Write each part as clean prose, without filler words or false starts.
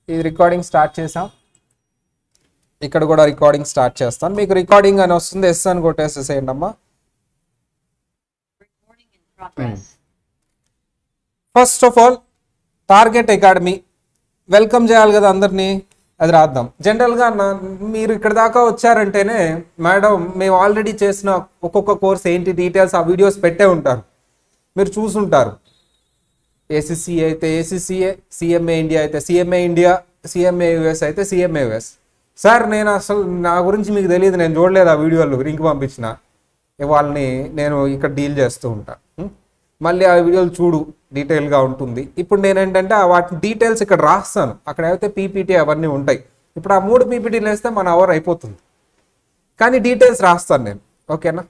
ఇది recording start చేసాం. ఇక్కడ కూడా రికార్డింగ్ స్టార్ట్ చేస్తాను. మీకు రికార్డింగ్ అని వస్తుంది, ఎస్ అని కొట్టేసేసేయండి అమ్మా. First of all target Academy welcome చేయాలి కదా అందరినీ, అది రాద్దాం. జనరల్గా మీరు ఇక్కడ దాకా వచ్చారంటేనే మేడం మేము ఆల్రెడీ చేసిన ఒక్కొక్క కోర్స్ ఏంటి డీటెయిల్స్ ఆ వీడియోస్ పెట్టే ఉంటారు, మీరు చూసుంటారు. ఏసీసీ అయితే ఏసీసీఏ, సిఎంఏ ఇండియా అయితే సిఎంఏ ఇండియా, సిఎంఏ యుఎస్ అయితే సిఎంఏ యుఎస్. సార్ నేను అసలు నా గురించి మీకు తెలియదు, నేను చూడలేదు ఆ వీడియోలు, లింక్ పంపించిన వాళ్ళని నేను ఇక్కడ డీల్ చేస్తూ ఉంటాను. మళ్ళీ ఆ వీడియోలు చూడు, డీటెయిల్గా ఉంటుంది. ఇప్పుడు నేనేంటంటే వాటి డీటెయిల్స్ ఇక్కడ రాస్తాను, అక్కడ అయితే పీపీటీ అవన్నీ ఉంటాయి. ఇప్పుడు ఆ 3 పీపీటీలు వేస్తే మన అవర్ అయిపోతుంది, కానీ డీటెయిల్స్ రాస్తాను నేను, ఓకేనా?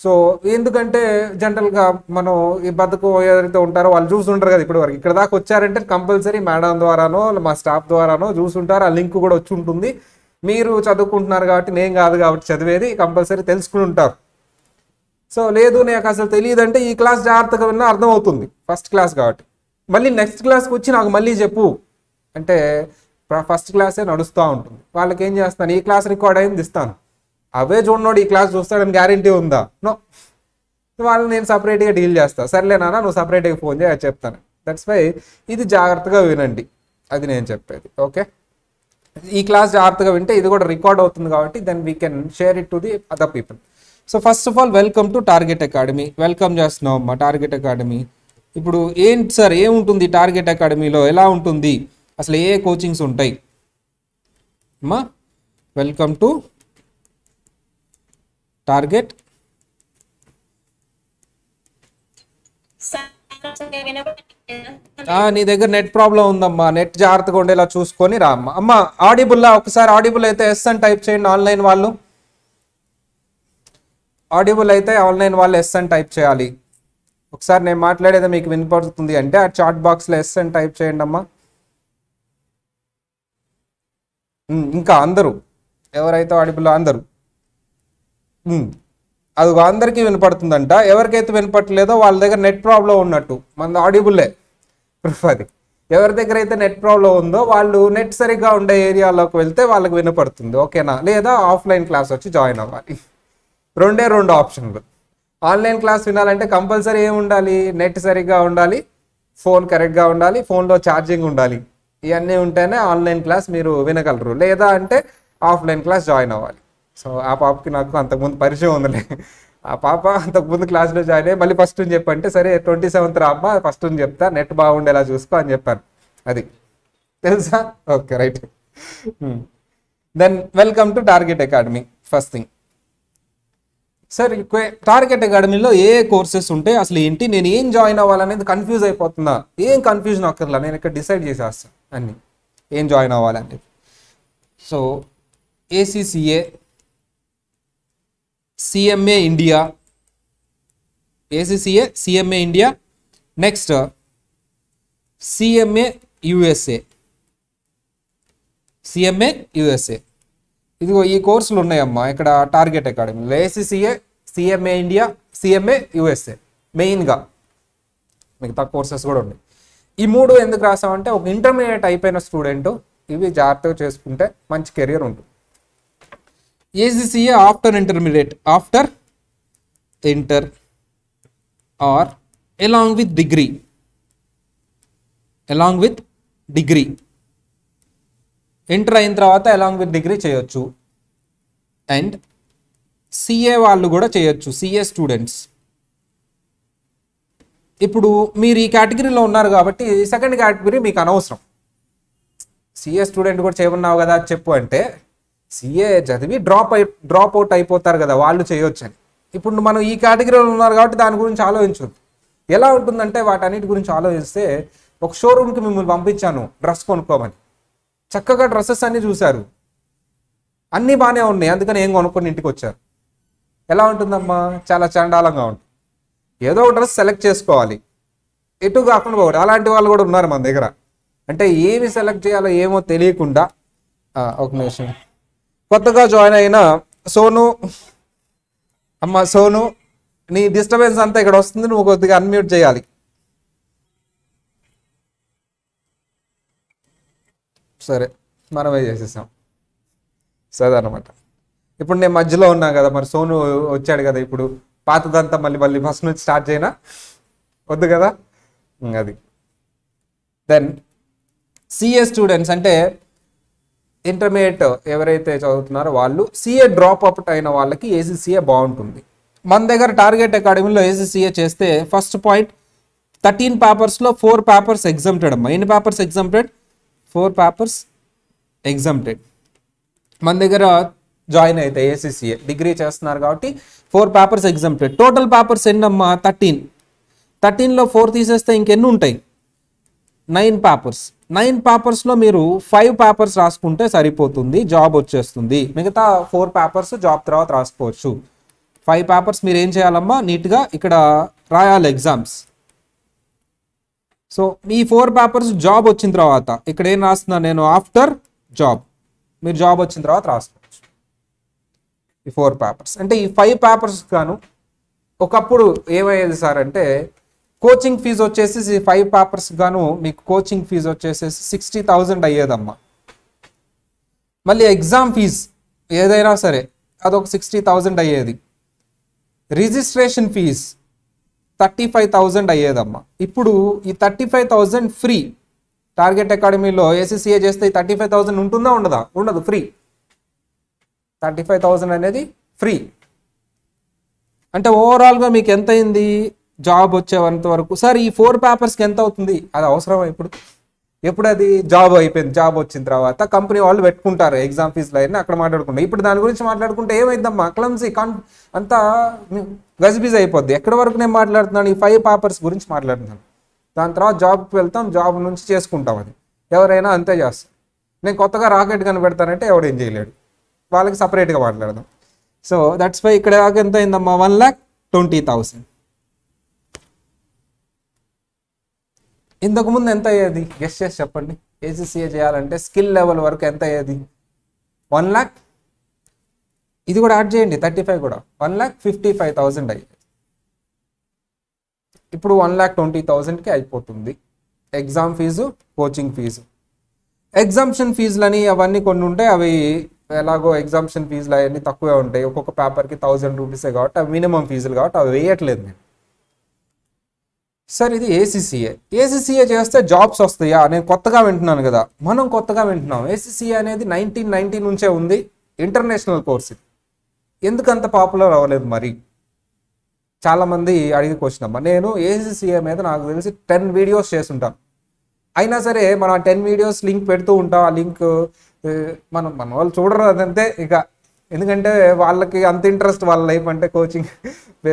సో ఎందుకంటే జనరల్గా మనం ఈ బతుకు ఎవరైతే ఉంటారో వాళ్ళు చూసుంటారు కదా ఇప్పటి వరకు. ఇక్కడ దాకా వచ్చారంటే కంపల్సరీ మేడం ద్వారానో మా స్టాఫ్ ద్వారానో చూసుంటారు, ఆ లింక్ కూడా వచ్చి ఉంటుంది. మీరు చదువుకుంటున్నారు కాబట్టి, నేను కాదు కాబట్టి చదివేది, కంపల్సరీ తెలుసుకుని ఉంటారు. సో లేదు నాకు అసలు తెలియదంటే ఈ క్లాస్ జాగ్రత్తగా విన్నా అర్థమవుతుంది, ఫస్ట్ క్లాస్ కాబట్టి. మళ్ళీ నెక్స్ట్ క్లాస్కి వచ్చి నాకు మళ్ళీ చెప్పు అంటే ఫస్ట్ క్లాసే నడుస్తూ ఉంటుంది. వాళ్ళకి ఏం చేస్తాను, ఈ క్లాస్ రికార్డ్ అయింది ఇస్తాను, అవే చూడనోడు ఈ క్లాస్ చూస్తాడని గ్యారంటీ ఉందా? నో. వాళ్ళని నేను సపరేట్గా డీల్ చేస్తాను. సర్లేనా నువ్వు సపరేట్గా ఫోన్ చేయ చెప్తాను. దట్స్ వై ఇది జాగ్రత్తగా వినండి, అది నేను చెప్పేది. ఓకే, ఈ క్లాస్ జాగ్రత్తగా వింటే ఇది కూడా రికార్డ్ అవుతుంది కాబట్టి then we can share it to the other people. So first of all welcome to Target Academy. Welcome చేస్తున్నాం అమ్మా టార్గెట్ అకాడమీ. ఇప్పుడు ఏంటి సార్ ఏముంటుంది టార్గెట్ అకాడమీలో, ఎలా ఉంటుంది అసలు, ఏ కోచింగ్స్ ఉంటాయి అమ్మా? Welcome to target. నీ దగ్గర నెట్ ప్రాబ్లం ఉందమ్మా, నెట్ జాగ్రత్తగా ఉండేలా చూసుకొని రా అమ్మా. అమ్మా ఆడిబుల్లా, ఒకసారి ఆడిబుల్ అయితే ఎస్ అని టైప్ చేయండి. ఆన్లైన్ వాళ్ళు ఆడిబుల్ అయితే ఆన్లైన్ వాళ్ళు ఎస్ అని టైప్ చేయాలి. ఒకసారి నేను మాట్లాడేది మీకు వినపడుతుంది అంటే ఆ చాట్ బాక్స్లో ఎస్ అని టైప్ చేయండి అమ్మా. ఇంకా అందరూ ఎవరైతే ఆడిబుల్ అందరూ అది అందరికీ వినపడుతుందంట. ఎవరికైతే వినపడలేదో వాళ్ళ దగ్గర నెట్ ప్రాబ్లం ఉన్నట్టు, మన ఆడిబుల్లే ప్రూఫ్ అది. ఎవరి దగ్గర అయితే నెట్ ప్రాబ్లం ఉందో వాళ్ళు నెట్ సరిగ్గా ఉండే ఏరియాలోకి వెళ్తే వాళ్ళకి వినపడుతుంది, ఓకేనా? లేదా ఆఫ్లైన్ క్లాస్ వచ్చి జాయిన్ అవ్వాలి. రెండే 2 ఆప్షన్లు. ఆన్లైన్ క్లాస్ వినాలంటే కంపల్సరీ ఏమి ఉండాలి, నెట్ సరిగ్గా ఉండాలి, ఫోన్ కరెక్ట్గా ఉండాలి, ఫోన్లో ఛార్జింగ్ ఉండాలి. ఇవన్నీ ఉంటేనే ఆన్లైన్ క్లాస్ మీరు వినగలరు. లేదా అంటే ఆఫ్లైన్ క్లాస్ జాయిన్ అవ్వాలి. సో ఆ పాపకి నాకు అంతకుముందు పరిచయం ఉందిలే, ఆ పాప అంతకుముందు క్లాస్లో జాయిన్ అయ్యి మళ్ళీ ఫస్ట్ నుంచి చెప్పంటే సరే 27th అమ్మ ఫస్ట్ నుంచి చెప్తా, నెట్ బాగుండేలా చూసుకో అని చెప్పాను. అది తెలుసా? Okay right. Then welcome to Target Academy. First thing sir, Target అకాడమీలో ఏ కోర్సెస్ ఉంటాయి, అసలు ఏంటి, నేను ఏం జాయిన్ అవ్వాలనేది కన్ఫ్యూజ్ అయిపోతున్నా. ఏం కన్ఫ్యూజన్ అక్కర్లా, నేను ఇక్కడ డిసైడ్ చేసేస్తాను అన్ని ఏం జాయిన్ అవ్వాలనేది. So ACCA, CMA India, ACCA CMA India, next CMA USA, CMA USA. ఇదిగో ఈ కోర్సులు ఉన్నాయమ్మా ఇక్కడ టార్గెట్ అకాడమీలో. ACCA, CMA India, CMA USA మెయిన్గా, మిగతా కోర్సెస్ కూడా ఉన్నాయి. ఈ 3 ఎందుకు రాసామంటే ఒక ఇంటర్మీడియట్ అయిపోయిన స్టూడెంట్ ఇవి జాగ్రత్తగా చేసుకుంటే మంచి కెరియర్ ఉంటుంది. ACCA after intermediate, after inter or along with degree, along with degree. Inter అయిన తర్వాత అలాంగ్ విత్ డిగ్రీ చేయొచ్చు. అండ్ సిఏ వాళ్ళు కూడా చేయొచ్చు, సిఏ స్టూడెంట్స్. ఇప్పుడు మీరు ఈ కేటగిరీలో ఉన్నారు కాబట్టి సెకండ్ కేటగిరీ మీకు అనవసరం. సిఏ స్టూడెంట్ కూడా చేయమన్నావు కదా చెప్పు అంటే, సిఏ చదివి డ్రాప్ అవుట్ అయిపోతారు కదా వాళ్ళు చేయొచ్చు అని. ఇప్పుడు మనం ఈ కేటగిరీలో ఉన్నారు కాబట్టి దాని గురించి ఆలోచించొద్దు. ఎలా ఉంటుందంటే వాటన్నిటి గురించి ఆలోచిస్తే, ఒక షోరూమ్కి మిమ్మల్ని పంపించాను డ్రెస్ కొనుక్కోమని, చక్కగా డ్రెస్సెస్ అన్నీ చూశారు, అన్నీ బాగానే ఉన్నాయి, అందుకని ఏం కొనుక్కొని ఇంటికి వచ్చారు. ఎలా ఉంటుందమ్మా? చాలా చండాలంగా ఉంటుంది. ఏదో ఒక డ్రెస్ సెలెక్ట్ చేసుకోవాలి, ఎటు కాకుండా పోవాలి. అలాంటి వాళ్ళు కూడా ఉన్నారు మన దగ్గర. అంటే ఏమి సెలెక్ట్ చేయాలో ఏమో తెలియకుండా. ఒక నిమిషం, కొత్తగా జాయిన్ అయిన సోను అమ్మ, సోను నీ డిస్టర్బెన్స్ అంతా ఇక్కడ వస్తుంది, నువ్వు కొద్దిగా అన్మ్యూట్ చేయాలి. సరే మనమే చేసేసాం. సరే అనమాట. ఇప్పుడు నేను మధ్యలో ఉన్నా కదా, మరి సోను వచ్చాడు కదా, ఇప్పుడు పాతదంతా మళ్ళీ మళ్ళీ ఫస్ట్ నుంచి స్టార్ట్ చేయనా? వద్దు కదా. అది దెన్ సిఏ స్టూడెంట్స్ అంటే ఇంటర్మీడియట్ ఎవరైతే చదువుతున్నారో వాళ్ళు, సిఏ డ్రాప్ అవుట్ అయిన వాళ్ళకి ఏసీసీఏ బాగుంటుంది. మన దగ్గర టార్గెట్ అకాడమీలో ఏసీసీఏ చేస్తే ఫస్ట్ పాయింట్ 13 పేపర్స్లో 4 పేపర్స్ ఎగ్జామ్టెడ్ అమ్మా. ఎన్ని పేపర్స్ ఎగ్జామ్టెడ్? 4 papers exempted. మన దగ్గర జాయిన్ అయితే ఏసీసీఏ డిగ్రీ చేస్తున్నారు కాబట్టి 4 పేపర్స్ ఎగ్జామ్టెడ్. టోటల్ పేపర్స్ ఎన్నమ్మా? 13. 13లో 4 తీసేస్తే ఇంకెన్ని ఉంటాయి? 9 పేపర్స్. 9 పేపర్స్లో మీరు 5 పేపర్స్ రాసుకుంటే సరిపోతుంది, జాబ్ వచ్చేస్తుంది. మిగతా 4 పేపర్స్ జాబ్ తర్వాత రాసుకోవచ్చు. 5 పేపర్స్ మీరు ఏం చేయాలమ్మా? నీట్గా ఇక్కడ రాయాలి ఎగ్జామ్స్. సో ఈ 4 పేపర్స్ జాబ్ వచ్చిన తర్వాత ఇక్కడ ఏం రాస్తున్నాను నేను? After job. మీరు జాబ్ వచ్చిన తర్వాత రాసుకోవచ్చు ఈ 4 పేపర్స్. అంటే ఈ 5 పేపర్స్ గాను ఒకప్పుడు ఏమయ్యేది సార్ అంటే, కోచింగ్ ఫీజు వచ్చేసి 5 పేపర్స్ గాను మీకు కోచింగ్ ఫీజు వచ్చేసేసి 60,000 అయ్యేదమ్మా. మళ్ళీ ఎగ్జామ్ ఫీజ్ ఏదైనా సరే అదొక 60,000 అయ్యేది. రిజిస్ట్రేషన్ ఫీజ్ 35,000 అయ్యేదమ్మా. ఇప్పుడు ఈ 35,000 ఫ్రీ. టార్గెట్ అకాడమీలో ఏసీసీఏ చేస్తే ఈ 35,000 ఉంటుందా ఉండదా? ఉండదు, ఫ్రీ. 35,000 అనేది ఫ్రీ. అంటే ఓవరాల్గా మీకు ఎంత అయింది జాబ్ వచ్చేంత వరకు? సార్ ఈ 4 పేపర్స్కి ఎంత అవుతుంది? అది అవసరమా ఇప్పుడు? ఎప్పుడు అది జాబ్ అయిపోయింది. జాబ్ వచ్చిన తర్వాత కంపెనీ వాళ్ళు పెట్టుకుంటారు ఎగ్జామ్ ఫీజులు అయినా అక్కడ మాట్లాడుకుంటారు. ఇప్పుడు దాని గురించి మాట్లాడుకుంటే ఏమైందమ్మా? క్లమ్సీ అంతా గజిబిజి అయిపోద్ది. ఎక్కడి వరకు నేను మాట్లాడుతున్నాను? ఈ 5 పేపర్స్ గురించి మాట్లాడుతున్నాను. దాని తర్వాత జాబ్కి వెళ్తాం, జాబ్ నుంచి చేసుకుంటాం. అది ఎవరైనా అంతే చేస్తారు. నేను కొత్తగా రాకెట్ కనిపెడతానంటే ఎవడేం చేయలేడు, వాళ్ళకి సపరేట్గా మాట్లాడదాం. సో దట్స్ వై ఇక్కడ దాకా ఎంత అయిందమ్మా? 1,20,000. ఇంతకుముందు ఎంత అయ్యేది? గెస్ చేసి చెప్పండి. ఏసీసీఏ చేయాలంటే స్కిల్ లెవెల్ వరకు ఎంత అయ్యేది? 1 lakh. ఇది కూడా యాడ్ చేయండి, 35 కూడా 1,55,000 అయ్యేది. ఇప్పుడు 1,20,000కి అయిపోతుంది exam fee, coaching fee. Exemption ఫీజులని అవన్నీ కొన్ని ఉంటాయి. అవి ఎలాగో ఎగ్జామ్షన్ ఫీజులు అవన్నీ తక్కువే ఉంటాయి. ఒక్కొక్క పేపర్కి 1,000 రూపీసే కాబట్టి అవి మినిమం ఫీజులు కాబట్టి అవి వేయట్లేదు నేను. సార్ ఇది ఏసీసీఏ. ఏసీసీఏ చేస్తే జాబ్స్ వస్తాయా? నేను కొత్తగా వింటున్నాను కదా. మనం కొత్తగా వింటున్నాం. ఏసీసీఏ అనేది 1990 నుంచే ఉంది, ఇంటర్నేషనల్ కోర్స్. ఇది ఎందుకు అంత పాపులర్ అవ్వలేదు మరి? చాలామంది అడిగి క్వశ్చన్ అమ్మా. నేను ఏసీసీఏ మీద నాకు తెలిసి 10 వీడియోస్ చేస్తుంటాను. అయినా సరే మనం ఆ 10 వీడియోస్ లింక్ పెడుతూ ఉంటాం. ఆ లింక్ మన వాళ్ళు చూడరు, అదంతే ఇక. ఎందుకంటే వాళ్ళకి అంత ఇంట్రెస్ట్ వాళ్ళ లైఫ్ అంటే కోచింగ్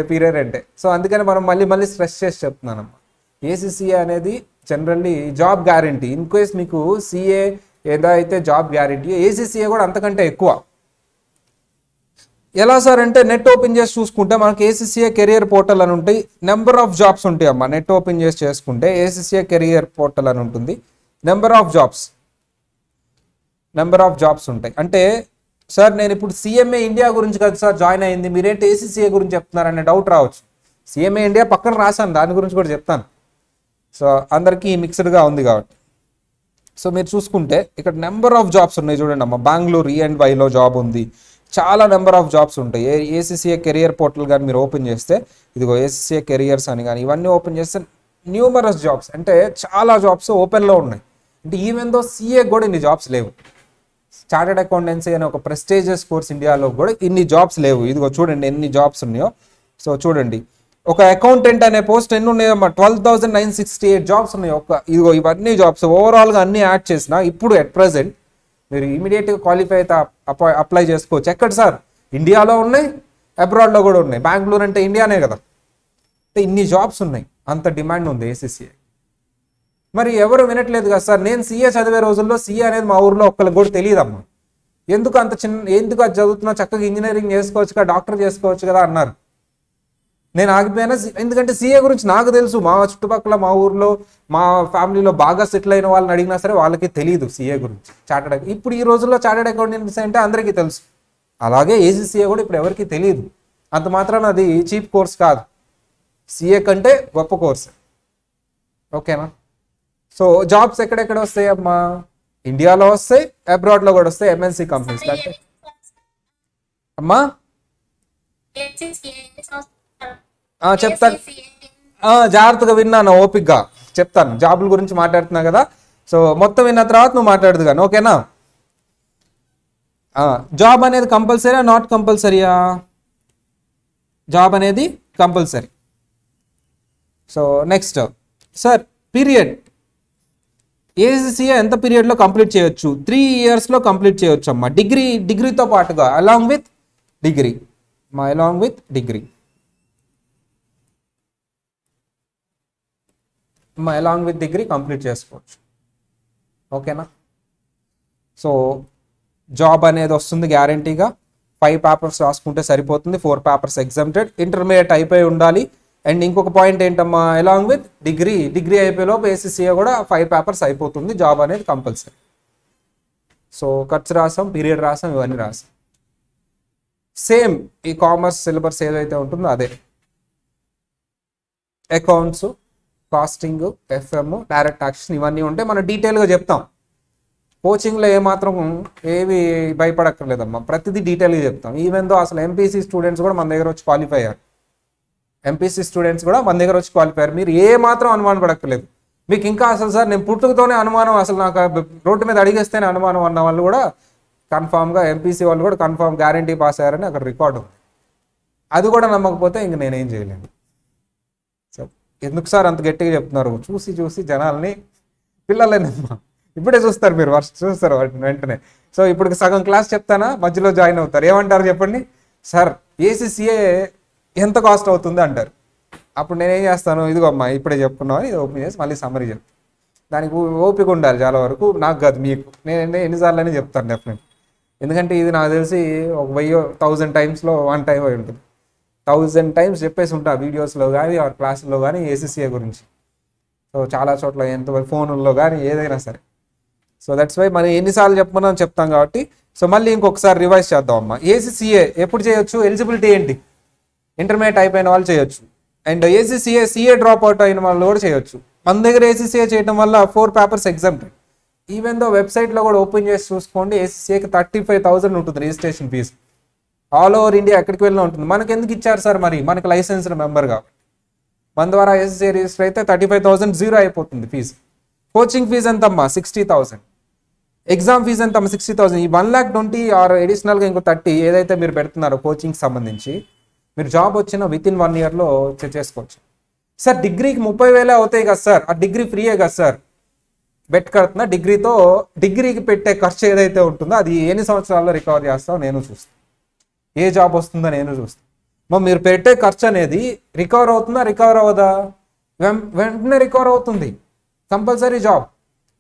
పీరియడ్ అంటే. సో అందుకని మనం మళ్ళీ మళ్ళీ స్ట్రెస్ చేసి చెప్తున్నానమ్మా. ఏసీసీఏ అనేది generally job guarantee. In case మీకు సిఏ ఏదైతే జాబ్ గ్యారంటీ, ఏసీసీఏ కూడా అంతకంటే ఎక్కువ. ఎలా సార్ అంటే, నెట్ ఓపెన్ చేసి చూసుకుంటే మనకి ఏసీసీఏ కెరియర్ పోర్టల్ అని ఉంటాయి. నెంబర్ ఆఫ్ జాబ్స్ ఉంటాయి అమ్మా. నెట్ ఓపెన్ చేసి చేసుకుంటే ఏసీసీఏ కెరియర్ పోర్టల్ అని ఉంటుంది. నెంబర్ ఆఫ్ జాబ్స్ ఉంటాయి. అంటే సార్ నేను ఇప్పుడు సిఎంఏ ఇండియా గురించి కదా సార్ జాయిన్ అయింది, మీరేంటి ఏసీసీఏ గురించి చెప్తున్నారనే డౌట్ రావచ్చు. సిఎంఏ ఇండియా పక్కన రాశాను, దాని గురించి కూడా చెప్తాను. సో అందరికీ మిక్స్డ్గా ఉంది కాబట్టి. సో మీరు చూసుకుంటే ఇక్కడ నెంబర్ ఆఫ్ జాబ్స్ ఉన్నాయి చూడండి అమ్మా. బెంగళూరు E&Yలో జాబ్ ఉంది. చాలా నెంబర్ ఆఫ్ జాబ్స్ ఉంటాయి. ఏసీసీఏ కెరియర్ పోర్టల్ కానీ మీరు ఓపెన్ చేస్తే, ఇదిగో ఏసీసీఏ కెరియర్స్ అని కానీ ఇవన్నీ ఓపెన్ చేస్తే న్యూమరస్ జాబ్స్, అంటే చాలా జాబ్స్ ఓపెన్లో ఉన్నాయి. అంటే ఈవెన్ దో సిఏ కూడా ఇన్ని జాబ్స్ లేవు. చార్టెడ్ అకౌంటెన్సీ అనే ఒక ప్రెస్టీజియస్ కోర్స్ ఇండియాలో కూడా ఇన్ని జాబ్స్ లేవు. ఇదిగో చూడండి ఎన్ని జాబ్స్ ఉన్నాయో. సో చూడండి, ఒక అకౌంటెంట్ అనే పోస్ట్ ఎన్ని ఉన్నాయమ్మా? 12,968 జాబ్స్ ఉన్నాయి. ఇదిగో ఇవన్నీ జాబ్స్ ఓవరాల్గా అన్ని యాడ్ చేసిన ఇప్పుడు ఎట్ ప్రెసెంట్ మీరు ఇమీడియట్గా క్వాలిఫై అయితే అప్లై చేసుకోవచ్చు. ఎక్కడ సార్? ఇండియాలో ఉన్నాయి, అబ్రాడ్లో కూడా ఉన్నాయి. బెంగళూరు అంటే ఇండియానే కదా. అంటే ఇన్ని జాబ్స్ ఉన్నాయి, అంత డిమాండ్ ఉంది ఏసీసీఏ. మరి ఎవరు వినట్లేదు కదా సార్. నేను సీఏ చదివే రోజుల్లో సీఏ అనేది మా ఊర్లో ఒక్కరికి కూడా తెలియదమ్మా. ఎందుకు అది చదువుతున్నా, చక్కగా ఇంజనీరింగ్ చేసుకోవచ్చు కదా, డాక్టర్ చేసుకోవచ్చు కదా అన్నారు. నేను ఆగిపోయినా, ఎందుకంటే సీఏ గురించి నాకు తెలుసు. మా చుట్టుపక్కల మా ఊర్లో మా ఫ్యామిలీలో బాగా సెటిల్ అయిన వాళ్ళని అడిగినా సరే వాళ్ళకి తెలియదు సీఏ గురించి. ఇప్పుడు ఈ రోజుల్లో చార్టెడ్ అకౌంటెన్సీ అంటే అందరికీ తెలుసు. అలాగే ఏసీసీఏ కూడా ఇప్పుడు ఎవరికి తెలియదు. అంత మాత్రాన అది చీప్ కోర్స్ కాదు, సీఏ కంటే గొప్ప కోర్స్. ఓకేనా? సో జాబ్స్ ఎక్కడెక్కడ వస్తాయమ్మా? ఇండియాలో వస్తాయి, అబ్రాడ్లో కూడా వస్తాయి, ఎంఎన్సీ కంపెనీస్ అంటే. అమ్మా చెప్తాను, జాగ్రత్తగా విన్నాను, ఓపిక్గా చెప్తాను. జాబుల గురించి మాట్లాడుతున్నా కదా, సో మొత్తం విన్న తర్వాత నువ్వు మాట్లాడదు కానీ, ఓకేనా? జాబ్ అనేది కంపల్సరీయా నాట్ కంపల్సరీయా? జాబ్ అనేది compulsory. So next sir, period ACCA ఎంత పీరియడ్లో కంప్లీట్ చేయొచ్చు? 3 yearsలో కంప్లీట్ చేయొచ్చు అమ్మా. డిగ్రీతో పాటుగా along with degree along with degree complete చేసుకోవచ్చు, ఓకేనా? సో జాబ్ అనేది వస్తుంది గ్యారంటీగా. 5 పేపర్స్ రాసుకుంటే సరిపోతుంది, 4 పేపర్స్ ఎగ్జామ్టెడ్. ఇంటర్మీడియట్ అయిపోయి ఉండాలి. అండ్ ఇంకొక పాయింట్ ఏంటమ్మా, అలాంగ్ విత్ డిగ్రీ అయిపోయేలోపు ఏసీసీఏ కూడా 5 పేపర్స్ అయిపోతుంది. జాబ్ అనేది కంపల్సరీ. సో ఖర్చు రాసాం, పీరియడ్ రాసాం, ఇవన్నీ రాసాం. సేమ్ ఈ కామర్స్ సిలబస్ ఏదైతే ఉంటుందో అదే. Accounts, costing, FM, direct taxation ఇవన్నీ ఉంటే మనం డీటెయిల్గా చెప్తాం. కోచింగ్లో ఏమాత్రం ఏవి భయపడక్కర్లేదమ్మా, ప్రతిదీ డీటెయిల్గా చెప్తాం. ఈవెన్ దో అసలు ఎంపీసీ స్టూడెంట్స్ కూడా మన దగ్గర వచ్చి క్వాలిఫై అయ్యారు. మీరు ఏ మాత్రం అనుమానం పడక్కర్లేదు. మీకు ఇంకా అసలు సార్ నేను పుట్టుకతోనే అనుమానం, అసలు నాకు రోడ్డు మీద అడిగేస్తేనే అనుమానం అన్న వాళ్ళు కూడా కన్ఫామ్గా, ఎంపీసీ వాళ్ళు కూడా కన్ఫామ్ గ్యారంటీ పాస్ అయ్యారని అక్కడ రికార్డు ఉంది. అది కూడా నమ్మకపోతే ఇంక నేనేం చేయలేను. సో ఎందుకు సార్ అంత గట్టిగా చెప్తున్నారు? చూసి జనాల్ని, పిల్లలేనమ్మా, ఇప్పుడే చూస్తారు మీరు, చూస్తారు వెంటనే. సో ఇప్పుడు సగం క్లాస్ చెప్తానా, మధ్యలో జాయిన్ అవుతారు. ఏమంటారు చెప్పండి? సార్ ఏసీసీఏ ఎంత కాస్ట్ అవుతుంది అంటారు. అప్పుడు నేనేం చేస్తాను, ఇదిగో అమ్మా ఇప్పుడే చెప్పుకున్నామని ఇది ఓపెన్ చేసి మళ్ళీ సమ్మరీ చెప్తాను. దానికి ఓపిక ఉండాలి చాలా వరకు, నాకు కాదు మీకు. నేను ఎన్నిసార్లు అని చెప్తాను డెఫినెట్. ఎందుకంటే ఇది నాకు తెలిసి ఒక 1000 టైమ్స్లో 1 టైం అయి ఉంటుంది. 1000 టైమ్స్ చెప్పేసి ఉంటా వీడియోస్లో కానీ క్లాసుల్లో కానీ ఏసీసీఏ గురించి. సో చాలా చోట్ల ఎంత ఫోన్లో కానీ ఏదైనా సరే. సో దట్స్ వై మనం ఎన్నిసార్లు చెప్పమని చెప్తాం కాబట్టి. సో మళ్ళీ ఇంకొకసారి రివైజ్ చేద్దాం అమ్మా. ఏసీసీఏ ఎప్పుడు చేయొచ్చు? ఎలిజిబిలిటీ ఏంటి? ఇంటర్మీడియట్ అయిపోయిన వాళ్ళు చేయొచ్చు. అండ్ ఏసీసీఏ డ్రాప్ అవుట్ అయిన వాళ్ళు కూడా చేయొచ్చు. మన దగ్గర ఏసీసీఏ చేయడం వల్ల 4 పేపర్స్ ఎగ్జామ్టెడ్. ఈవెన్ దో వెబ్సైట్లో కూడా ఓపెన్ చేసి చూసుకోండి, ఏసీసీఏకి 35,000 ఉంటుంది registration fee. All over India ఎక్కడికి వెళ్ళినా ఉంటుంది. మనకు ఎందుకు ఇచ్చారు సార్? మరి మనకి లైసెన్స్డ్ మెంబర్ కాబట్టి. మన ద్వారా ఏసీసీఏ రిజిస్టర్ అయితే 35,000 జీరో అయిపోతుంది ఫీజు. కోచింగ్ ఫీజు ఎంతమ్మా? 60,000. ఎగ్జామ్ ఫీజు ఎంతమ్మా? 60,000. ఈ 1,20,000 ఆర్ అడిషనల్గా ఇంకో 30 ఏదైతే మీరు పెడుతున్నారో కోచింగ్ సంబంధించి, మీరు జాబ్ వచ్చిన వితిన్ 1 yearలో చేసుకోవచ్చు. సార్ డిగ్రీకి 30,000 అవుతాయి కదా సార్, ఆ డిగ్రీ ఫ్రీయే కదా సార్? బెట్ కడుతున్నా, డిగ్రీకి పెట్టే ఖర్చు ఏదైతే ఉంటుందో అది ఎన్ని సంవత్సరాల్లో రికవర్ చేస్తామో నేను చూస్తాను. ఏ జాబ్ వస్తుందో నేను చూస్తాను. మరి మీరు పెట్టే ఖర్చు అనేది రికవర్ అవుతుందా, రికవర్ అవ్వదా? వెంటనే రికవర్ అవుతుంది. కంపల్సరీ జాబ్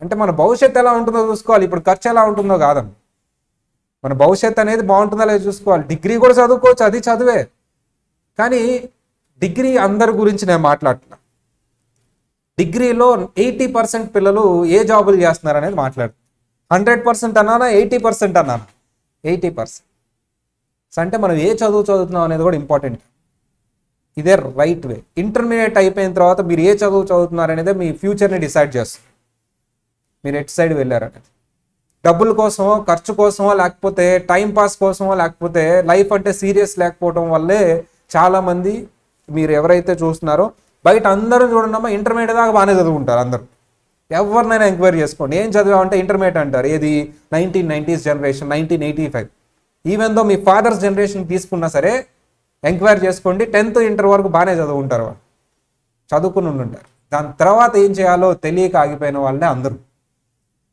అంటే మన భవిష్యత్తు ఎలా ఉంటుందో చూసుకోవాలి, ఇప్పుడు ఖర్చు ఎలా ఉంటుందో కాదమ్మా. మన భవిష్యత్తు అనేది బాగుంటుందా లేదా చూసుకోవాలి. డిగ్రీ కూడా చదువుకోవచ్చు, అది చదివే. కానీ డిగ్రీ అందరి గురించి నేను మాట్లాడుతున్నా. డిగ్రీలో 80% పిల్లలు ఏ జాబులు చేస్తున్నారు అనేది మాట్లాడుతున్నారు. 100% అన్నానా, 80% అన్నానా? 80%. అంటే మనం ఏ చదువుతున్నాం అనేది కూడా ఇంపార్టెంట్. ఇదే రైట్ వే. ఇంటర్మీడియట్ అయిపోయిన తర్వాత మీరు ఏ చదువుతున్నారు అనేది మీ ఫ్యూచర్ని డిసైడ్ చేస్తుంది. మీరు ఎటు సైడ్ వెళ్ళారనేది డబ్బుల కోసమో, ఖర్చు కోసమో, లేకపోతే టైం పాస్ కోసమో, లేకపోతే లైఫ్ అంటే సీరియస్ లేకపోవడం వల్లే చాలామంది మీరు ఎవరైతే చూస్తున్నారో బయట అందరూ చూడండి, ఇంటర్మీడియట్ దాకా బాగానే చదువుకుంటారు అందరూ. ఎవరినైనా ఎంక్వైరీ చేసుకోండి, ఏం చదివామంటే ఇంటర్మీడియట్ అంటారు. ఏది 1990s జనరేషన్, 1985. ఈవెన్ దో మీ ఫాదర్స్ జనరేషన్ తీసుకున్నా సరే ఎంక్వైరీ చేసుకోండి, 10th ఇంటర్ వరకు బాగానే చదువుకుంటారు, వాళ్ళు చదువుకుని ఉండుంటారు. దాని తర్వాత ఏం చేయాలో తెలియక ఆగిపోయిన వాళ్ళే అందరూ.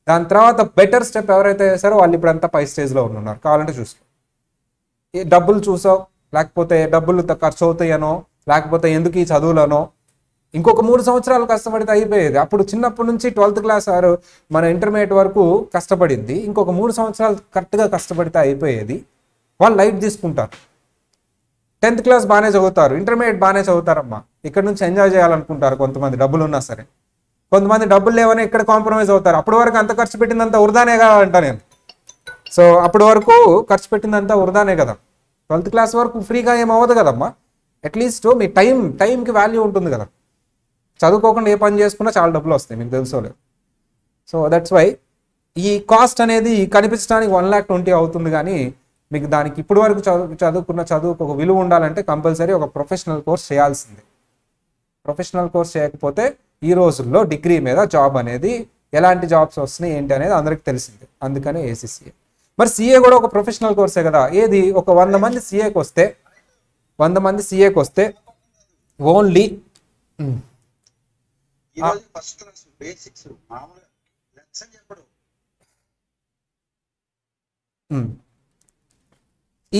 దాని తర్వాత బెటర్ స్టెప్ ఎవరైతే చేశారో వాళ్ళు ఇప్పుడంతా పై స్టేజ్లో ఉన్నారు. కావాలంటే చూసుకో, డబ్బులు చూసావు, లేకపోతే డబ్బులు ఖర్చు అవుతాయనో, లేకపోతే ఎందుకు ఈ చదువులనో, ఇంకొక 3 సంవత్సరాలు కష్టపడితే అయిపోయేది. అప్పుడు చిన్నప్పటి నుంచి 12th క్లాస్ ఆరు మన ఇంటర్మీడియట్ వరకు కష్టపడింది, ఇంకొక 3 సంవత్సరాలు కరెక్ట్గా కష్టపడితే అయిపోయేది. వాళ్ళు లైట్ తీసుకుంటారు. 10th క్లాస్ బాగానే చదువుతారు, ఇంటర్మీడియట్ బాగానే చదువుతారమ్మా. ఇక్కడ నుంచి ఎంజాయ్ చేయాలనుకుంటారు కొంతమంది, డబ్బులు ఉన్నా సరే. కొంతమంది డబ్బులు లేవని ఇక్కడ కాంప్రమైజ్ అవుతారు. అప్పటి వరకు అంత ఖర్చు పెట్టిందంతా వృధానే కదా అంట నేను. సో అప్పటి వరకు ఖర్చు పెట్టిందంతా వృధానే కదా. 12th క్లాస్ వరకు ఫ్రీగా ఏమవ్వదు కదమ్మా. అట్లీస్ట్ మీ టైంకి వాల్యూ ఉంటుంది కదా. చదువుకోకుండా ఏ పని చేసుకున్నా చాలా డబ్బులు వస్తాయి, మీకు తెలుసోలేదు. సో దట్స్ వై ఈ కాస్ట్ అనేది కనిపించడానికి 1,20,000 అవుతుంది, కానీ మీకు దానికి ఇప్పటి వరకు చదువుకున్న చదువుకు ఒక విలువ ఉండాలంటే కంపల్సరీ ఒక ప్రొఫెషనల్ కోర్స్ చేయాల్సిందే. ప్రొఫెషనల్ కోర్స్ చేయకపోతే ఈ రోజుల్లో డిగ్రీ మీద జాబ్ అనేది ఎలాంటి జాబ్స్ వస్తున్నాయి ఏంటి అనేది అందరికి తెలిసిందే. అందుకనే ఏసీసీఏ. మరి సీఏ కూడా ఒక ప్రొఫెషనల్ కోర్సే కదా. ఏది ఒక 100 మంది సీఏకి వస్తే 100 మంది సీఏకి వస్తే ఓన్లీ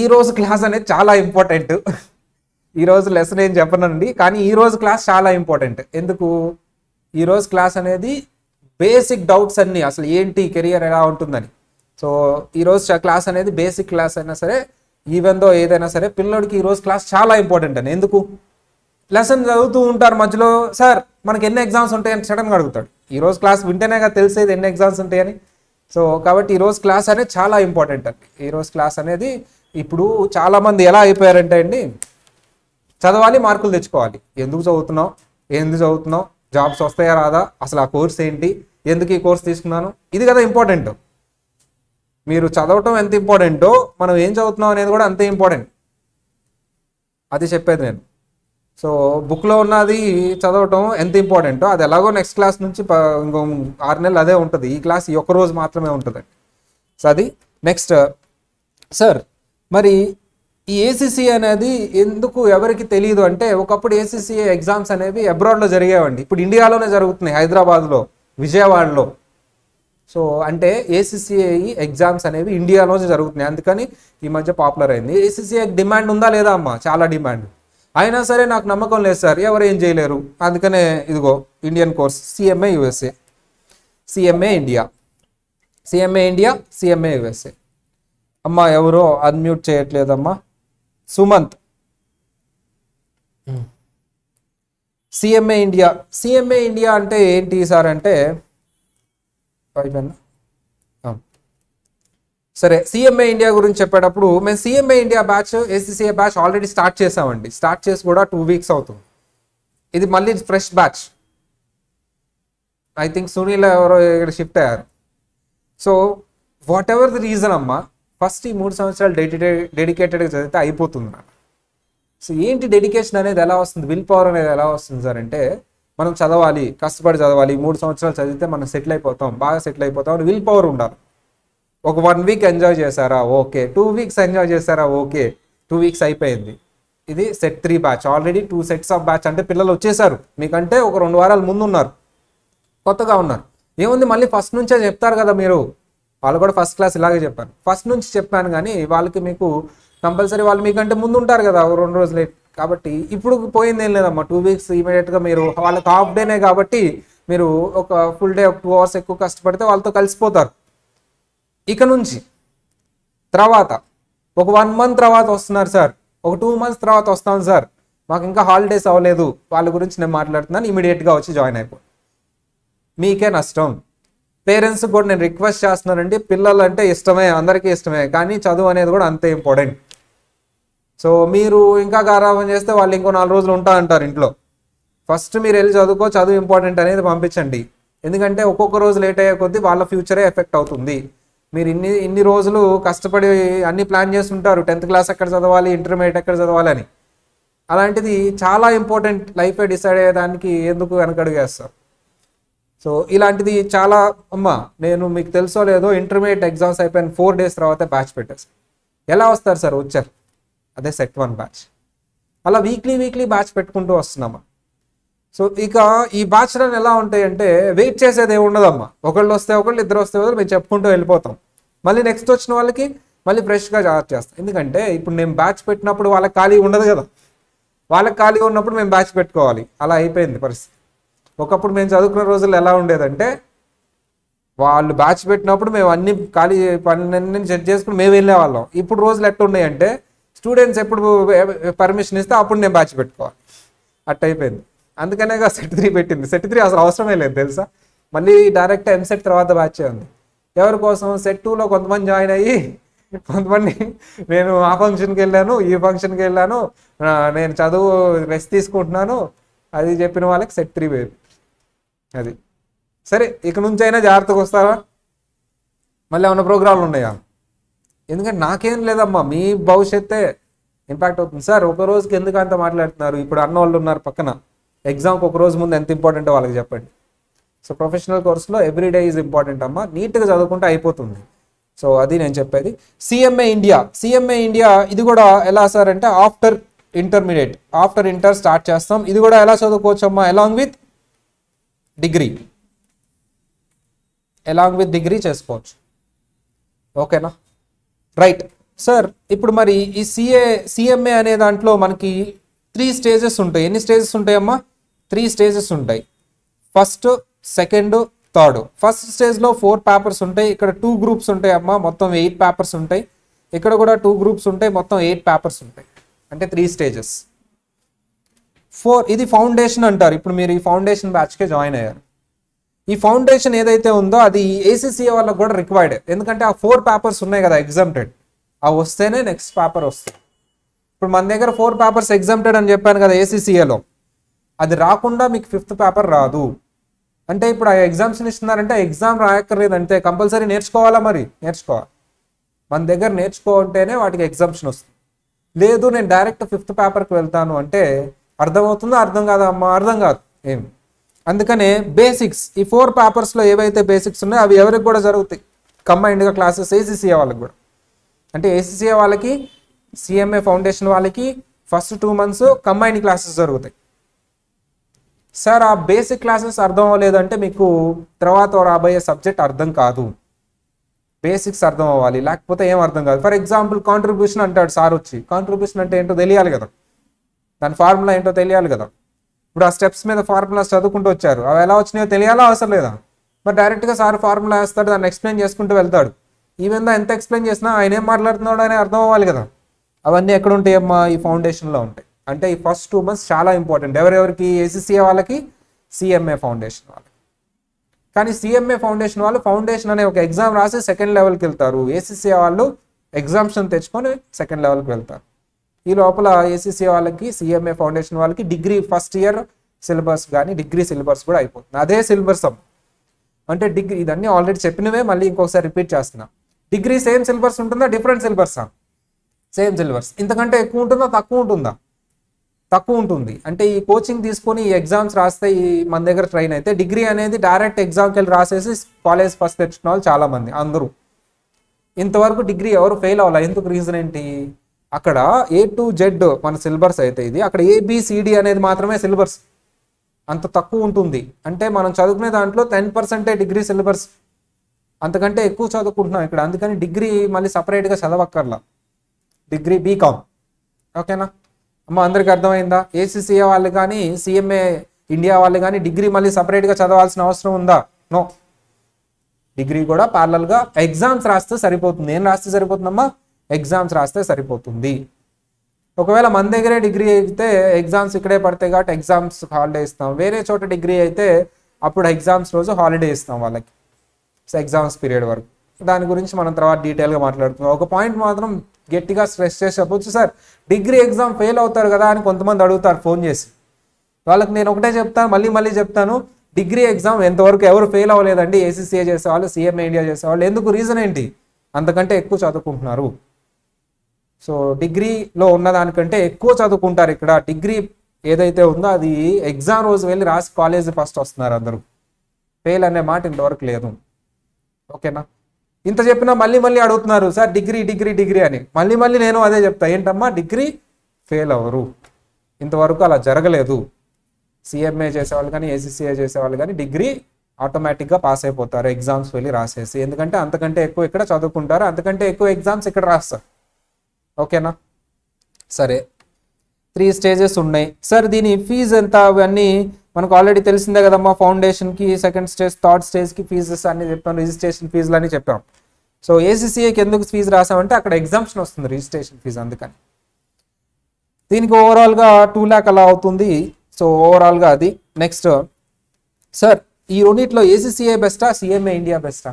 ఈ రోజు క్లాస్ అనేది చాలా ఇంపార్టెంట్. ఈ రోజు లెసన్ ఏం చెప్పనండి, కానీ ఈ రోజు క్లాస్ చాలా ఇంపార్టెంట్. ఎందుకు? ఈ రోజు క్లాస్ అనేది బేసిక్ డౌట్స్ అన్ని, అసలు ఏంటి కెరియర్ ఎలా ఉంటుందని. సో ఈ రోజు క్లాస్ అనేది బేసిక్ క్లాస్ అయినా సరే, ఈవెన్ దో ఏదైనా సరే పిల్లడికి ఈ రోజు క్లాస్ చాలా ఇంపార్టెంట్ అని. ఎందుకు? లెసన్ చదువుతూ ఉంటారు మధ్యలో, సార్ మనకి ఎన్ని ఎగ్జామ్స్ ఉంటాయని సడన్గా అడుగుతాడు. ఈ రోజు క్లాస్ వింటేనే కదా తెలిసేది ఎన్ని ఎగ్జామ్స్ ఉంటాయని. సో కాబట్టి ఈ రోజు క్లాస్ అనేది చాలా ఇంపార్టెంట్ అండి. ఈ రోజు క్లాస్ అనేది ఇప్పుడు చాలామంది ఎలా అయిపోయారంటే అండి, చదవాలి మార్కులు తెచ్చుకోవాలి. ఎందుకు చదువుతున్నావు, జాబ్స్ వస్తాయా రాదా, అసలు ఆ కోర్స్ ఏంటి, ఎందుకు ఈ కోర్స్ తీసుకున్నాను, ఇది కదా ఇంపార్టెంట్. మీరు చదవటం ఎంత ఇంపార్టెంటో మనం ఏం చదువుతున్నాం అనేది కూడా అంతే ఇంపార్టెంట్. అది చెప్పేది నేను. సో బుక్లో ఉన్నది చదవటం ఎంత ఇంపార్టెంటో అది ఎలాగో నెక్స్ట్ క్లాస్ నుంచి ఇంకో 6 నెలలు అదే ఉంటుంది. ఈ క్లాస్ ఈ ఒక్క రోజు మాత్రమే ఉంటుందండి. సో అది నెక్స్ట్. సార్ మరి ఈ ఏసీసీఏ అనేది ఎందుకు ఎవరికి తెలియదు అంటే, ఒకప్పుడు ఏసీసీఏ ఎగ్జామ్స్ అనేవి అబ్రాడ్లో జరిగేవండి. ఇప్పుడు ఇండియాలోనే జరుగుతున్నాయి, హైదరాబాద్లో, విజయవాడలో. సో అంటే ఏసీసీఏ ఎగ్జామ్స్ అనేవి ఇండియాలోనే జరుగుతున్నాయి. అందుకని ఈ మధ్య పాపులర్ అయింది. ఏసీసీఏ డిమాండ్ ఉందా లేదా అమ్మా? చాలా డిమాండ్. అయినా సరే నాకు నమ్మకం లేదు సార్, ఎవరు ఏం చేయలేరు. అందుకనే ఇదిగో Indian course, CMA USA, CMA India, CMA USA. అమ్మా ఎవరో అన్మ్యూట్ చేయట్లేదమ్మా. సుమంత్. సిఎంఏ ఇండియా అంటే ఏంటి సార్ అంటే, సరే సిఎంఏ ఇండియా గురించి చెప్పేటప్పుడు మేము CMA India batch, ACCA batch already start చేసామండి. స్టార్ట్ చేసి కూడా 2 వీక్స్ అవుతుంది. ఇది మళ్ళీ fresh batch. I think Sunil ఎవరో ఇక్కడ షిఫ్ట్ అయ్యారు. So what ever the reason అమ్మా, ఫస్ట్ ఈ 3 సంవత్సరాలు డెడికేటెడ్గా చదివితే అయిపోతుంది నాకు. సో ఏంటి డెడికేషన్ అనేది ఎలా వస్తుంది, విల్ పవర్ అనేది ఎలా వస్తుంది సార్ అంటే, మనం చదవాలి, కష్టపడి చదవాలి, 3 సంవత్సరాలు చదివితే మనం సెటిల్ అయిపోతాం, బాగా సెటిల్ అయిపోతాం అని విల్ పవర్ ఉండాలి. ఒక 1 వీక్ ఎంజాయ్ చేశారా, ఓకే. 2 వీక్స్ ఎంజాయ్ చేశారా, ఓకే. 2 వీక్స్ అయిపోయింది. ఇది set 3 batch. Already 2 sets of batch అంటే పిల్లలు వచ్చేసారు. మీకంటే ఒక 2 వారాల ముందు ఉన్నారు, కొత్తగా ఉన్నారు. ఏముంది మళ్ళీ ఫస్ట్ నుంచే చెప్తారు కదా మీరు. వాళ్ళు కూడా ఫస్ట్ క్లాస్ ఇలాగే చెప్పారు, ఫస్ట్ నుంచి చెప్పాను. కానీ వాళ్ళకి మీకు కంపల్సరీ వాళ్ళు మీకంటే ముందు ఉంటారు కదా, 2 రోజులు లేట్. కాబట్టి ఇప్పుడు పోయింది ఏం లేదమ్మా. 2 వీక్స్ ఇమీడియట్గా మీరు, వాళ్ళకి హాఫ్ డేనే కాబట్టి మీరు ఒక ఫుల్ డే, ఒక 2 అవర్స్ ఎక్కువ కష్టపడితే వాళ్ళతో కలిసిపోతారు. ఇక నుంచి తర్వాత ఒక 1 మంత్ తర్వాత వస్తున్నారు సార్, ఒక 2 మంత్స్ తర్వాత వస్తాను సార్, మాకు ఇంకా హాలిడేస్ అవ్వలేదు, వాళ్ళ గురించి నేను మాట్లాడుతున్నాను, ఇమీడియట్గా వచ్చి జాయిన్ అయిపో. మీకే నష్టం. పేరెంట్స్ కూడా నేను రిక్వెస్ట్ చేస్తున్నానండి, పిల్లలు అంటే ఇష్టమే, అందరికీ ఇష్టమే, కానీ చదువు అనేది కూడా అంతే ఇంపార్టెంట్. సో మీరు ఇంకా గారాబం చేస్తే వాళ్ళు ఇంకో 4 రోజులు ఉంటా అంటారు ఇంట్లో. ఫస్ట్ మీరు వెళ్ళి చదువుకో, చదువు ఇంపార్టెంట్ అనేది పంపించండి. ఎందుకంటే ఒక్కొక్క రోజు లేట్ అయ్యే కొద్దీ వాళ్ళ ఫ్యూచరే ఎఫెక్ట్ అవుతుంది. మీరు ఇన్ని రోజులు కష్టపడి అన్ని ప్లాన్ చేస్తుంటారు, 10th క్లాస్ ఎక్కడ చదవాలి, ఇంటర్మీడియట్ ఎక్కడ చదవాలి అని. అలాంటిది చాలా ఇంపార్టెంట్, లైఫే డిసైడ్ అయ్యేదానికి ఎందుకు వెనకడుగు వేస్తారు. సో ఇలాంటిది చాలా అమ్మా. నేను మీకు తెలుసో లేదో, ఇంటర్మీడియట్ ఎగ్జామ్స్ అయిపోయిన 4 days తర్వాత బ్యాచ్ పెట్టేస్తాను. ఎలా వస్తారు సార్? వచ్చారు, అదే సెట్ 1 బ్యాచ్. అలా వీక్లీ బ్యాచ్ పెట్టుకుంటూ వస్తున్నామా. సో ఇక ఈ బ్యాచ్లో ఎలా ఉంటాయంటే, వెయిట్ చేసేది ఏమి ఉండదమ్మా. ఒకళ్ళు వస్తే ఒకళ్ళు, ఇద్దరు వస్తే ఒకళ్ళు, మేము చెప్పుకుంటూ వెళ్ళిపోతాం. మళ్ళీ నెక్స్ట్ వచ్చిన వాళ్ళకి మళ్ళీ ఫ్రెష్గా జాయిన్ చేస్తాం. ఎందుకంటే ఇప్పుడు నేను బ్యాచ్ పెట్టినప్పుడు వాళ్ళకి ఖాళీ ఉండదు కదా, వాళ్ళకి ఖాళీ ఉన్నప్పుడు మేము బ్యాచ్ పెట్టుకోవాలి. అలా అయిపోయింది పరిస్థితి. ఒకప్పుడు మేము చదువుకున్న రోజుల్లో ఎలా ఉండేదంటే, వాళ్ళు బ్యాచ్ పెట్టినప్పుడు మేము అన్ని ఖాళీ పనులన్నీ సెట్ చేసుకుని మేము వెళ్ళేవాళ్ళం. ఇప్పుడు రోజులు ఎట్లున్నాయంటే, స్టూడెంట్స్ ఎప్పుడు పర్మిషన్ ఇస్తే అప్పుడు నేను బ్యాచ్ పెట్టుకోవాలి. అట్ అయిపోయింది. అందుకనే సెట్ 3 పెట్టింది. సెట్ 3 అసలు అవసరమే లేదు తెలుసా. మళ్ళీ డైరెక్ట్ ఎంసెట్ తర్వాత బ్యాచ్ ఉంది. ఎవరి కోసం? సెట్ 2లో కొంతమంది జాయిన్ అయ్యి, కొంతమంది నేను ఆ ఫంక్షన్కి వెళ్ళాను, ఈ ఫంక్షన్కి వెళ్ళాను, నేను చదువు రెస్ట్ తీసుకుంటున్నాను అది చెప్పిన వాళ్ళకి సెట్ 3 వేరు. అది సరే. ఇక నుంచి అయినా జాగ్రత్తగా వస్తారా? మళ్ళీ ఏమైనా ప్రోగ్రాంలు ఉన్నాయా? ఎందుకంటే నాకేం లేదమ్మా, మీ భవిష్యత్తే ఇంపాక్ట్ అవుతుంది. సార్ ఒక రోజుకి ఎందుకు అంత మాట్లాడుతున్నారు? ఇప్పుడు అన్న వాళ్ళు ఉన్నారు పక్కన, ఎగ్జామ్కి ఒక రోజు ముందు ఎంత ఇంపార్టెంటో వాళ్ళకి చెప్పండి. సో ప్రొఫెషనల్ కోర్సులో ఎవ్రీడే ఈజ్ ఇంపార్టెంట్ అమ్మా, నీట్గా చదువుకుంటే అయిపోతుంది. సో అది నేను చెప్పేది. సిఎంఏ ఇండియా ఇది కూడా ఎలా సార్ అంటే after intermediate, after inter start చేస్తాం. ఇది కూడా ఎలా చదువుకోవచ్చు అమ్మా? అలాంగ్ విత్ డిగ్రీ చేసుకోవచ్చు. ఓకేనా, రైట్ సార్. ఇప్పుడు మరి ఈ సిఎంఏ అనే దాంట్లో మనకి 3 స్టేజెస్ ఉంటాయి. ఎన్ని స్టేజెస్ ఉంటాయమ్మా? 3 స్టేజెస్ ఉంటాయి. First, second, third. ఫస్ట్ స్టేజ్లో 4 పేపర్స్ ఉంటాయి. ఇక్కడ 2 గ్రూప్స్ ఉంటాయి అమ్మా, మొత్తం 8 పేపర్స్ ఉంటాయి. ఇక్కడ కూడా 2 గ్రూప్స్ ఉంటాయి, మొత్తం 8 పేపర్స్ ఉంటాయి. అంటే 3 స్టేజెస్. 4 ఇది ఫౌండేషన్ అంటారు. ఇప్పుడు మీరు ఈ ఫౌండేషన్ బ్యాచ్కే జాయిన్ అయ్యారు. ఈ ఫౌండేషన్ ఏదైతే ఉందో అది ఏసీసీఏ వాళ్ళకి కూడా రిక్వైర్డ్. ఎందుకంటే ఆ 4 పేపర్స్ ఉన్నాయి కదా ఎగ్జామ్టెడ్, అవి వస్తేనే నెక్స్ట్ పేపర్ వస్తుంది. ఇప్పుడు మన దగ్గర 4 పేపర్స్ ఎగ్జామ్టెడ్ అని చెప్పాను కదా ఏసీసీఏలో, అది రాకుండా మీకు 5th పేపర్ రాదు. అంటే ఇప్పుడు ఆ ఎగ్జామ్షన్ ఇస్తున్నారంటే ఎగ్జామ్ రాయక్కర్లేదు అంతే, కంపల్సరీ నేర్చుకోవాలా? మరి నేర్చుకోవాలి. మన దగ్గర నేర్చుకుంటేనే వాటికి ఎగ్జామ్షన్ వస్తుంది. లేదు నేను డైరెక్ట్ 5th పేపర్కి వెళ్తాను అంటే అర్థమవుతుందో అర్థం కాదా అమ్మా? అర్థం కాదు ఏం. అందుకనే బేసిక్స్, ఈ 4 పేపర్స్లో ఏవైతే బేసిక్స్ ఉన్నాయో అవి ఎవరికి కూడా జరుగుతాయి కంబైన్డ్గా క్లాసెస్, ఏసీసీఏ వాళ్ళకి కూడా. అంటే ఏసీసీఏ వాళ్ళకి, సిఎంఏ ఫౌండేషన్ వాళ్ళకి ఫస్ట్ 2 months కంబైన్డ్ క్లాసెస్ జరుగుతాయి. సార్ ఆ బేసిక్ క్లాసెస్ అర్థం అవ్వలేదంటే మీకు తర్వాత రాబోయే సబ్జెక్ట్ అర్థం కాదు. బేసిక్స్ అర్థం అవ్వాలి, లేకపోతే ఏం అర్థం కాదు. ఫర్ ఎగ్జాంపుల్ కాంట్రిబ్యూషన్ అంటాడు సార్ వచ్చి, కాంట్రిబ్యూషన్ అంటే ఏంటో తెలియాలి కదా, దాని ఫార్ములా ఏంటో తెలియాలి కదా. ఇప్పుడు ఆ స్టెప్స్ మీద ఫార్ములాస్ చదువుకుంటూ వచ్చారు, అవి ఎలా వచ్చినాయో తెలియాలా అవసరం లేదా? మరి డైరెక్ట్గా సార్ ఫార్ములా వేస్తాడు, దాన్ని ఎక్స్ప్లెయిన్ చేసుకుంటూ వెళ్తాడు. ఈవెన్ దా ఎంత ఎక్స్ప్లెయిన్ చేసినా ఆయన ఏం మాట్లాడుతున్నాడు అని అర్థం అవ్వాలి కదా. అవన్నీ ఎక్కడ ఉంటాయమ్మా? ఈ ఫౌండేషన్లో ఉంటాయి. అంటే ఈ ఫస్ట్ 2 months చాలా ఇంపార్టెంట్. ఎవరెవరికి? ఏసీసీఏ వాళ్ళకి, సిఎంఏ ఫౌండేషన్ వాళ్ళకి. కానీ సిఎంఏ ఫౌండేషన్ వాళ్ళు ఫౌండేషన్ అనే ఒక ఎగ్జామ్ రాసి 2nd levelకి వెళ్తారు. ఏసీసీఏ వాళ్ళు ఎగ్జామ్షన్ తెచ్చుకొని 2nd levelకి వెళ్తారు. ఈ లోపల ఏసీసీఏ వాళ్ళకి, సిఎంఏ ఫౌండేషన్ వాళ్ళకి డిగ్రీ ఫస్ట్ ఇయర్ సిలబస్ కానీ డిగ్రీ సిలబస్ కూడా అయిపోతుంది. అదే సిలబస్ అంటే డిగ్రీ, ఇదన్నీ ఆల్రెడీ చెప్పినవే మళ్ళీ ఇంకొకసారి రిపీట్ చేస్తున్నా. డిగ్రీ సేమ్ సిలబస్ ఉంటుందా? డిఫరెంట్ సిలబసా? Same syllabus. ఇంతకంటే ఎక్కువ ఉంటుందా? తక్కువ ఉంటుందా? తక్కువ ఉంటుంది. అంటే ఈ కోచింగ్ తీసుకొని ఈ ఎగ్జామ్స్ రాస్తే ఈ మన దగ్గర ట్రైన్ అయితే డిగ్రీ అనేది డైరెక్ట్ ఎగ్జామ్కి వెళ్ళి రాసేసి కాలేజ్ ఫస్ట్ తెచ్చుకున్న వాళ్ళు చాలామంది. అందరూ ఇంతవరకు డిగ్రీ ఎవరు ఫెయిల్ అవ్వాలి. ఎందుకు? రీజన్ ఏంటి? అక్కడ A to Z మన సిలబస్ అయితే ఇది, అక్కడ ABCD అనేది మాత్రమే సిలబస్. అంత తక్కువ ఉంటుంది. అంటే మనం చదువుకునే దాంట్లో 10% డిగ్రీ సిలబస్, అంతకంటే ఎక్కువ చదువుకుంటున్నాం ఇక్కడ. అందుకని డిగ్రీ మళ్ళీ సపరేట్గా చదవక్కర్లా, డిగ్రీ బీకామ్. ఓకేనా అమ్మ, అందరికి అర్థమైందా? ఏసీసీఏ వాళ్ళు కానీ, సిఎంఏ ఇండియా వాళ్ళు కానీ డిగ్రీ మళ్ళీ సపరేట్గా చదవాల్సిన అవసరం ఉందా? నో. డిగ్రీ కూడా ప్యారలల్గా ఎగ్జామ్స్ రాస్తే సరిపోతుంది. ఏం రాస్తే సరిపోతుందమ్మా? ఎగ్జామ్స్ రాస్తే సరిపోతుంది. ఒకవేళ మన దగ్గరే డిగ్రీ అయితే ఎగ్జామ్స్ ఇక్కడే పడతాయి కాబట్టి ఎగ్జామ్స్ హాలిడే ఇస్తాం. వేరే చోట డిగ్రీ అయితే అప్పుడు ఎగ్జామ్స్ రోజు హాలిడే ఇస్తాం వాళ్ళకి, సో ఎగ్జామ్స్ పీరియడ్ వరకు. దాని గురించి మనం తర్వాత డీటెయిల్గా మాట్లాడుతున్నాం. ఒక పాయింట్ మాత్రం గట్టిగా స్ట్రెస్ చేసి చెప్పొచ్చు, సార్ డిగ్రీ ఎగ్జామ్ ఫెయిల్ అవుతారు కదా అని కొంతమంది అడుగుతారు ఫోన్ చేసి. వాళ్ళకి నేను ఒకటే చెప్తాను, మళ్ళీ చెప్తాను, డిగ్రీ ఎగ్జామ్ ఎంతవరకు ఎవరు ఫెయిల్ అవ్వలేదండి. ఏసీసీఏ చేసేవాళ్ళు, సిఎంఏ ఇండియా చేసేవాళ్ళు. ఎందుకు? రీజన్ ఏంటి? అంతకంటే ఎక్కువ చదువుకుంటున్నారు. సో డిగ్రీలో ఉన్నదానికంటే ఎక్కువ చదువుకుంటారు ఇక్కడ. డిగ్రీ ఏదైతే ఉందో అది ఎగ్జామ్ రోజు వెళ్ళి రాసి కాలేజ్ ఫస్ట్ వస్తున్నారు అందరూ. ఫెయిల్ అనే మాట ఇంతవరకు లేదు. ఓకేనా? ఇంత చెప్పినా మళ్ళీ అడుగుతున్నారు, సార్ డిగ్రీ అని. మళ్ళీ నేను అదే చెప్తా, ఏంటమ్మా? డిగ్రీ ఫెయిల్ అవ్వరు. ఇంతవరకు అలా జరగలేదు. సిఎంఏ చేసేవాళ్ళు కానీ, ఏసీసీఏ చేసేవాళ్ళు కానీ డిగ్రీ ఆటోమేటిక్గా పాస్ అయిపోతారు ఎగ్జామ్స్ వెళ్ళి రాసేసి. ఎందుకంటే అంతకంటే ఎక్కువ ఇక్కడ చదువుకుంటారు, అంతకంటే ఎక్కువ ఎగ్జామ్స్ ఇక్కడ రాస్తారు. ఓకేనా? సరే, 3 stages ఉన్నాయి. సార్ దీని ఫీజు ఎంత? అవన్నీ మనకు ఆల్రెడీ తెలిసిందే కదమ్మా. ఫౌండేషన్కి, 2nd stage, 3rd stageకి ఫీజెస్ అన్ని చెప్పాం, రిజిస్ట్రేషన్ ఫీజులు అని చెప్పాం. సో ఏసీసీఏకి ఎందుకు ఫీజు రాసామంటే అక్కడ ఎగ్జామ్షన్ వస్తుంది, రిజిస్ట్రేషన్ ఫీజు. అందుకని దీనికి ఓవరాల్గా 2 lakh అలా అవుతుంది. సో ఓవరాల్గా అది. నెక్స్ట్ సార్, ఈ రెండిట్లో ఏసీసీఏ బెస్టా, సిఎంఏ ఇండియా బెస్టా?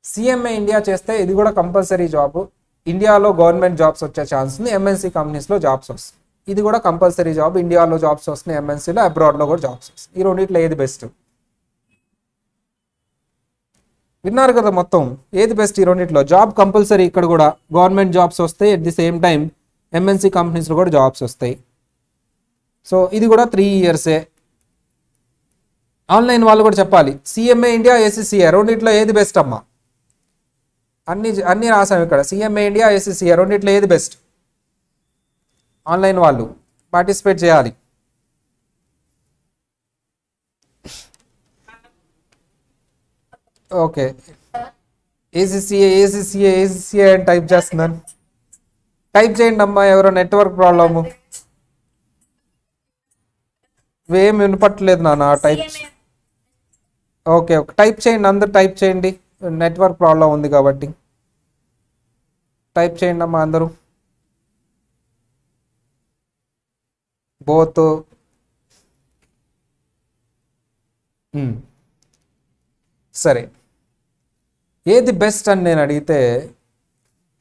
సిఎంఏ ఇండియా చేస్తే ఇది కూడా కంపల్సరీ జాబ్. ఇండియాలో గవర్నమెంట్ జాబ్స్ వచ్చే ఛాన్స్ ఉంది, ఎంఎన్సీ కంపెనీస్లో జాబ్స్ వస్తాయి. ఇది కూడా కంపల్సరీ జాబ్. ఇండియాలో జాబ్స్ వస్తున్నాయి, ఎంఎన్సీలో, అబ్రాడ్లో కూడా జాబ్స్ వస్తాయి. ఈ రెండిట్లో ఏది బెస్ట్? విన్నారు కదా మొత్తం. ఏది బెస్ట్ ఈ రెండిట్లో? జాబ్ కంపల్సరీ ఇక్కడ కూడా గవర్నమెంట్ జాబ్స్ వస్తాయి, at the same time MNC కంపెనీస్లో కూడా జాబ్స్ వస్తాయి. సో ఇది కూడా 3 ఇయర్సే. ఆన్లైన్ వాళ్ళు కూడా చెప్పాలి, సిఎంఏ ఇండియా, ఏసీసీఏ రెండిట్లో ఏది బెస్ట్ అమ్మా? అన్ని రాసాం ఇక్కడ, సిఎంఏ ఇండియా, ఏసీసీఏ రెండిట్లో ఏది బెస్ట్? ఆన్లైన్ వాళ్ళు పార్టిసిపేట్ చేయాలి. ఓకే, ఏసీసీఏ అని టైప్ చేస్తున్నాను. టైప్ చేయండి అమ్మా, ఎవరో నెట్వర్క్ ప్రాబ్లము. ఏం వినపట్లేదు నాన్న, టైప్. ఓకే టైప్ చేయండి, అందరు టైప్ చేయండి, నెట్వర్క్ ప్రాబ్లం ఉంది కాబట్టి. టైప్ చేయండి అమ్మా అందరూ. బోత్. సరే, ఏది బెస్ట్ అని నేను అడిగితే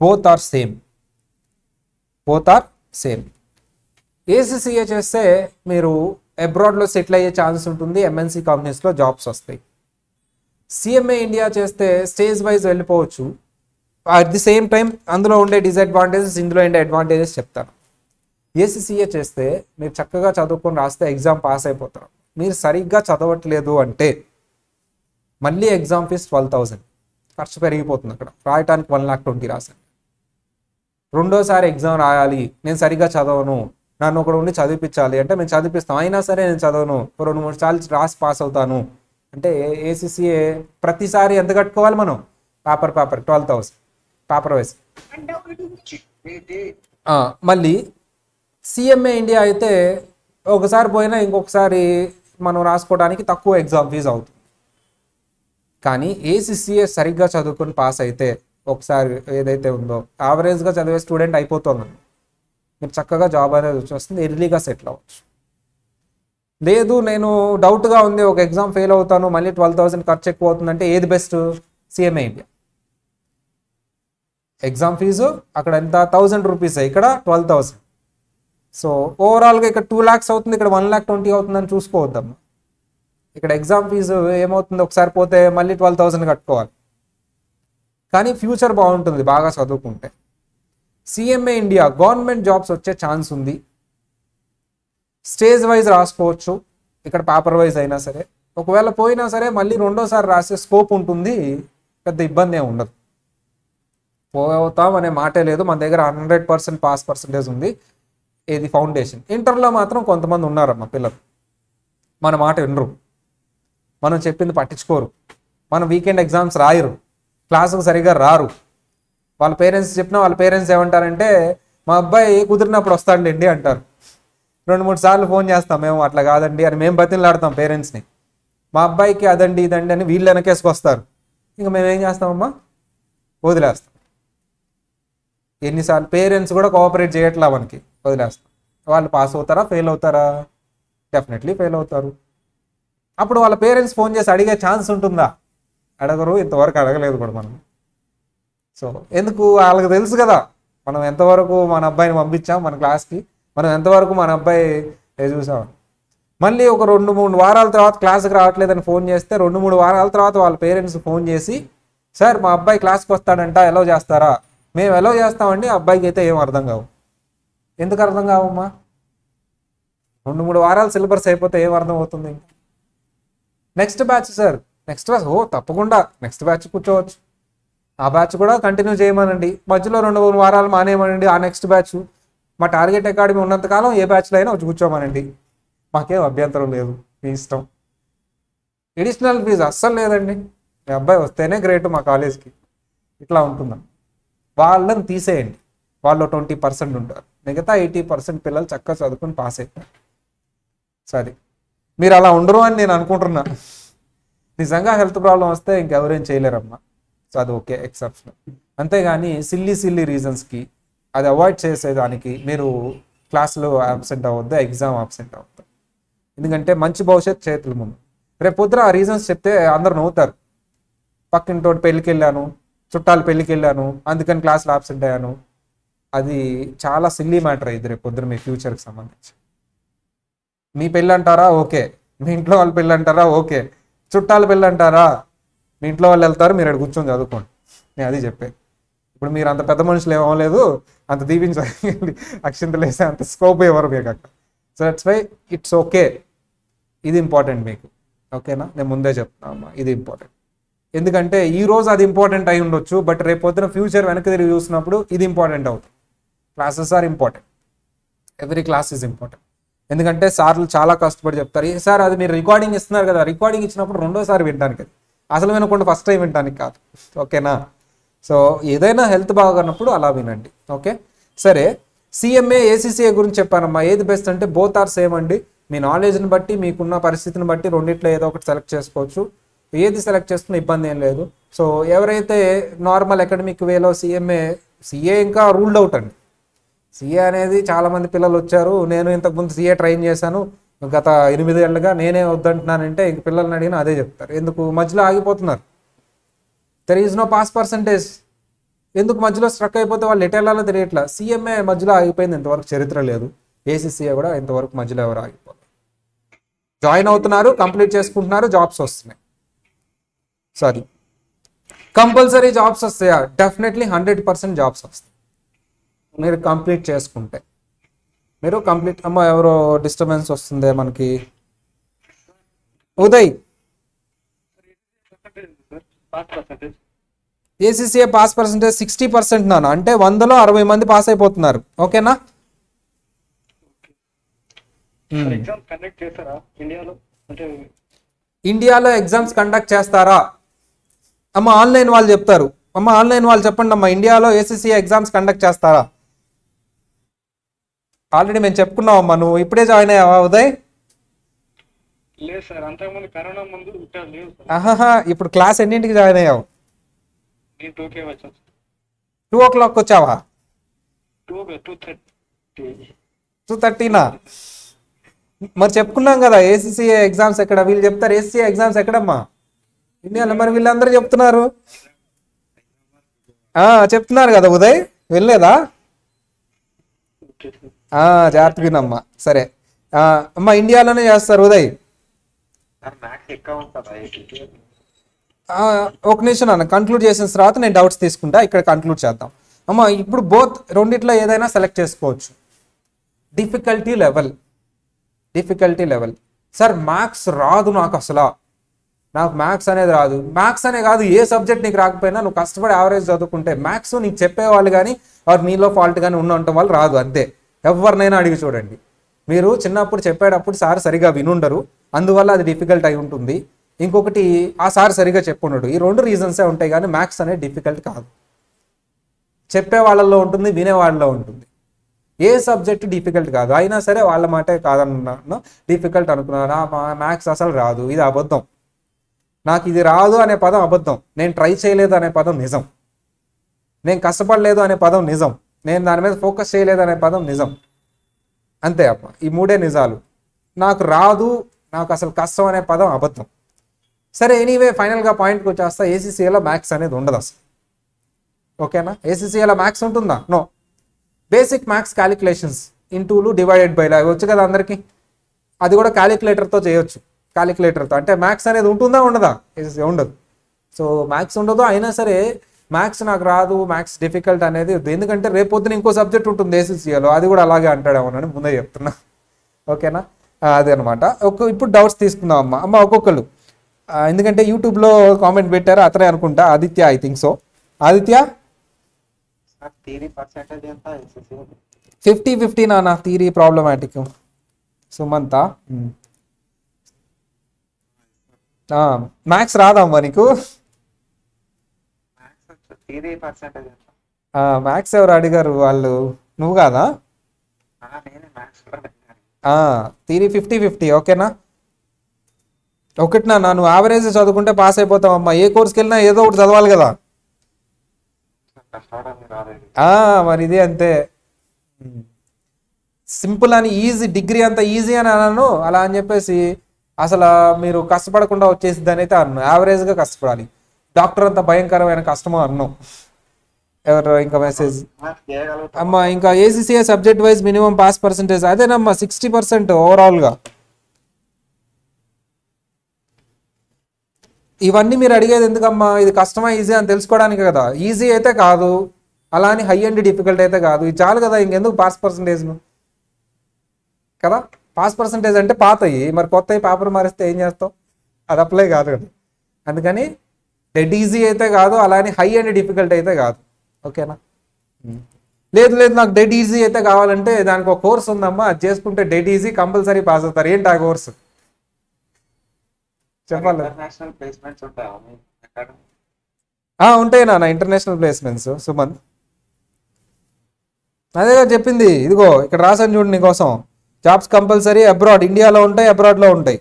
బోత్ ఆర్ సేమ్. ఏసీసీఏ చేస్తే మీరు అబ్రాడ్లో సెటిల్ అయ్యే ఛాన్స్ ఉంటుంది, ఎంఎన్సీ కంపెనీస్లో జాబ్స్ వస్తాయి. సిఎంఏ ఇండియా చేస్తే స్టేజ్ వైజ్ వెళ్ళిపోవచ్చు. అట్ ది సేమ్ టైం అందులో ఉండే డిసడ్వాంటేజెస్, ఇందులో ఉండే అడ్వాంటేజెస్ చెప్తాను. ఏసీసీఏ చేస్తే మీరు చక్కగా చదువుకొని రాస్తే ఎగ్జామ్ పాస్ అయిపోతారు. మీరు సరిగ్గా చదవట్లేదు అంటే మళ్ళీ ఎగ్జామ్ ఫీజ్ 12,000 ఖర్చు పెరిగిపోతుంది. అక్కడ రాయటానికి 1,20,000 రాశాను. రెండోసారి ఎగ్జామ్ రాయాలి, నేను సరిగ్గా చదవను, నన్ను ఒకడు ఉండి చదివిపించాలి అంటే మేము చదివిపిస్తాం, అయినా సరే నేను చదవను, 2-3 సార్లు రాసి పాస్ అవుతాను అంటే ఏసీసీఏ ప్రతిసారి ఎంత కట్టుకోవాలి మనం? Paper 12,000 paper wise. మళ్ళీ సిఎంఏ ఇండియా అయితే ఒకసారి పోయినా ఇంకొకసారి మనం రాసుకోవడానికి తక్కువ ఎగ్జామ్ ఫీజు అవుతుంది. కానీ ఏసీసీఏ సరిగ్గా చదువుకొని పాస్ అయితే ఒకసారి ఏదైతే ఉందో యావరేజ్గా చదివే స్టూడెంట్ అయిపోతుంది, మీరు చక్కగా జాబ్ అనేది వచ్చేస్తుంది, ఎర్లీగా సెటిల్ అవ్వచ్చు. లేదు నేను డౌట్గా ఉంది, ఒక ఎగ్జామ్ ఫెయిల్ అవుతాను, మళ్ళీ 12,000 ఖర్చు ఎక్కువ అవుతుందంటే ఏది best? CMA India. Exam fee అక్కడ ఎంత? 1,000 రూపీస్, ఇక్కడ 12,000. సో ఓవరాల్గా ఇక్కడ 2 lakhs అవుతుంది, ఇక్కడ 1,20,000 అవుతుందని చూసుకోవద్దమ్మా. ఇక్కడ ఎగ్జామ్ ఫీజు ఏమవుతుంది, ఒకసారి పోతే మళ్ళీ 12,000 కట్టుకోవాలి. కానీ ఫ్యూచర్ బాగుంటుంది బాగా చదువుకుంటే. సిఎంఏ ఇండియా గవర్నమెంట్ జాబ్స్ వచ్చే ఛాన్స్ ఉంది, స్టేజ్ వైజ్ రాసుకోవచ్చు, ఇక్కడ పేపర్ వైజ్ అయినా సరే. ఒకవేళ పోయినా సరే మళ్ళీ రెండోసారి రాసే స్కోప్ ఉంటుంది, పెద్ద ఇబ్బంది ఏమి ఉండదు. పోతాం అనే మాటే లేదు, మన దగ్గర 100% పాస్ పర్సంటేజ్ ఉంది. ఇది ఫౌండేషన్. ఇంటర్లో మాత్రం కొంతమంది ఉన్నారమ్మా పిల్లలు, మన మాట వినరు, మనం చెప్పింది పట్టించుకోరు, మన వీకెండ్ ఎగ్జామ్స్ రాయరు, క్లాసుకు సరిగా రారు. వాళ్ళ పేరెంట్స్ చెప్పినా వాళ్ళ పేరెంట్స్ ఏమంటారంటే మా అబ్బాయి కుదిరినప్పుడు వస్తాడండి అంటారు. 2-3 సార్లు ఫోన్ చేస్తాం మేము, అట్లా కాదండి అని మేము బతిలాడతాం పేరెంట్స్ని. మా అబ్బాయికి అదండి ఇదండి అని వీళ్ళు వెనకేసుకొస్తారు. ఇంకా మేము ఏం చేస్తామమ్మా? వదిలేస్తాం. ఎన్నిసార్లు పేరెంట్స్ కూడా కోఆపరేట్ చేయట్లా మనకి, వదిలేస్తాం. వాళ్ళు పాస్ అవుతారా, ఫెయిల్ అవుతారా? డెఫినెట్లీ ఫెయిల్ అవుతారు. అప్పుడు వాళ్ళ పేరెంట్స్ ఫోన్ చేసి అడిగే ఛాన్స్ ఉంటుందా? అడగరు, ఇంతవరకు అడగలేదు కూడా మనం. సో ఎందుకు? వాళ్ళకి తెలుసు కదా మనం ఎంతవరకు మన అబ్బాయిని పంపించాం మన క్లాస్కి, మనం ఎంతవరకు మన అబ్బాయి చూసాం. మళ్ళీ ఒక 2-3 వారాల తర్వాత క్లాస్కి రావట్లేదని ఫోన్ చేస్తే 2-3 వారాల తర్వాత వాళ్ళ పేరెంట్స్ ఫోన్ చేసి సార్ మా అబ్బాయి క్లాస్కి వస్తాడంట, ఎలా చేస్తారా? మేము ఎలా చేస్తామండి, అబ్బాయికి అయితే ఏం అర్థం కావు. ఎందుకు అర్థం కావమ్మా? 2-3 వారాలు సిలబస్ అయిపోతే ఏం అర్థం అవుతుంది? Next batch sir, next batch, ఓ తప్పకుండా నెక్స్ట్ బ్యాచ్ కూర్చోవచ్చు, ఆ బ్యాచ్ కూడా కంటిన్యూ చేయమనండి, మధ్యలో 2-3 వారాలు మానేయమనండి, ఆ నెక్స్ట్ బ్యాచ్ మా టార్గెట్ అకాడమీ ఉన్నంతకాలం ఏ బ్యాచ్లో అయినా వచ్చి కూర్చోమనండి, మాకేం అభ్యంతరం లేదు, మీ ఇష్టం. ఎడిషనల్ ఫీజు అస్సలు లేదండి, మీ అబ్బాయి వస్తేనే గ్రేట్ మా కాలేజ్కి, ఇట్లా ఉంటుందా? వాళ్ళని తీసేయండి, వాళ్ళు 20% ఉంటారు, మిగతా 80% పిల్లలు చక్కగా చదువుకుని పాస్ అయిపోయారు. సరే, మీరు అలా ఉండరు అని నేను అనుకుంటున్నా. నిజంగా హెల్త్ ప్రాబ్లం వస్తే ఇంకెవరేం చేయలేరమ్మా, సో అది ఓకే, ఎక్సెప్షన్. అంతేగాని సిల్లీ రీజన్స్కి అది అవాయిడ్ చేసేదానికి మీరు క్లాసులో అబ్సెంట్ అవ్వద్దు, ఎగ్జామ్ అబ్సెంట్ అవ్వద్దు. ఎందుకంటే మంచి భవిష్యత్తు చేతుల ముందు. రేపు పొద్దున ఆ రీజన్స్ చెప్తే అందరు నవ్వుతారు. పక్కింటోటి పెళ్ళికి వెళ్ళాను, చుట్టాలు పెళ్ళికి వెళ్ళాను, అందుకని క్లాస్లో అబ్సెంట్ అయ్యాను. అది చాలా సిల్లీ మ్యాటర్ ఇది రేపు పొద్దున మీ ఫ్యూచర్కి సంబంధించి. మీ పెళ్ళి అంటారా ఓకే, మీ ఇంట్లో వాళ్ళ పెళ్ళి అంటారా ఓకే, చుట్టాల పెళ్ళి అంటారా మీ ఇంట్లో వాళ్ళు వెళ్తారు, మీరు ఇక్కడ కూర్చొని చదువుకోండి. నేను అది చెప్పేది. ఇప్పుడు మీరు అంత పెద్ద మనుషులు ఏమవలేదు, అంత దీవించాలి అక్షింతలు వేసే అంత స్కోప్ ఎవరు మీకు అక్కడ. So that's why it's okay. ఇది ఇంపార్టెంట్ మీకు, ఓకేనా? నేను ముందే చెప్తున్నా అమ్మా, ఇది ఇంపార్టెంట్. ఎందుకంటే ఈ రోజు అది ఇంపార్టెంట్ అయి ఉండొచ్చు, బట్ రేపు పొద్దున ఫ్యూచర్ వెనక్కి తిరిగి చూసినప్పుడు ఇది ఇంపార్టెంట్ అవుతుంది. Classes are important, every class is important. ఎందుకంటే సార్లు చాలా కష్టపడి చెప్తారు. సార్ అది మీరు రికార్డింగ్ ఇస్తున్నారు కదా, రికార్డింగ్ ఇచ్చినప్పుడు రెండోసారి వినడానికి, అసలు వినకుండా ఫస్ట్ టైం వినడానికి కాదు, ఓకేనా? సో ఏదైనా హెల్త్ బాగున్నప్పుడు అలా వినండి, ఓకే? సరే, సిఎంఏ ఏసీసీఏ గురించి చెప్పానమ్మా. ఏది బెస్ట్ అంటే బోత్ ఆర్ సేమ్ అండి. మీ నాలెడ్జ్ని బట్టి, మీకున్న పరిస్థితిని బట్టి రెండిట్లో ఏదో ఒకటి సెలెక్ట్ చేసుకోవచ్చు. ఏది సెలెక్ట్ చేసుకున్న ఇబ్బంది ఏం లేదు. సో ఎవరైతే నార్మల్ అకాడమిక్ వేలో సిఏ ఇంకా రూల్డ్ అవుట్ అండి. సిఏ అనేది చాలామంది పిల్లలు వచ్చారు, నేను ఇంతకుముందు సిఏ ట్రైన్ చేశాను గత 8 ఏళ్ళుగా, నేనే వద్దంటున్నానంటే ఇంక పిల్లల్ని అడిగినా అదే చెప్తారు. ఎందుకు మధ్యలో ఆగిపోతున్నారు? There is no pass percentage. ఎందుకు మధ్యలో స్ట్రక్ అయిపోతే వాళ్ళు ఎటు వెళ్ళాలో తెలియట్లా. సిఎంఏ మధ్యలో ఆగిపోయింది, ఇంతవరకు చరిత్ర లేదు. ఏసీసీఏ కూడా ఇంతవరకు మధ్యలో ఎవరు ఆగిపోలేదు. జాయిన్ అవుతున్నారు, కంప్లీట్ చేసుకుంటున్నారు, జాబ్స్ వస్తున్నాయి. సారీ, కంపల్సరీ జాబ్స్ వస్తాయా? డెఫినెట్లీ 100% జాబ్స్ వస్తాయి మీరు కంప్లీట్ చేసుకుంటే. మీరు కంప్లీట్ అమ్మ, ఎవరో డిస్టర్బెన్స్ వస్తుందే మనకి. ఉదయ్, ఏసీసీఏ పాస్ పర్సెంటేజ్ 60% నాన్న, అంటే 100లో 60 మంది పాస్ అయిపోతున్నారు, ఓకేనా? ఇండియాలో ఎగ్జామ్స్ కండక్ట్ చేస్తారా అమ్మ? ఆన్లైన్ వాళ్ళు చెప్తారు అమ్మ, ఆన్లైన్ వాళ్ళు చెప్పండి అమ్మా. ఇండియాలో ఏసీసీఏ ఎగ్జామ్స్ కండక్ట్ చేస్తారా? ఆల్రెడీ మేము చెప్పుకున్నాం అమ్మా, నువ్వు ఇప్పుడే జాయిన్ అయ్యావా ఉదయ్? ఆహాహా, ఇప్పుడు క్లాస్ ఎన్నింటికి జాయిన్ అయ్యావు? 2 o'clock వచ్చావా? 2:30నా? మరి చెప్పుకున్నాం కదా ఏసీసీఏ ఎగ్జామ్స్ ఎక్కడ, వీళ్ళు చెప్తారు ఏసీసీఏ ఎగ్జామ్స్ ఎక్కడమ్మా ఇండియాలో, మరి వీళ్ళందరూ చెప్తున్నారు. చెప్తున్నారు కదా ఉదయ్, వెళ్ళలేదా? జాగ్రత్తగానమ్మా. సరే అమ్మ, ఇండియాలోనే చేస్తారు ఉదయ్. ఒక నిమిషం అన్న, కంక్లూడ్ చేసిన తర్వాత నేను డౌట్స్ తీసుకుంటా, ఇక్కడ కంక్లూడ్ చేద్దాం అమ్మ. ఇప్పుడు బోత్ రెండిట్లో ఏదైనా సెలెక్ట్ చేసుకోవచ్చు. డిఫికల్టీ లెవెల్ సార్, మ్యాథ్స్ రాదు నాకు, అసలు నాకు మ్యాథ్స్ అనేది రాదు. మ్యాథ్స్ అనే కాదు, ఏ సబ్జెక్ట్ నీకు రాకపోయినా నువ్వు కష్టపడి యావరేజ్ చదువుకుంటే మ్యాథ్స్ నీకు చెప్పేవాళ్ళు కానీ నీలో ఫాల్ట్ కానీ ఉండటం వాళ్ళు రాదు, అంతే. ఎవరినైనా అడిగి చూడండి. మీరు చిన్నప్పుడు చెప్పేటప్పుడు సార్ సరిగా వినుండరు, అందువల్ల అది డిఫికల్ట్ అయి ఉంటుంది. ఇంకొకటి, ఆ సార్ సరిగా చెప్పుండడు. ఈ 2 రీజన్సే ఉంటాయి, కానీ మ్యాథ్స్ అనేది డిఫికల్ట్ కాదు. చెప్పే వాళ్ళల్లో ఉంటుంది, వినే వాళ్ళలో ఉంటుంది. ఏ సబ్జెక్ట్ డిఫికల్ట్ కాదు. అయినా సరే వాళ్ళ మాటే కాదన్నాను, డిఫికల్ట్ అనుకున్నాను. మ్యాథ్స్ అసలు రాదు, ఇది అబద్ధం. నాకు ఇది రాదు అనే పదం అబద్ధం. నేను ట్రై చేయలేదు అనే పదం నిజం. నేను కష్టపడలేదు అనే పదం నిజం. నేను దాని మీద ఫోకస్ చేయలేదు అనే పదం నిజం. అంతే అప్ప, ఈ 3 నిజాలు. నాకు రాదు, నాకు అసలు కష్టం అనే పదం అబద్ధం. సరే, ఎనీవే ఫైనల్గా పాయింట్కి వచ్చేస్తా. ఏసీసీఏలో మ్యాథ్స్ అనేది ఉండదు అసలు, ఓకేనా? ఏసీసీఏలో మ్యాథ్స్ ఉంటుందా? నో. బేసిక్ మ్యాథ్స్ క్యాలిక్యులేషన్స్, ఇంటూలు, డివైడెడ్ బై లాగా వచ్చు కదా అందరికీ. అది కూడా క్యాలిక్యులేటర్తో చేయొచ్చు. క్యాలిక్యులేటర్తో అంటే మ్యాథ్స్ అనేది ఉంటుందా ఉండదా? ఉండదు. సో మ్యాథ్స్ ఉండదు. అయినా సరే మ్యాథ్స్ నాకు రాదు, మ్యాథ్స్ డిఫికల్ట్ అనేది, ఎందుకంటే రేపొద్దున ఇంకో సబ్జెక్ట్ ఉంటుంది ఏసీసీఏలో, అది కూడా అలాగే అంటాడేమోనని ముందే చెప్తున్నా, ఓకేనా? అదే అనమాట. ఇప్పుడు డౌట్స్ తీసుకుందాం అమ్మ ఒక్కొక్కరు. ఎందుకంటే యూట్యూబ్లో కామెంట్ పెట్టారు, అతనే అనుకుంటా, Aditya, I think so. Aditya, 50-50 నాన్న, థియరీ ప్రాబ్లమాటిక్. సుమంత, మ్యాథ్స్ రాదమ్మా నీకు? మ్యాథ్స్ ఎవరు అడిగారు? వాళ్ళు, నువ్వు కాదా? థియరీ 50-50, ఓకేనా? ఒకటి నాన్న, నువ్వు యావరేజ్ చదువుకుంటే పాస్ అయిపోతావమ్మా. ఏ కోర్స్కి వెళ్ళినా ఏదో ఒకటి చదవాలి కదా. మరి ఇది అంతే. సింపుల్ అని, ఈజీ, డిగ్రీ అంత ఈజీ అని అన్నాను అలా అని చెప్పేసి అసలు మీరు కష్టపడకుండా వచ్చేసిద్దని అయితే అన్నాను. యావరేజ్గా కష్టపడాలి. డాక్టర్ అంత భయంకరమైన కష్టమో అన్నాం. ఎవరు ఇంకా మెసేజ్ అమ్మ, ఇంకా ACCA subject wise minimum pass percentage అదేనమ్మా 60% ఓవరాల్గా. ఇవన్నీ మీరు అడిగేది ఎందుకమ్మా, ఇది కష్టమా ఈజీ అని తెలుసుకోవడానికి కదా. ఈజీ అయితే కాదు, అలా అని హై అండ్ డిఫికల్ట్ అయితే కాదు. ఇది చాలు కదా, ఇంకెందుకు పాస్ పర్సంటేజ్ను కదా. పాస్ పర్సంటేజ్ అంటే పాతయి, మరి కొత్తవి పేపర్ మారిస్తే ఏం చేస్తావు, అది అప్లై కాదు కదా. అందుకని డెడ్ ఈజీ అయితే కాదు, అలా అని హై అండ్ డిఫికల్ట్ అయితే కాదు. ఓకేనా. లేదు లేదు నాకు డెడ్ ఈజీ అయితే కావాలంటే దానికి ఒక కోర్స్ ఉందమ్మా, అది చేసుకుంటే డెడ్ ఈజీ కంపల్సరీ పాస్ అవుతారు. ఏంటి ఆ కోర్సు చెప్పాలి. ఉంటాయి నాన్న ఇంటర్నేషనల్ ప్లేస్మెంట్స్. సుమన్ అదేగా చెప్పింది, ఇదిగో ఇక్కడ రాసాను చూడు నీకోసం. జాబ్స్ కంపల్సరీ అబ్రాడ్, ఇండియాలో ఉంటాయి, అబ్రాడ్లో ఉంటాయి.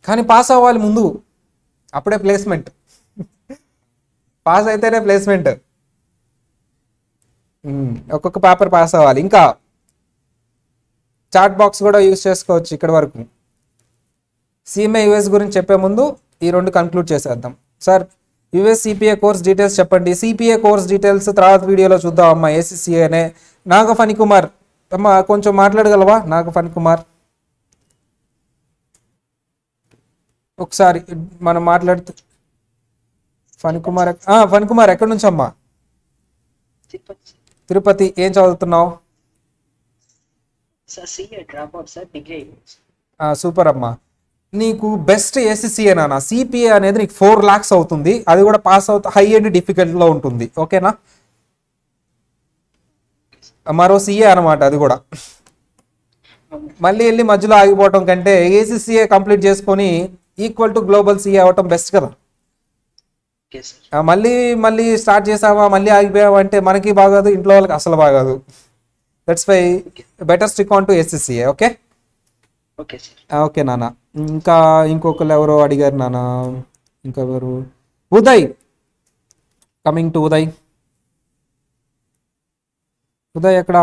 కానీ పాస్ అవ్వాలి ముందు, అప్పుడే ప్లేస్మెంట్. పాస్ అయితేనే ప్లేస్మెంట్. ఒక్కొక్క పేపర్ పాస్ అవ్వాలి. ఇంకా చాట్ బాక్స్ కూడా యూజ్ చేసుకోవచ్చు. ఇక్కడ వరకు సిఎంఏ యూఎస్ గురించి చెప్పే ముందు ఈ రెండు కన్క్లూడ్ చేసేద్దాం. Sir US CPA course details చెప్పండి. సిపిఏ కోర్స్ డీటెయిల్స్ తర్వాత వీడియోలో చూద్దాం అమ్మా. ఏసీసీఏనే నాగ ఫణి కుమార్ అమ్మ కొంచెం మాట్లాడగలవా నాగ ఫణి కుమార్? ఒకసారి మనం మాట్లాడుతూ ఫణి కుమార్ ఎక్కడి నుంచి అమ్మా? తిరుపతి. ఏం చదువుతున్నావు? సూపర్ అమ్మా. నీకు బెస్ట్ ఏసీసీఏ నాన్న. సిపిఏ అనేది నీకు 4 lakhs అవుతుంది, అది కూడా పాస్ అవుతా హై అండ్ డిఫికల్ట్లో ఉంటుంది. ఓకేనా. మరో సిఏ అనమాట అది కూడా. మళ్ళీ వెళ్ళి మధ్యలో ఆగిపోవటం కంటే ఏసీసీఏ కంప్లీట్ చేసుకొని ఈక్వల్ టు గ్లోబల్ సిఏ అవ్వటం బెస్ట్ కదా. మళ్ళీ మళ్ళీ స్టార్ట్ చేసావా, మళ్ళీ ఆగిపోయావా అంటే మనకి బాగాదు, ఇంట్లో వాళ్ళకి అసలు బాగాదు. That's why better stick on to ACCA. Okay okay నాన్న. ఇంకా ఇంకొకరు ఎవరో అడిగారు నాన్న, ఇంకెవరు? Uday, coming to Uday. ఉదయ్ ఎక్కడ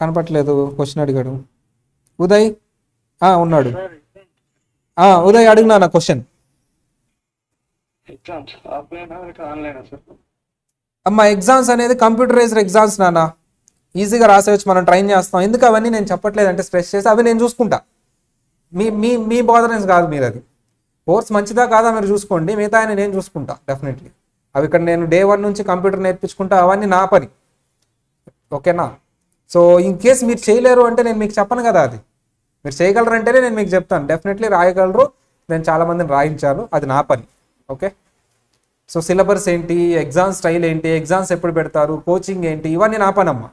కనపట్లేదు, క్వశ్చన్ అడిగాడు. ఉదయ్ ఉన్నాడు. ఉదయ్ అడుగు నాన్న క్వశ్చన్. అమ్మా ఎగ్జామ్స్ అనేది కంప్యూటరైజ్డ్ ఎగ్జామ్స్ నాన్న, ఈజీగా రాసేవచ్చు, మనం ట్రైన్ చేస్తాం. ఎందుకు అవన్నీ నేను చెప్పట్లేదు అంటే స్ట్రెస్ చేసి, అవి నేను చూసుకుంటా. మీ మీ మీ బోధనెన్స్ కాదు మీరు. అది కోర్స్ మంచిదా కాదా మీరు చూసుకోండి, మిగతా ఆయన నేను చూసుకుంటా డెఫినెట్లీ. అవి ఇక్కడ నేను డే 1 నుంచి కంప్యూటర్ నేర్పించుకుంటా, అవన్నీ నా పని. ఓకేనా. సో ఇన్ కేస్ మీరు చేయలేరు అంటే నేను మీకు చెప్పను కదా, అది మీరు చేయగలరు అంటేనే నేను మీకు చెప్తాను. డెఫినెట్లీ రాయగలరు, నేను చాలామందిని రాయించాను, అది నా పని. ఓకే. సో సిలబస్ ఏంటి, ఎగ్జామ్ స్టైల్ ఏంటి, ఎగ్జామ్స్ ఎప్పుడు పెడతారు, కోచింగ్ ఏంటి, ఇవన్నీ నా పని అమ్మా.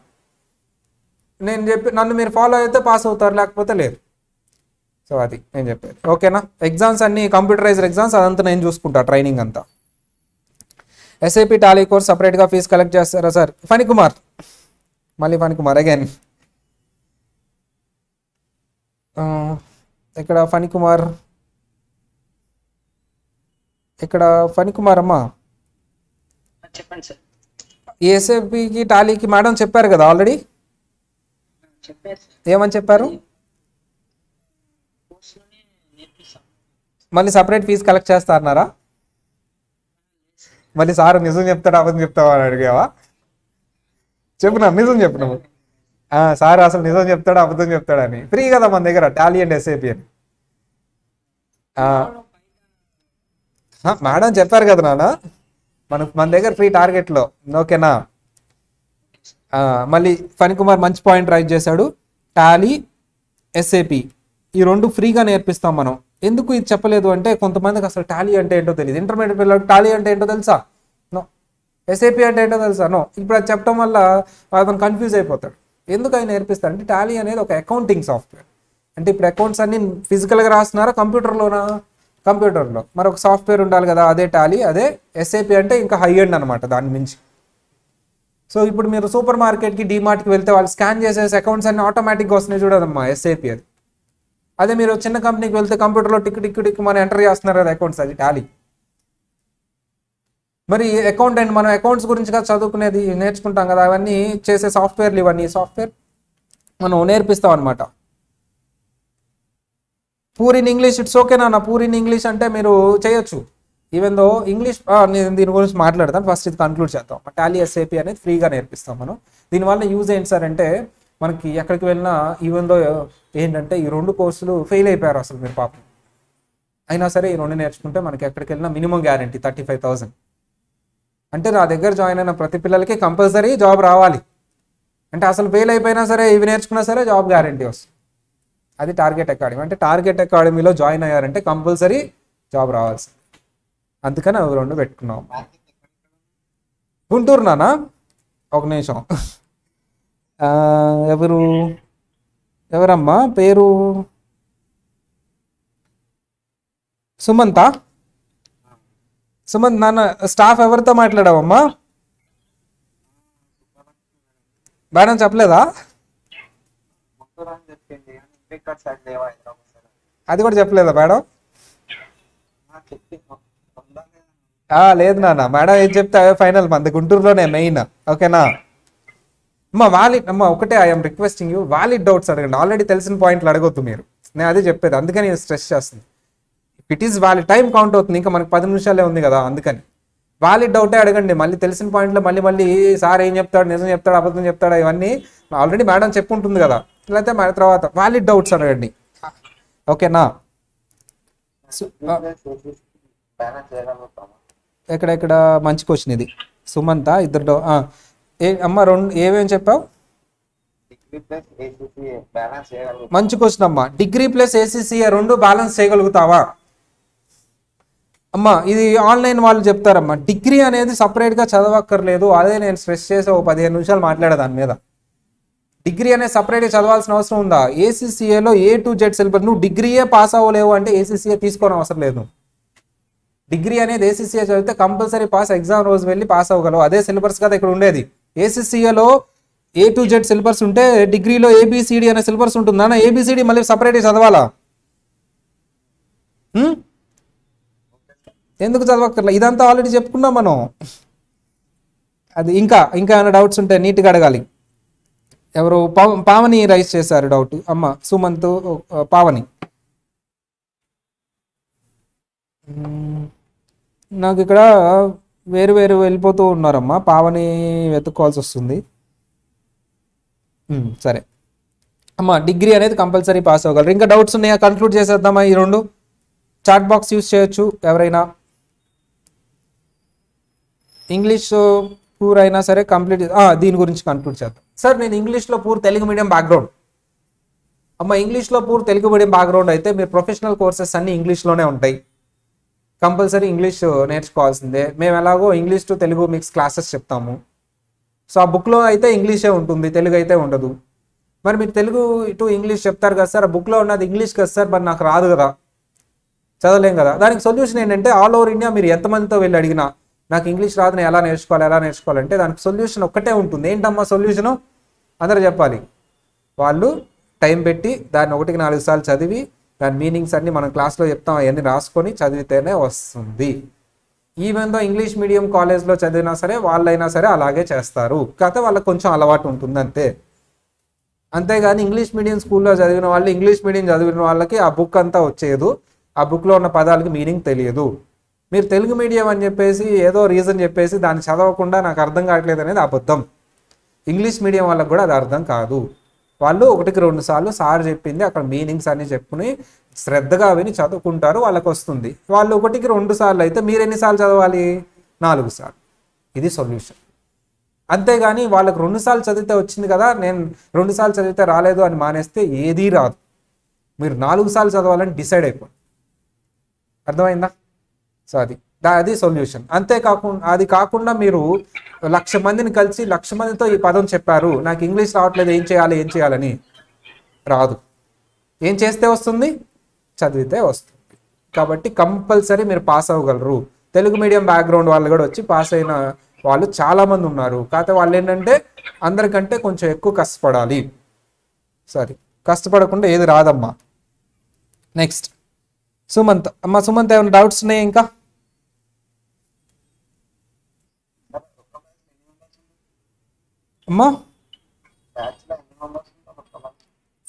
నేను నన్ను మీరు ఫాలో అయితే పాస్ అవుతారు, లేకపోతే లేదు. సో అది నేను చెప్పేది. ఓకేనా. ఎగ్జామ్స్ అన్ని కంప్యూటరైజ్డ్ ఎగ్జామ్స్, అదంతా నేను చూసుకుంటా, ట్రైనింగ్ అంతా. ఎస్ఐపి టాలీ కోర్స్ సపరేట్గా ఫీజు కలెక్ట్ చేస్తారా సార్? ఫణి కుమార్, మళ్ళీ ఫణి కుమార్ అగైన్. ఇక్కడ ఫణి కుమార్, ఇక్కడ ఫణి కుమార్ అమ్మా. చెప్పండి సార్. ఎస్ఐపికి టాలీకి మేడం చెప్పారు కదా ఆల్రెడీ. ఏమని చెప్పారు? మళ్ళీ సపరేట్ ఫీజు కలెక్ట్ చేస్తారన్నారా? మళ్ళీ సార్ నిజం చెప్తాడు అబద్ధం చెప్తావా అని అడిగావా? చెప్పున్నా, నిజం చెప్పినాము. సార్ అసలు నిజం చెప్తాడు అబద్ధం చెప్తాడని. ఫ్రీ కదా మన దగ్గర టాలీ అండ్ ఎస్ఐపి అని. మేడం చెప్పారు కదా నాన్న, మన దగ్గర ఫ్రీ టార్గెట్లో. ఓకేనా. మళ్ళీ ఫణి కుమార్ మంచి పాయింట్ రైట్ చేశాడు. టాలీ ఎస్ఏపి ఈ రెండు ఫ్రీగా నేర్పిస్తాం మనం. ఎందుకు ఇది చెప్పలేదు అంటే కొంతమందికి అసలు టాలీ అంటే ఏంటో తెలియదు. ఇంటర్మీడియట్ పిల్లలకు టాలీ అంటే ఏంటో తెలుసా? నో. ఎస్ఏపి అంటే ఏంటో తెలుసా? నో. ఇప్పుడు అది చెప్పడం వల్ల అతను కన్ఫ్యూజ్ అయిపోతాడు. ఎందుకు ఆయన నేర్పిస్తాడు అంటే టాలీ అనేది ఒక అకౌంటింగ్ సాఫ్ట్వేర్. అంటే ఇప్పుడు అకౌంట్స్ అన్ని ఫిజికల్గా రాస్తున్నారా, కంప్యూటర్లోనా? కంప్యూటర్లో. మరి ఒక సాఫ్ట్వేర్ ఉండాలి కదా, అదే టాలీ. అదే ఎస్ఏపి అంటే ఇంకా హై ఎండ్ అనమాట, దాని మించి. సో ఇప్పుడు మీరు సూపర్ మార్కెట్కి, డీమార్ట్కి వెళ్తే వాళ్ళు స్కాన్ చేసేసి అకౌంట్స్ అన్ని ఆటోమేటిక్గా వస్తున్నాయి చూడదమ్మా, ఎస్ఏపి అది. అదే మీరు చిన్న కంపెనీకి వెళ్తే కంప్యూటర్లో టిక్ మనం ఎంటర్ చేస్తున్నారు కదా అకౌంట్స్, అది టాలీ. మరి అకౌంటెంట్ మనం అకౌంట్స్ గురించి కదా చదువుకునేది, నేర్చుకుంటాం కదా, అవన్నీ చేసే సాఫ్ట్వేర్లు ఇవన్నీ. సాఫ్ట్వేర్ మనం నేర్పిస్తాం అనమాట. Poor in English it's okay నాన్న. పూర్ ఇన్ ఇంగ్లీష్ అంటే మీరు చేయొచ్చు. ఈవెన్ దో ఇంగ్లీష్, నేను దీని గురించి మాట్లాడతాను. ఫస్ట్ ఇది కన్క్లూడ్ చేద్దాం. టాలీ ఎస్ఏపి అనేది ఫ్రీగా నేర్పిస్తాం మనం. దీనివల్ల యూజ్ ఏంటి సార్ అంటే మనకి ఎక్కడికి వెళ్ళినా ఈవెన్ దో ఏంటంటే ఈ 2 కోర్సులు ఫెయిల్ అయిపోయారు అసలు మీరు పాపం. అయినా సరే ఈ 2 నేర్చుకుంటే మనకి ఎక్కడికి వెళ్ళినా మినిమం గ్యారంటీ 35,000. అంటే నా దగ్గర జాయిన్ అయిన ప్రతి పిల్లలకి కంపల్సరీ జాబ్ రావాలి. అంటే అసలు ఫెయిల్ అయిపోయినా సరే ఇవి నేర్చుకున్నా సరే జాబ్ గ్యారంటీ వస్తుంది. అది టార్గెట్ అకాడమీ. అంటే టార్గెట్ అకాడమీలో జాయిన్ అయ్యారంటే కంపల్సరీ జాబ్ రావాల్సింది. అందుకని అవి 2 పెట్టుకున్నాం. గుంటూరు నానా ఒక నిమిషం. ఎవరు ఎవరమ్మా పేరు? సుమంత. సుమంత్ నాన్న స్టాఫ్ ఎవరితో మాట్లాడావమ్మా? మేడం చెప్పలేదా? అది కూడా చెప్పలేదా మేడం? లేదు నాన్న, మేడం ఏం చెప్తే అవే ఫైనల్. మంది గుంటూరులోనే మెయిన్. ఓకేనా అమ్మా? వాలిడ్ అమ్మా ఒకటే, I'm requesting you, valid doubts అడగండి. ఆల్రెడీ తెలిసిన పాయింట్లు అడగొద్దు మీరు. నేను అదే చెప్పేది, అందుకని నేను స్ట్రెస్ చేస్తుంది. It is valid, time count అవుతుంది, ఇంకా మనకి 10 నిమిషాలే ఉంది కదా. అందుకని వాలిడ్ డౌటే అడగండి. మళ్ళీ తెలిసిన పాయింట్లో మళ్ళీ మళ్ళీ సార్ ఏం చెప్తాడు, నిజం చెప్తాడు, అబద్ధం చెప్తాడు, ఇవన్నీ ఆల్రెడీ మేడం చెప్పుంటుంది కదా. లేకపోతే మన తర్వాత వాలిడ్ డౌట్స్ అడగండి. ఓకేనా? ఎక్కడెక్కడ మంచి క్వశ్చన్ ఇది. సుమంత ఇద్దరు అమ్మ 2 ఏమేమి చెప్పావు? మంచి క్వశ్చన్ అమ్మా. డిగ్రీ ప్లస్ ACCA 2 బ్యాలెన్స్ చేయగలుగుతావా అమ్మా? ఇది ఆన్లైన్ వాళ్ళు చెప్తారమ్మా. డిగ్రీ అనేది సపరేట్గా చదవక్కర్లేదు. అదే నేను స్ట్రెస్ చేసి 15 నిమిషాలు మాట్లాడే దాని మీద. డిగ్రీ అనేది సపరేట్గా చదవాల్సిన అవసరం ఉందా? ACCAలో A to Z సిలబస్. నువ్వు డిగ్రీయే పాస్ అవ్వలేవు అంటే ACCA తీసుకోవడం అవసరం లేదు. డిగ్రీ అనేది ACCA చదివితే కంపల్సరీ పాస్. ఎగ్జామ్ రోజు వెళ్ళి పాస్ అవ్వగలవు. అదే సిలబస్ కదా ఇక్కడ ఉండేది. ACCAలో A to Z సిలబస్ ఉంటే డిగ్రీలో ABCD అనే సిలబస్ ఉంటుంది. నాన్న ABCD మళ్ళీ సపరేట్గా చదవాలా? ఎందుకు చదవక్కర్లే? ఇదంతా ఆల్రెడీ చెప్పుకున్నాం మనం. అది ఇంకా ఏమైనా డౌట్స్ ఉంటే నీట్గా అడగాలి. ఎవరు పావని రైస్ చేశారు డౌట్. అమ్మ సుమంత్, పావని. నాకు ఇక్కడ వేరు వేరు వెళ్ళిపోతూ ఉన్నారమ్మా. పావని వెతుక్కోవాల్సి వస్తుంది. సరే అమ్మా, డిగ్రీ అనేది కంపల్సరీ పాస్ అవ్వగలరు. ఇంకా డౌట్స్ ఉన్నాయా? కన్క్లూడ్ చేసేద్దామా? ఈ 2 చాట్ బాక్స్ యూజ్ చేయొచ్చు ఎవరైనా. ఇంగ్లీష్ పూర్ అయినా సరే కంప్లీట్. దీని గురించి కన్క్లూడ్ చేద్దాం. సార్ నేను ఇంగ్లీష్లో పూర్ తెలుగు మీడియం బ్యాక్గ్రౌండ్. అమ్మ ఇంగ్లీష్లో పూర్ తెలుగు మీడియం బ్యాక్గ్రౌండ్ అయితే మీరు ప్రొఫెషనల్ కోర్సెస్ అన్నీ ఇంగ్లీష్లోనే ఉంటాయి. కంపల్సరీ ఇంగ్లీష్ నేర్చుకోవాల్సిందే. మేము ఎలాగో English to Telugu mix classes చెప్తాము. సో ఆ బుక్లో అయితే ఇంగ్లీషే ఉంటుంది, తెలుగు అయితే ఉండదు. మరి మీరు తెలుగు టు ఇంగ్లీష్ చెప్తారు కదా సార్, ఆ బుక్లో ఉన్నది ఇంగ్లీష్ కదా సార్, మరి నాకు రాదు కదా, చదవలేం కదా. దానికి సొల్యూషన్ ఏంటంటే ఆల్ ఓవర్ ఇండియా మీరు ఎంతమందితో వెళ్ళి అడిగినా నాకు ఇంగ్లీష్ రాదు, నేను ఎలా నేర్చుకోవాలంటే దానికి సొల్యూషన్ ఒక్కటే ఉంటుంది. ఏంటమ్మా సొల్యూషను? అందరూ చెప్పాలి. వాళ్ళు టైం పెట్టి దాన్ని 1కి 4 సార్లు చదివి దాని మీనింగ్స్ అన్ని మనం క్లాస్లో చెప్తాం, అవన్నీ రాసుకొని చదివితేనే వస్తుంది. ఈవెన్ దో ఇంగ్లీష్ మీడియం కాలేజ్లో చదివినా సరే వాళ్ళైనా సరే అలాగే చేస్తారు. కాకపోతే వాళ్ళకి కొంచెం అలవాటు ఉంటుంది అంతే. అంతేగాని ఇంగ్లీష్ మీడియం స్కూల్లో చదివిన వాళ్ళు, ఇంగ్లీష్ మీడియం చదివిన వాళ్ళకి ఆ బుక్ అంతా వచ్చేదు, ఆ బుక్లో ఉన్న పదాలకి మీనింగ్ తెలియదు. మీరు తెలుగు మీడియం అని చెప్పేసి ఏదో రీజన్ చెప్పేసి దాన్ని చదవకుండా నాకు అర్థం కావట్లేదు అనేది అబద్ధం. ఇంగ్లీష్ మీడియం వాళ్ళకి కూడా అది అర్థం కాదు. వాళ్ళు 1కి 2 సార్లు సార్ చెప్పింది అక్కడ మీనింగ్స్ అన్ని చెప్పుకుని శ్రద్ధగా విని చదువుకుంటారు, వాళ్ళకి వస్తుంది. వాళ్ళు 1కి 2 సార్లు అయితే మీరు ఎన్నిసార్లు చదవాలి? 4 సార్లు. ఇది సొల్యూషన్. అంతేగాని వాళ్ళకి 2 సార్లు చదివితే వచ్చింది కదా, నేను 2 సార్లు చదివితే రాలేదు అని మానేస్తే ఏదీ రాదు. మీరు 4 సార్లు చదవాలని డిసైడ్ అయిపోండి. అర్థమైందా? సో అది సొల్యూషన్. అది కాకుండా మీరు 1,00,000 మందిని కలిసి 1,00,000 మందితో ఈ పదం చెప్పారు, నాకు ఇంగ్లీష్ రావట్లేదు, ఏం చేయాలని రాదు. ఏం చేస్తే వస్తుంది? చదివితే వస్తుంది. కాబట్టి కంపల్సరీ మీరు పాస్ అవ్వగలరు. తెలుగు మీడియం బ్యాక్గ్రౌండ్ వాళ్ళు కూడా వచ్చి పాస్ అయిన వాళ్ళు చాలామంది ఉన్నారు. కాకపోతే వాళ్ళు ఏంటంటే అందరికంటే కొంచెం ఎక్కువ కష్టపడాలి. కష్టపడకుండా ఏది రాదమ్మా. నెక్స్ట్ సుమంత్. అమ్మ సుమంత్ ఏమైనా డౌట్స్ ఉన్నాయా ఇంకా? అమ్మా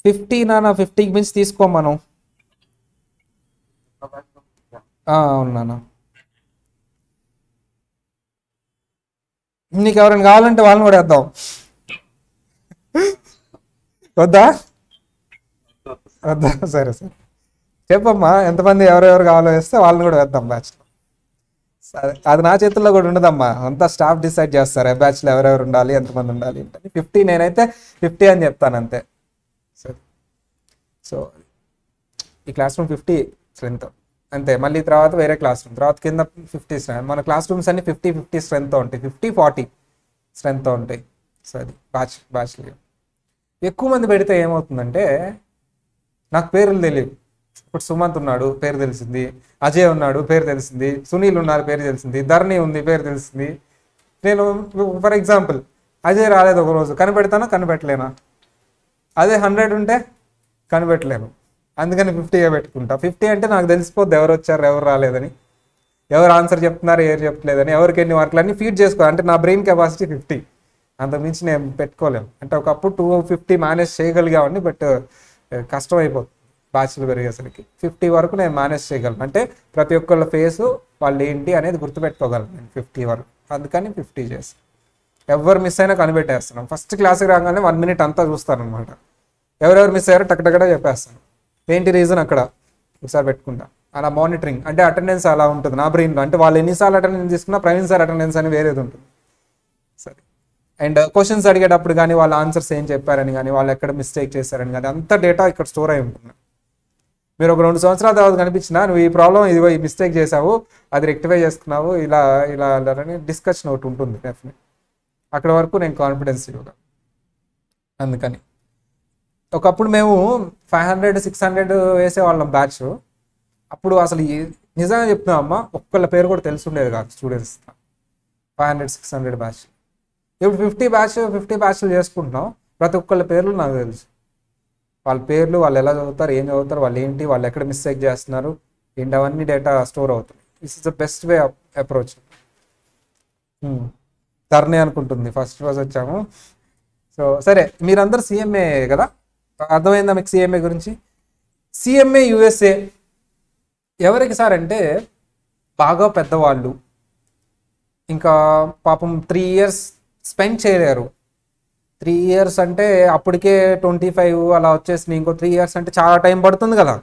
50 నాన్న, 50కి మించి తీసుకో మనం. అవును నాన్న. నీకు ఎవరైనా కావాలంటే వాళ్ళని కూడా వేద్దాం. వద్దా వద్దా సరే సరే చెప్పమ్మా, ఎంతమంది ఎవరెవరు కావాలో వేస్తే వాళ్ళని కూడా వేద్దాం బ్యాచ్లో. సరే, అది నా చేతుల్లో కూడా ఉండదమ్మా, అంతా స్టాఫ్ డిసైడ్ చేస్తారు బ్యాచ్లో ఎవరెవరు ఉండాలి, ఎంతమంది ఉండాలి అంటే. 50, నేనైతే 50 అని చెప్తాను అంతే. సరే, సో ఈ క్లాస్ రూమ్ 50 స్ట్రెంత్ అంతే. మళ్ళీ తర్వాత వేరే క్లాస్ రూమ్, తర్వాత కింద 50 స్ట్రెంత్. మన క్లాస్ రూమ్స్ అన్ని 50 స్ట్రెంత్తో ఉంటాయి, 50-40 స్ట్రెంత్తో ఉంటాయి. సో అది బ్యాచ్లో ఎక్కువ మంది పెడితే ఏమవుతుందంటే నాకు పేర్లు తెలియదు. ఇప్పుడు సుమంత్ ఉన్నాడు, పేరు తెలిసింది. అజయ్ ఉన్నాడు, పేరు తెలిసింది. సునీల్ ఉన్నారు, పేరు తెలిసింది. ధరణి ఉంది, పేరు తెలిసింది. నేను ఫర్ ఎగ్జాంపుల్ అజయ్ రాలేదు ఒకరోజు, కనిపెడతానా కనిపెట్టలేనా? అదే 100 ఉంటే కనిపెట్టలేను, అందుకని 50 పెట్టుకుంటా. 50 అంటే నాకు తెలిసిపోద్ది ఎవరు వచ్చారు ఎవరు రాలేదని, ఎవరు ఆన్సర్ చెప్తున్నారు ఎవరు చెప్పలేదని, ఎవరికి ఎన్ని మార్కులు అన్ని ఫీడ్ చేసుకోవాలి. అంటే నా బ్రెయిన్ కెపాసిటీ 50, అంతకుమించి నేను పెట్టుకోలేము. అంటే ఒకప్పుడు 250 మేనేజ్ చేయగలిగామని, బట్ కష్టం అయిపోతుంది బ్యాచ్లు పెరిగేసరికి. 50 వరకు నేను మేనేజ్ చేయగలను, అంటే ప్రతి ఒక్కళ్ళ ఫేసు వాళ్ళు ఏంటి అనేది గుర్తుపెట్టుకోగలను నేను 50 వరకు. అందుకని 50 చేసి ఎవరు మిస్ అయినా కనిపెట్టేస్తున్నాం. ఫస్ట్ క్లాస్కి రాగానే 1 మినిట్ అంతా చూస్తాను అనమాట, ఎవరెవరు మిస్ అయ్యారో టక్కటక్కడ చెప్పేస్తాను. ఏంటి రీజన్ అక్కడ ఒకసారి పెట్టుకుంటా. అలా మానిటరింగ్ అంటే అటెండెన్స్ అలా ఉంటుంది నా బ్రెయిన్లో. అంటే వాళ్ళు ఎన్నిసార్లు అటెండెన్స్ తీసుకున్నా ప్రవీణ్ సార్ అటెండెన్స్ అని వేరేది ఉంటుంది. సరే, అండ్ క్వశ్చన్స్ అడిగేటప్పుడు కానీ వాళ్ళ ఆన్సర్స్ ఏం చెప్పారని కానీ, వాళ్ళు ఎక్కడ మిస్టేక్ చేశారని కానీ, అంత డేటా ఇక్కడ స్టోర్ అయి ఉంటుంది. మీరు ఒక 2 సంవత్సరాల తర్వాత కనిపించినా నువ్వు ఈ ప్రాబ్లం ఇదిగో ఈ మిస్టేక్ చేసావు, అది రెక్టిఫై చేసుకున్నావు, ఇలా ఇలా అని డిస్కషన్ ఒకటి ఉంటుంది డెఫినెట్. అక్కడ వరకు నేను కాన్ఫిడెన్స్ ఇవ్వగా. అందుకని ఒకప్పుడు మేము 500-600 వేసేవాళ్ళం బ్యాచ్. అప్పుడు అసలు నిజంగా చెప్తున్నాం అమ్మా, ఒక్కళ్ళ పేరు కూడా తెలిసి ఉండేది కాదు స్టూడెంట్స్. 500-600 బ్యాచ్. ఇప్పుడు 50 బ్యాచ్లు చేసుకుంటున్నాం, ప్రతి ఒక్కళ్ళ పేర్లు నాకు తెలుసు. వాళ్ళ పేర్లు, వాళ్ళు ఎలా చదువుతారు, ఏం చదువుతారు, వాళ్ళు ఏంటి, వాళ్ళు ఎక్కడ మిస్టేక్ చేస్తున్నారు ఏంటి, అవన్నీ డేటా స్టోర్ అవుతుంది. This is the best way approach. Dharani అనుకుంటుంది ఫస్ట్ రోజు వచ్చాము. సో సరే, మీరందరూ సిఎంఏ కదా, అర్థమైందా మీకు సిఎంఏ గురించి? సిఎంఏ యుఎస్ఏ ఎవరికి సార్ అంటే బాగా పెద్దవాళ్ళు, ఇంకా పాపం 3 years స్పెండ్ చేయలేరు. 3 years అంటే అప్పటికే 25 అలా వచ్చేసింది. ఇంకో 3 years అంటే చాలా టైం పడుతుంది కదా.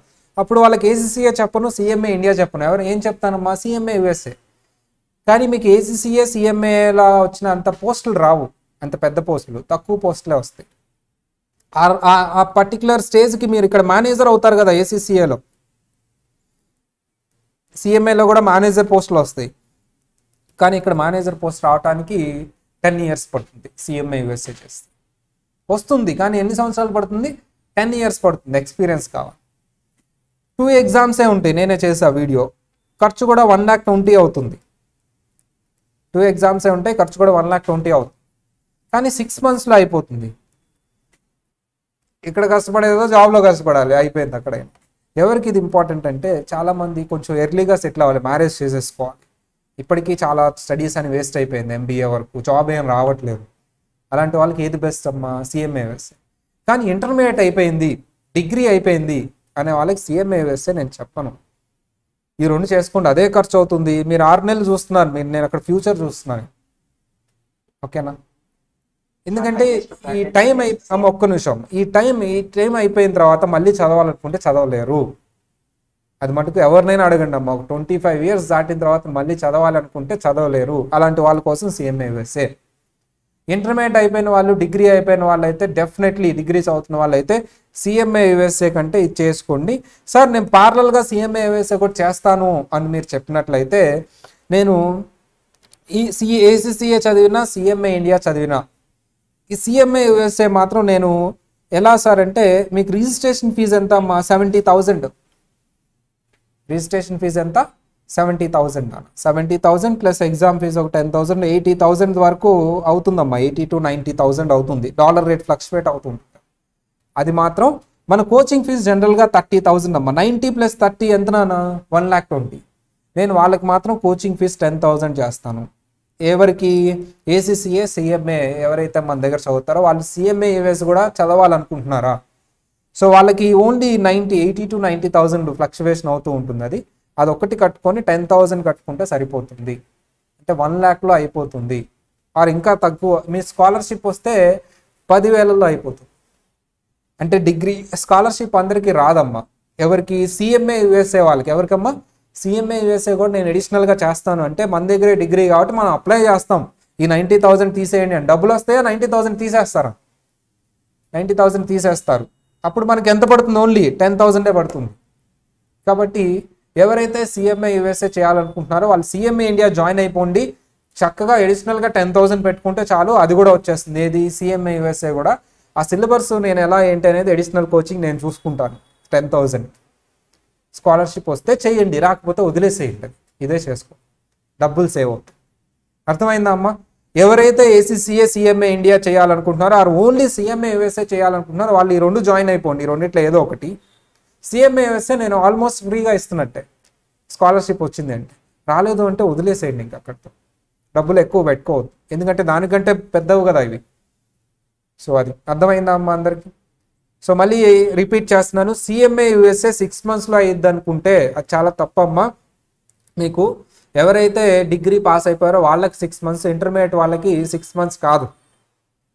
అప్పుడు వాళ్ళకి ఏసీసీఏ చెప్పను, సిఎంఏ ఇండియా చెప్పను. ఎవరు ఏం చెప్తానమ్మా, సిఎంఏ యుఎస్ఏ. కానీ మీకు ఏసీసీఏ సిఎంఏలా వచ్చిన అంత పోస్టులు రావు, అంత పెద్ద పోస్టులు, తక్కువ పోస్టులే వస్తాయి. ఆ పర్టికులర్ స్టేజ్కి మీరు ఇక్కడ మేనేజర్ అవుతారు కదా ఏసీసీఏలో, సిఎంఏలో కూడా మేనేజర్ పోస్టులు వస్తాయి. కానీ ఇక్కడ మేనేజర్ పోస్ట్ రావడానికి 10 years పడుతుంది. సిఎంఏ యుఎస్ఏ చేస్తే వస్తుంది, కానీ ఎన్ని సంవత్సరాలు పడుతుంది? 10 years పడుతుంది. ఎక్స్పీరియన్స్ కావాలి. 2 exams ఉంటాయి, నేనే చేసా వీడియో. ఖర్చు కూడా 1,20,000 అవుతుంది. 2 exams ఉంటాయి, ఖర్చు కూడా 1,20,000 అవుతుంది. కానీ 6 monthsలో అయిపోతుంది. ఇక్కడ కష్టపడేదో జాబ్లో కష్టపడాలి, అయిపోయింది అక్కడ. ఎవరికి ఇది ఇంపార్టెంట్ అంటే చాలామంది కొంచెం ఎర్లీగా సెటిల్ అవ్వాలి, మ్యారేజ్ చేసేసుకోవాలి. ఇప్పటికీ చాలా స్టడీస్ అని వేస్ట్ అయిపోయింది, ఎంబీఏ వరకు జాబ్ ఏం రావట్లేదు. అలాంటి వాళ్ళకి ఏది బెస్ట్ అమ్మా, సిఎంఏ యుఎస్ఏ. కానీ ఇంటర్మీడియట్ అయిపోయింది, డిగ్రీ అయిపోయింది అనే వాళ్ళకి సిఎంఏ యుఎస్ఏ నేను చెప్పను. ఈ 2 చేసుకోండి, అదే ఖర్చు అవుతుంది. మీరు 6 నెలలు చూస్తున్నారు, నేను అక్కడ ఫ్యూచర్ చూస్తున్నాను. ఓకేనా? ఎందుకంటే ఈ టైం ఒక్క నిమిషం, ఈ టైం అయిపోయిన తర్వాత మళ్ళీ చదవాలనుకుంటే చదవలేరు. అది మటుకు ఎవరినైనా అడగండి అమ్మ, ఒక 25 years దాటిన తర్వాత మళ్ళీ చదవాలనుకుంటే చదవలేరు. అలాంటి వాళ్ళ కోసం సిఎంఏ యుఎస్ఏ. ఇంటర్మీడియట్ అయిపోయిన వాళ్ళు, డిగ్రీ అయిపోయిన వాళ్ళు అయితే డెఫినెట్లీ, డిగ్రీ చదువుతున్న వాళ్ళు అయితే సిఎంఏ యుఎస్ఏ కంటే ఇది చేసుకోండి. సార్ నేను పార్లల్గా సిఎంఏ యుఎస్ఏ కూడా చేస్తాను అని మీరు చెప్పినట్లయితే, నేను ఈ ఏసీసీఏ చదివినా సిఎంఏ ఇండియా చదివినా, ఈ సిఎంఏ యుఎస్ఏ మాత్రం నేను ఎలా సార్ అంటే, మీకు రిజిస్ట్రేషన్ ఫీజు ఎంత అమ్మా? 70,000. రిజిస్ట్రేషన్ ఫీజు ఎంత? 70,000. 70,000 ప్లస్ ఎగ్జామ్ ఫీజు ఒక 10,000, 80,000 వరకు అవుతుందమ్మా. 80,000-90,000 అవుతుంది. డాలర్ రేట్ ఫ్లక్చువేట్ అవుతుంది. అది మాత్రం మన కోచింగ్ ఫీజు జనరల్గా 30,000 అమ్మా. 90 + 30 ఎంత నాన్న? 1,20,000. నేను వాళ్ళకి మాత్రం కోచింగ్ ఫీజు 10,000 చేస్తాను. ఎవరికి? ఏసీసీఏ సిఎంఏ ఎవరైతే మన దగ్గర చదువుతారో వాళ్ళు సిఎంఏ యుఎస్ కూడా చదవాలనుకుంటున్నారా? సో వాళ్ళకి ఓన్లీ 80,000-90,000 ఫ్లక్చువేషన్ అవుతూ ఉంటుంది. అది ఒకటి కట్టుకొని 10,000 కట్టుకుంటే సరిపోతుంది. అంటే 1,00,000లో అయిపోతుంది. ఆర్ ఇంకా తక్కువ, మీ స్కాలర్షిప్ వస్తే 10,000లో అయిపోతుంది. అంటే డిగ్రీ స్కాలర్షిప్ అందరికీ రాదమ్మా. ఎవరికి సిఎంఏ యూఎస్ఏ వాళ్ళకి, ఎవరికమ్మా సిఎంఏ యూఎస్ఏ కూడా నేను అడిషనల్గా చేస్తాను అంటే మన దగ్గరే డిగ్రీ కాబట్టి మనం అప్లై చేస్తాం. ఈ 90,000 తీసేయండి అని డబ్బులు వస్తాయా? 90,000 తీసేస్తారా? 90,000 తీసేస్తారు. అప్పుడు మనకి ఎంత పడుతుంది? ఓన్లీ 10,000 పడుతుంది. కాబట్టి ఎవరైతే సిఎంఏ యూఎస్ఏ చేయాలనుకుంటున్నారో వాళ్ళు సిఎంఏ ఇండియా జాయిన్ అయిపోండి. చక్కగా అడిషనల్గా 10,000 పెట్టుకుంటే చాలు, అది కూడా వచ్చేస్తుంది. ఏది సిఎంఏ యూఎస్ఏ కూడా. ఆ సిలబస్ నేను ఎలా ఏంటి అనేది అడిషనల్ కోచింగ్ నేను చూసుకుంటాను. 10,000 స్కాలర్షిప్ వస్తే చేయండి, రాకపోతే వదిలేసేయండి. ఇదే చేసుకో, డబ్బులు సేవ్ అవుతాయి. అర్థమైందా అమ్మా? ఎవరైతే ఏసీసీఏ సిఎంఏ ఇండియా చేయాలనుకుంటున్నారో ఆర్ ఓన్లీ సిఎంఏ యూఎస్ఏ చేయాలనుకుంటున్నారో వాళ్ళు ఈ రెండు జాయిన్ అయిపోండి. ఈ రెండిట్లో ఏదో ఒకటి. సిఎంఏ యూఎస్ఏ నేను ఆల్మోస్ట్ ఫ్రీగా ఇస్తున్నట్టే, స్కాలర్షిప్ వచ్చింది అంటే. రాలేదు అంటే వదిలేసేయండి, ఇంకా అక్కడితో డబ్బులు ఎక్కువ పెట్టుకోవద్దు, ఎందుకంటే దానికంటే పెద్దవి కదా ఇవి. సో అది అర్థమైందా అమ్మా అందరికీ? సో మళ్ళీ రిపీట్ చేస్తున్నాను, సిఎంఏ యూఎస్ఏ 6 monthsలో అయ్యిద్ది అనుకుంటే అది చాలా తప్పమ్మా. మీకు ఎవరైతే డిగ్రీ పాస్ అయిపోయారో వాళ్ళకి 6 months, ఇంటర్మీడియట్ వాళ్ళకి 6 months కాదు,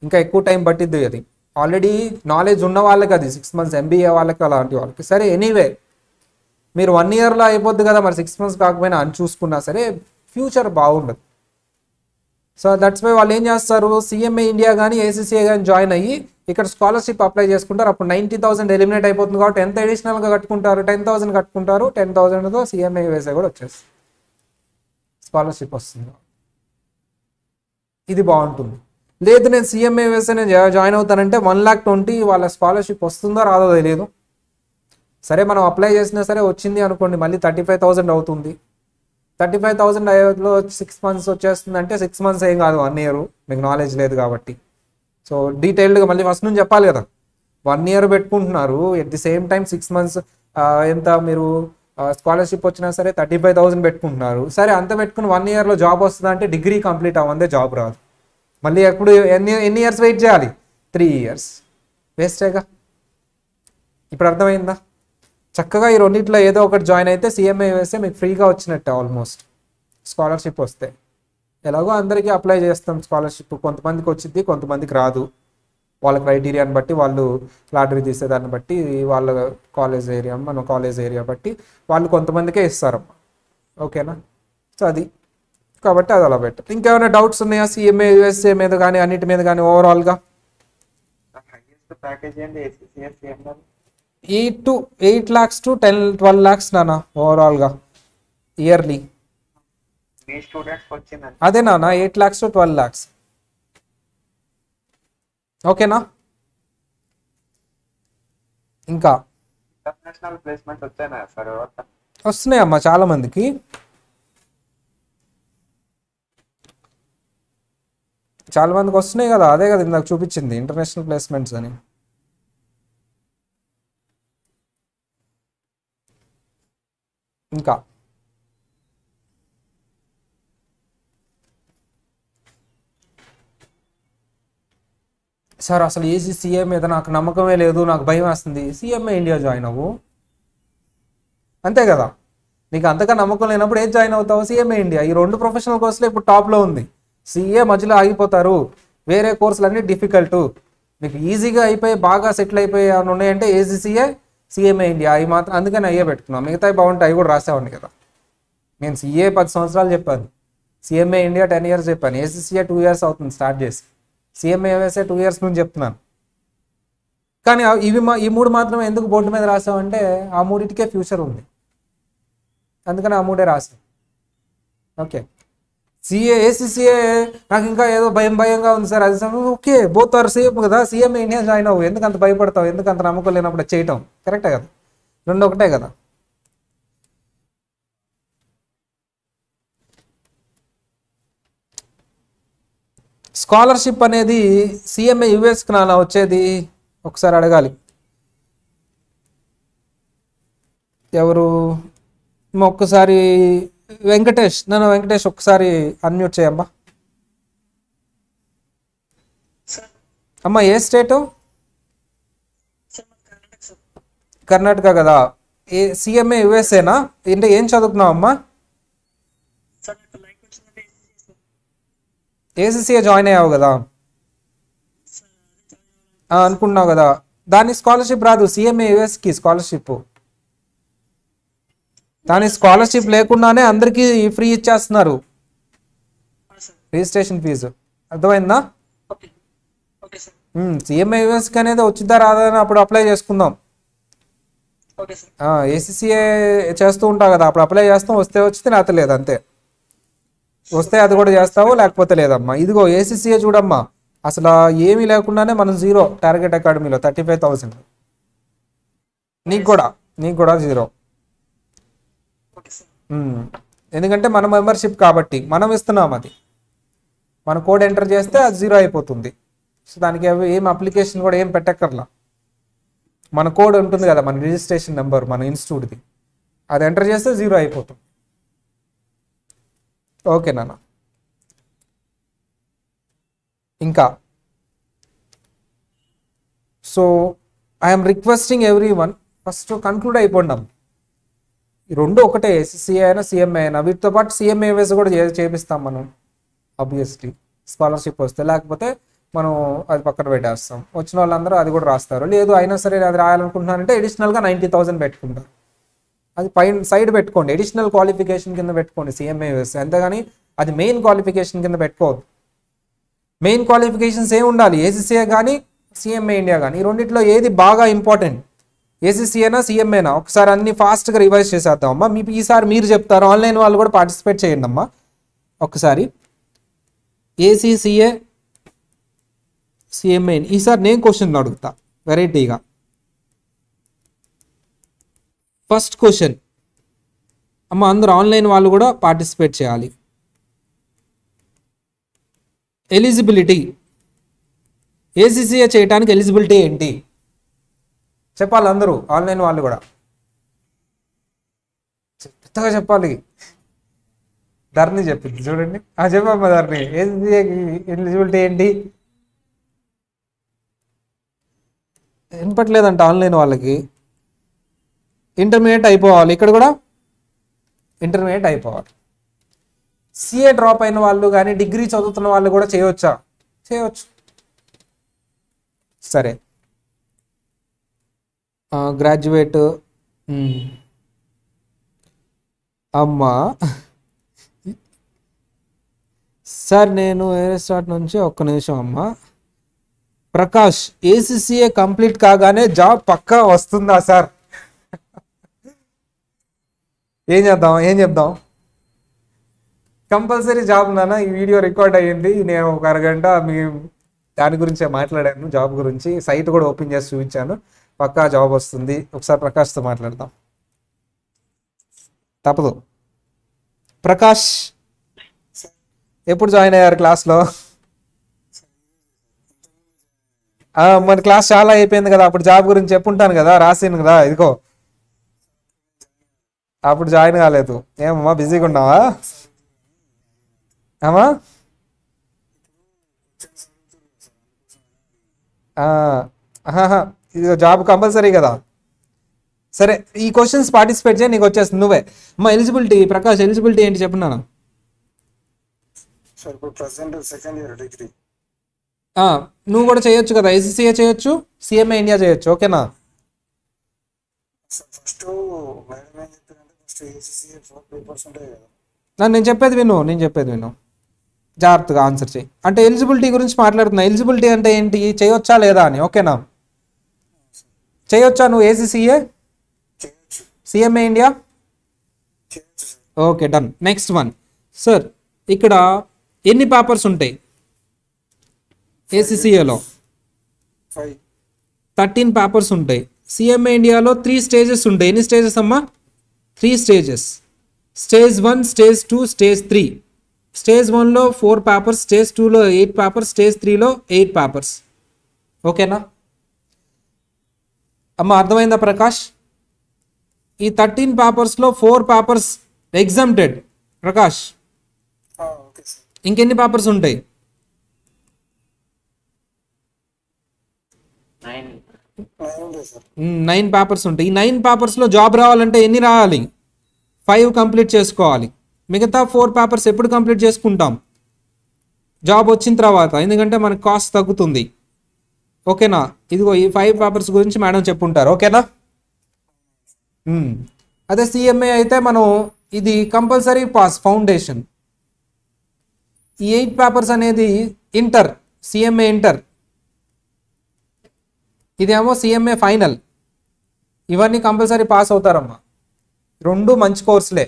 ఇంకా ఎక్కువ టైం పట్టిద్ది. అది ఆల్రెడీ నాలెడ్జ్ ఉన్న వాళ్ళకి అది 6 months, ఎంబీఏ వాళ్ళకి అలాంటి వాళ్ళకి. సరే ఎనీవే మీరు 1 yearలో అయిపోద్ది కదా, మరి 6 months కాకపోయినా అని చూసుకున్నా సరే ఫ్యూచర్ బాగుండదు. సో దట్స్ వై వాళ్ళు ఏం చేస్తారు, సిఎంఏ ఇండియా కానీ ఏసీసీఏ కానీ జాయిన్ అయ్యి ఇక్కడ స్కాలర్షిప్ అప్లై చేసుకుంటారు. అప్పుడు 90,000 ఎలిమినేట్ అయిపోతుంది కాబట్టి ఎంత అడిషనల్గా కట్టుకుంటారు? 10,000 కట్టుకుంటారు. 10,000తో సిఎంఏ యూఎస్ఏ కూడా వచ్చేస్తుంది, స్కాలర్షిప్ వస్తుంది. ఇది బాగుంటుంది. లేదు నేను సిఎంఏ యూఎస్ఏ నేను జాయిన్ అవుతానంటే 1,20,000 వాళ్ళ స్కాలర్షిప్ వస్తుందో రాదో తెలియదు. సరే మనం అప్లై చేసినా సరే వచ్చింది అనుకోండి, మళ్ళీ 35,000 అవుతుంది. 35,000లో 6 months వచ్చేస్తుంది అంటే 6 months ఏం కాదు, 1 year. మీకు నాలెడ్జ్ లేదు కాబట్టి. సో డీటెయిల్డ్గా మళ్ళీ ఫస్ట్ నుంచి చెప్పాలి కదా. 1 year పెట్టుకుంటున్నారు, at the same time 6 months ఎంత మీరు స్కాలర్షిప్ వచ్చినా సరే 35,000 పెట్టుకుంటున్నారు. సరే అంత పెట్టుకుని 1 yearలో జాబ్ వస్తుందా అంటే డిగ్రీ కంప్లీట్ అవ్వందే జాబ్ రాదు. మళ్ళీ ఎప్పుడు ఎన్ని ఇయర్స్ వెయిట్ చేయాలి? 3 years. వేస్టేగా. ఇప్పుడు అర్థమైందా? చక్కగా ఈ రెండింటిలో ఏదో ఒకటి జాయిన్ అయితే సిఎంఏ యూఎస్ఏ మీకు ఫ్రీగా వచ్చినట్టే ఆల్మోస్ట్. స్కాలర్షిప్ వస్తే ఎలాగో అందరికీ అప్లై చేస్తాం స్కాలర్షిప్. కొంతమందికి వచ్చింది, కొంతమందికి రాదు. వాళ్ళ క్రైటీరియాని బట్టి, వాళ్ళు లాటరీ తీసేదాన్ని బట్టి, వాళ్ళ కాలేజ్ ఏరియా, మన కాలేజ్ ఏరియా బట్టి వాళ్ళు కొంతమందికే ఇస్తారమ్మా. ఓకేనా? సో అది కాబట్టి అది అలా బెటర్. ఇంకేమైనా డౌట్స్ ఉన్నాయా సిఎంఏ యూఎస్ఏ మీద కానీ అన్నిటి మీద కానీ ఓవరాల్గా? 8 lakhs to 12 lakhs నానా ఓవరాల్గా ఇయర్లీ. అదే నాన్న 8 lakhs to 12 lakhs. ఓకేనా? ఇంకా వస్తున్నాయి అమ్మా చాలా మందికి. చాలా మందికి వస్తున్నాయి కదా, అదే కదా ఇందాక చూపించింది ఇంటర్నేషనల్ ప్లేస్మెంట్స్ అని. ఇంకా సార్ అసలు ఏసీసీఏ మీద నాకు నమ్మకమే లేదు, నాకు భయం వేస్తుంది. సిఎంఏ ఇండియా జాయిన్ అవ్వు, అంతే కదా. నీకు అంతగా నమ్మకం లేనప్పుడు ఏం జాయిన్ అవుతావు? CMA India. ఈ 2 ప్రొఫెషనల్ కోర్సులు ఇప్పుడు టాప్లో ఉంది. సిఏ మధ్యలో ఆగిపోతారు, వేరే కోర్సులు అన్నీ డిఫికల్ట్. మీకు ఈజీగా అయిపోయి బాగా సెటిల్ అయిపోయి ఏమైనా ఉన్నాయంటే ఏసీసీఏ సిఎంఏ ఇండియా, అవి మాత్రం. అందుకని అయ్యే పెట్టుకున్నాం, మిగతాయి బాగుంటాయి అవి కూడా రాసేవాడిని కదా. నేను సిఏ 10 సంవత్సరాలు చెప్పాను, సిఎంఏ ఇండియా 10 years చెప్పాను, ఏసీసీఏ 2 years అవుతుంది స్టార్ట్ చేసి, సిఎంఏ యూఎస్ఏ 2 years నుంచి చెప్తున్నాను. కానీ ఈ 3 మాత్రం ఎందుకు బోర్డు మీద రాసామంటే ఆ 3టికే ఫ్యూచర్ ఉంది, అందుకని ఆ 3 రాసాం. ఓకే. సిఏ ఏసీసీఏ నాకు ఇంకా ఏదో భయంగా ఉంది సార్, అది ఓకే, బోత్ ఆర్ సేమ్ కదా. సిఎంఏ ఇండియా జాయిన్ అవ్వు, ఎందుకు అంత భయపడతావు, ఎందుకు అంత నమ్మకం లేనప్పుడు చేయటం కరెక్టే కదా. 2 ఒకటే కదా. స్కాలర్షిప్ అనేది సిఎంఏ యూఎస్కి నాన్న వచ్చేది ఒకసారి అడగాలి. ఎవరు? ఒక్కసారి వెంకటేష్, వెంకటేష్ ఒక్కసారి అన్మ్యూట్ చేయమ్మా. అమ్మా ఏ స్టేటు? కర్ణాటక కదా. సిఎంఏ యూఎస్ఏనా? అంటే ఏం చదువుతున్నావు అమ్మా? ఏసీసీఏ జాయిన్ అయ్యావు కదా అనుకుంటున్నావు కదా. దాని స్కాలర్షిప్ రాదు, CMAUSకి స్కాలర్షిప్. దాని స్కాలర్షిప్ లేకుండానే అందరికీ ఫ్రీ ఇచ్చేస్తున్నారు సార్. Registration fee. అర్థమైందా? Okay okay sir. CMAUSకి అనేది వచ్చిందా రాదా అని అప్పుడు అప్లై చేసుకుందాం. Okay sir. ACCA చేస్తూ ఉంటావు కదా, అప్పుడు అప్లై చేస్తాం, వస్తే వచ్చింది లేకపోతే లేదు, అంతే. వస్తే అది కూడా చేస్తావు, లేకపోతే లేదమ్మా. ఇదిగో ACCA చూడమ్మా, అసలు ఏమీ లేకుండానే మనం జీరో టార్గెట్ అకాడమీలో 35,000. నీకు కూడా జీరో. Okay sir. ఎందుకంటే మన మెంబర్షిప్ కాబట్టి మనం ఇస్తున్నాం, అది మన కోడ్ ఎంటర్ చేస్తే అది జీరో అయిపోతుంది. సో దానికి ఏం అప్లికేషన్ కూడా ఏం పెట్టక్కర్లా. మన కోడ్ ఉంటుంది కదా, మన రిజిస్ట్రేషన్ నెంబర్ మన ఇన్స్టిట్యూట్ది, అది ఎంటర్ చేస్తే జీరో అయిపోతుంది. ఓకే నాన్న. ఇంకా so I'm requesting everyone, first conclude అయిపోండాం. ఈ రెండు ఒకటే, ACCA అయినా CMA అయినా. వీటితో పాటు CMAUS కూడా చేపిస్తాం మనం, ఆబ్వియస్లీ స్కాలర్షిప్ వస్తే. లేకపోతే మనం అది పక్కన పెట్టేస్తాం. వచ్చిన వాళ్ళందరూ అది కూడా రాస్తారు. లేదు అయినా సరే అది రాయాలనుకుంటున్నారంటే అడిషనల్గా 90,000 పెట్టుకుంటారు. అది పైన సైడ్ పెట్టుకోండి, అడిషనల్ క్వాలిఫికేషన్ కింద పెట్టుకోండి CMAUS. అంతేగాని అది మెయిన్ క్వాలిఫికేషన్ కింద పెట్టుకోవద్దు. మెయిన్ క్వాలిఫికేషన్స్ ఏమి ఉండాలి, ACCA కానీ CMA ఇండియా కానీ. ఈ రెండిట్లో ఏది బాగా ఇంపార్టెంట్, ACCAనా CMAనా? ఒకసారి అన్ని ఫాస్ట్గా రివైజ్ చేసేద్దాం అమ్మా. మీ ఈసారి మీరు చెప్తారు, ఆన్లైన్ వాళ్ళు కూడా పార్టిసిపేట్ చేయండి అమ్మా. ఒకసారి ACCA CMA. ఈసారి నేను క్వశ్చన్ అడుగుతా వెరైటీగా. ఫస్ట్ క్వశ్చన్ అమ్మ, అందరూ ఆన్లైన్ వాళ్ళు కూడా పార్టిసిపేట్ చేయాలి. ఎలిజిబిలిటీ, ACCA చేయడానికి ఎలిజిబిలిటీ ఏంటి చెప్పాలి అందరూ, ఆన్లైన్ వాళ్ళు కూడా పెద్దగా చెప్పాలి. ధరణి చెప్పింది చూడండి. చెప్పమ్మా ధరణి, ఎలిజిబిలిటీ ఏంటి? వినపట్లేదంట ఆన్లైన్ వాళ్ళకి. ఇంటర్మీడియట్ అయిపోవాలి, ఇక్కడ కూడా ఇంటర్మీడియట్ అయిపోవాలి. CA డ్రాప్ అయిన వాళ్ళు కానీ డిగ్రీ చదువుతున్న వాళ్ళు కూడా చేయవచ్చా? చేయవచ్చు. సరే, గ్రాడ్యుయేట్. అమ్మా సార్, నేను వేరే స్టార్ట్ నుంచి ఒక్క నిమిషం అమ్మా. ప్రకాష్, ACCA కంప్లీట్ కాగానే జాబ్ పక్కా వస్తుందా సార్? ఏం చెప్దాం? కంపల్సరీ జాబ్ నాన్న. ఈ వీడియో రికార్డ్ అయ్యింది, నేను ఒక అరగంట మీ దాని గురించే మాట్లాడాను, జాబ్ గురించి. సైట్ కూడా ఓపెన్ చేసి చూపించాను. పక్కా జాబ్ వస్తుంది. ఒకసారి ప్రకాష్తో మాట్లాడదాం, తప్పదు. ప్రకాష్ ఎప్పుడు జాయిన్ అయ్యారు క్లాస్లో? మన క్లాస్ చాలా అయిపోయింది కదా, అప్పుడు జాబ్ గురించి చెప్పుంటాను కదా, రాసాను కదా. ఇదిగో అప్పుడు జాయిన్ కాలేదు. ఏమమ్మా బిజీగా ఉన్నావా అమ్మా? ఇది జాబ్ కంపల్సరీ కదా. సరే, ఈ క్వశ్చన్స్ పార్టిసిపేట్ చేయి, నీకు వచ్చేస్తుంది. నువ్వే అమ్మా. ఎలిజిబిలిటీ, ప్రకాష్ ఎలిజిబిలిటీ ఏంటి చెప్పున్నాను. నువ్వు కూడా చేయొచ్చు కదా, ACCA చేయొచ్చు, CMA ఇండియా చేయొచ్చు. ఓకేనా? నేను చెప్పేది విను, జాగ్రత్తగా ఆన్సర్ చేయి. అంటే ఎలిజిబిలిటీ గురించి మాట్లాడుతున్నా. ఎలిజిబిలిటీ అంటే ఏంటి, చేయొచ్చా లేదా అని. ఓకేనా? చేయొచ్చా నువ్వు ACCA CMA India? Okay, done. Next one sir, ఇక్కడ ఎన్ని పేపర్స్ ఉంటాయి ACCAలో? 13 పేపర్స్ ఉంటాయి. CMA ఇండియాలో 3 స్టేజెస్ ఉంటాయి. ఎన్ని స్టేజెస్ అమ్మా? 3 stages. Stage 1, stage 2, stage 3. Stage 1లో 4 పేపర్స్, స్టేజ్ 2లో 8 పేపర్స్, స్టేజ్ 3లో 8 పేపర్స్. ఓకేనా అమ్మా? అర్థమైందా ప్రకాష్? ఈ 13 పేపర్స్లో 4 పేపర్స్ ఎగ్జామ్టెడ్. ప్రకాష్, ఇంకెన్ని పేపర్స్ ఉంటాయి? 9 పేపర్స్ ఉంటాయి. ఈ 9 పేపర్స్లో జాబ్ రావాలంటే ఎన్ని రాయాలి? 5 కంప్లీట్ చేసుకోవాలి. మిగతా 4 పేపర్స్ ఎప్పుడు కంప్లీట్ చేసుకుంటాం? జాబ్ వచ్చిన తర్వాత, ఎందుకంటే మనకు కాస్ట్ తగ్గుతుంది. ఓకేనా? ఇదిగో ఈ 5 పేపర్స్ గురించి మేడం చెప్పుంటారు. ఓకేనా? అదే సిఎంఏ అయితే మనం ఇది కంపల్సరీ పాస్ ఫౌండేషన్. ఈ 8 పేపర్స్ అనేది ఇంటర్, సిఎంఏ ఇంటర్, ఇదేమో సిఎంఏ ఫైనల్. ఇవన్నీ కంపల్సరీ పాస్ అవుతారమ్మా. రెండు మంచి కోర్సులే,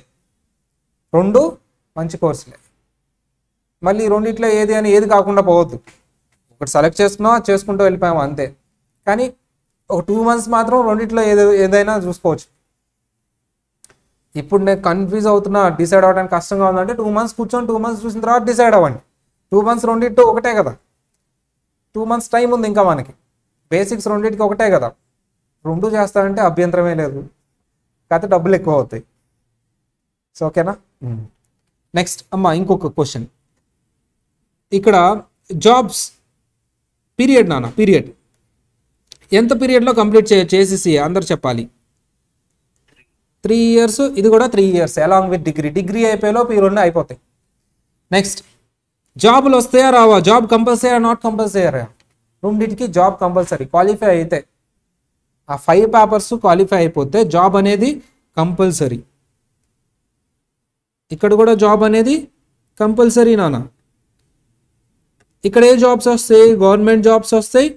మళ్ళీ రెండిట్లో ఏది అని ఏది కాకుండా పోవద్దు. ఒకటి సెలెక్ట్ చేసుకున్నాం, చేసుకుంటూ వెళ్ళిపోయాము అంతే. కానీ ఒక 2 months మాత్రం రెండిట్లో ఏదైనా చూసుకోవచ్చు. ఇప్పుడు నేను కన్ఫ్యూజ్ అవుతున్నా, డిసైడ్ అవ్వడానికి కష్టంగా ఉందంటే 2 months కూర్చొని 2 months చూసిన తర్వాత డిసైడ్ అవ్వండి. 2 months రెండింటి ఒకటే కదా, 2 months టైం ఉంది ఇంకా మనకి. బేసిక్స్ రెండింటికి ఒకటే కదా, రెండు చేస్తారంటే అభ్యంతరమే లేదు, కాకపోతే డబ్బులు ఎక్కువ అవుతాయి. సో ఓకేనా? నెక్స్ట్ అమ్మా ఇంకొక క్వశ్చన్. ఇక్కడ జాబ్స్ పీరియడ్ నాన్న, పీరియడ్ ఎంత పీరియడ్లో కంప్లీట్ చేసేసి అందరు చెప్పాలి. 3 years, ఇది కూడా 3 years అలాంగ్ విత్ డిగ్రీ అయిపోయేలోపు ఈ రెండు అయిపోతాయి. నెక్స్ట్ జాబులు వస్తాయా రావా? Job compulsory not compulsory? రెండింటికి జాబ్ కంపల్సరీ. క్వాలిఫై అయితే ఆ 5 పేపర్స్ క్వాలిఫై అయిపోతే జాబ్ అనేది కంపల్సరీ. ఇక్కడ కూడా జాబ్ అనేది కంపల్సరీ నాన్న. ఇక్కడ ఏ జాబ్స్ వస్తాయి? గవర్నమెంట్ జాబ్స్ వస్తాయి,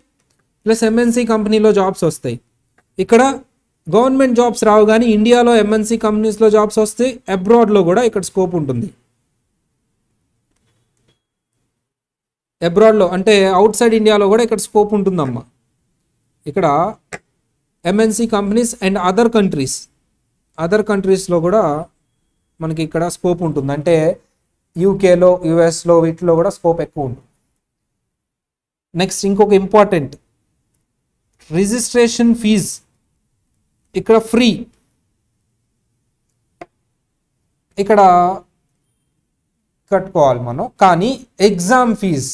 ప్లస్ ఎంఎన్సి కంపెనీలో జాబ్స్ వస్తాయి. ఇక్కడ గవర్నమెంట్ జాబ్స్ రావు, కానీ ఇండియాలో ఎంఎన్సి కంపెనీస్లో జాబ్స్ వస్తాయి. అబ్రాడ్లో కూడా ఇక్కడ స్కోప్ ఉంటుంది. అబ్రాడ్లో అంటే అవుట్ సైడ్ ఇండియాలో కూడా ఇక్కడ స్కోప్ ఉంటుందమ్మా. ఇక్కడ ఎంఎన్సి కంపెనీస్ అండ్ అదర్ కంట్రీస్లో కూడా మనకి ఇక్కడ స్కోప్ ఉంటుంది. అంటే యూకేలో, యుఎస్లో, వీటిలో కూడా స్కోప్ ఎక్కువ ఉంటుంది. నెక్స్ట్ ఇంకొక ఇంపార్టెంట్, రిజిస్ట్రేషన్ ఫీజ్ ఇక్కడ ఫ్రీ. ఇక్కడ కట్టుకోవాలి మనం, కానీ ఎగ్జామ్ ఫీజ్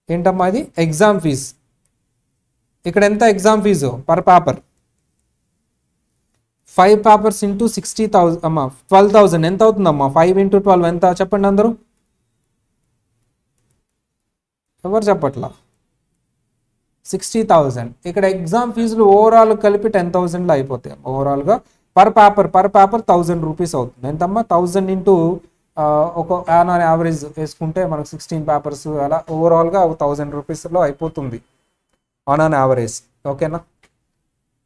ఏంటమ్మా? ఇది ఎగ్జామ్ ఫీజ్. ఇక్కడ ఎంత exam fee per paper? 5 papers into 60,000 అమ్మా, 12,000 ఎంత అవుతుందమ్మా? 5 into 12 ఎంత చెప్పండి అందరూ? ఎవరు చెప్పట్లా? 60,000. ఇక్కడ ఎగ్జామ్ ఫీజులు ఓవరాల్ కలిపి 10,000లో అయిపోతాయి. ఓవరాల్గా పర్ పేపర్ 1,000 రూపీస్ అవుతుంది. ఎంతమ్మా? 1000 ఇంటూ ఒక యావరేజ్ వేసుకుంటే మనకు 16 పేపర్స్ అలా ఓవరాల్గా 1000 రూపీస్లో అయిపోతుంది ఆన్ అన్ యావరేజ్. ఓకేనా?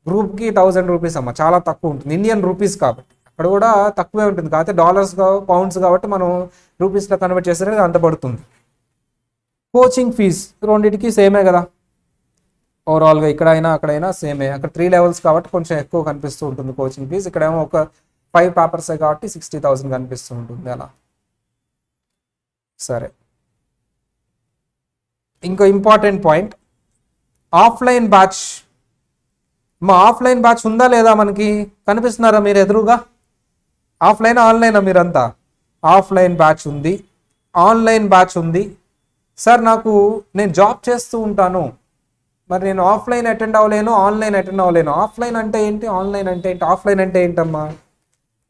గ్రూప్కి 1000 రూపీస్ అమ్మ, చాలా తక్కువ ఉంటుంది. ఇండియన్ రూపీస్ కాబట్టి అక్కడ కూడా తక్కువే ఉంటుంది. కాకపోతే డాలర్స్, పౌండ్స్ కాబట్టి మనం రూపీస్లో కన్వర్ట్ చేసేది అంత పడుతుంది. కోచింగ్ ఫీజ్ రెండింటికి సేమే కదా, ఓవరాల్గా ఇక్కడైనా అక్కడైనా సేమే. అక్కడ 3 levels కాబట్టి కొంచెం ఎక్కువ కనిపిస్తూ ఉంటుంది కోచింగ్ ఫీజ్. ఇక్కడేమో ఒక 5 పేపర్సే కాబట్టి 60,000 కనిపిస్తూ ఉంటుంది అలా. సరే, ఇంకో ఇంపార్టెంట్ పాయింట్, ఆఫ్లైన్ బ్యాచ్. మా ఆఫ్లైన్ బ్యాచ్ ఉందా లేదా మనకి? కనిపిస్తున్నారా మీరు ఎదురుగా? ఆఫ్లైన్ ఆన్లైనా మీరంతా? ఆఫ్లైన్ బ్యాచ్ ఉంది, ఆన్లైన్ బ్యాచ్ ఉంది. సార్ నేను జాబ్ చేస్తూ ఉంటాను, మరి నేను ఆఫ్లైన్ అటెండ్ అవ్వలేను, ఆన్లైన్ అటెండ్ అవ్వలేను. ఆఫ్లైన్ అంటే ఏంటి, ఆన్లైన్ అంటే ఏంటి? ఆఫ్లైన్ అంటే ఏంటమ్మా?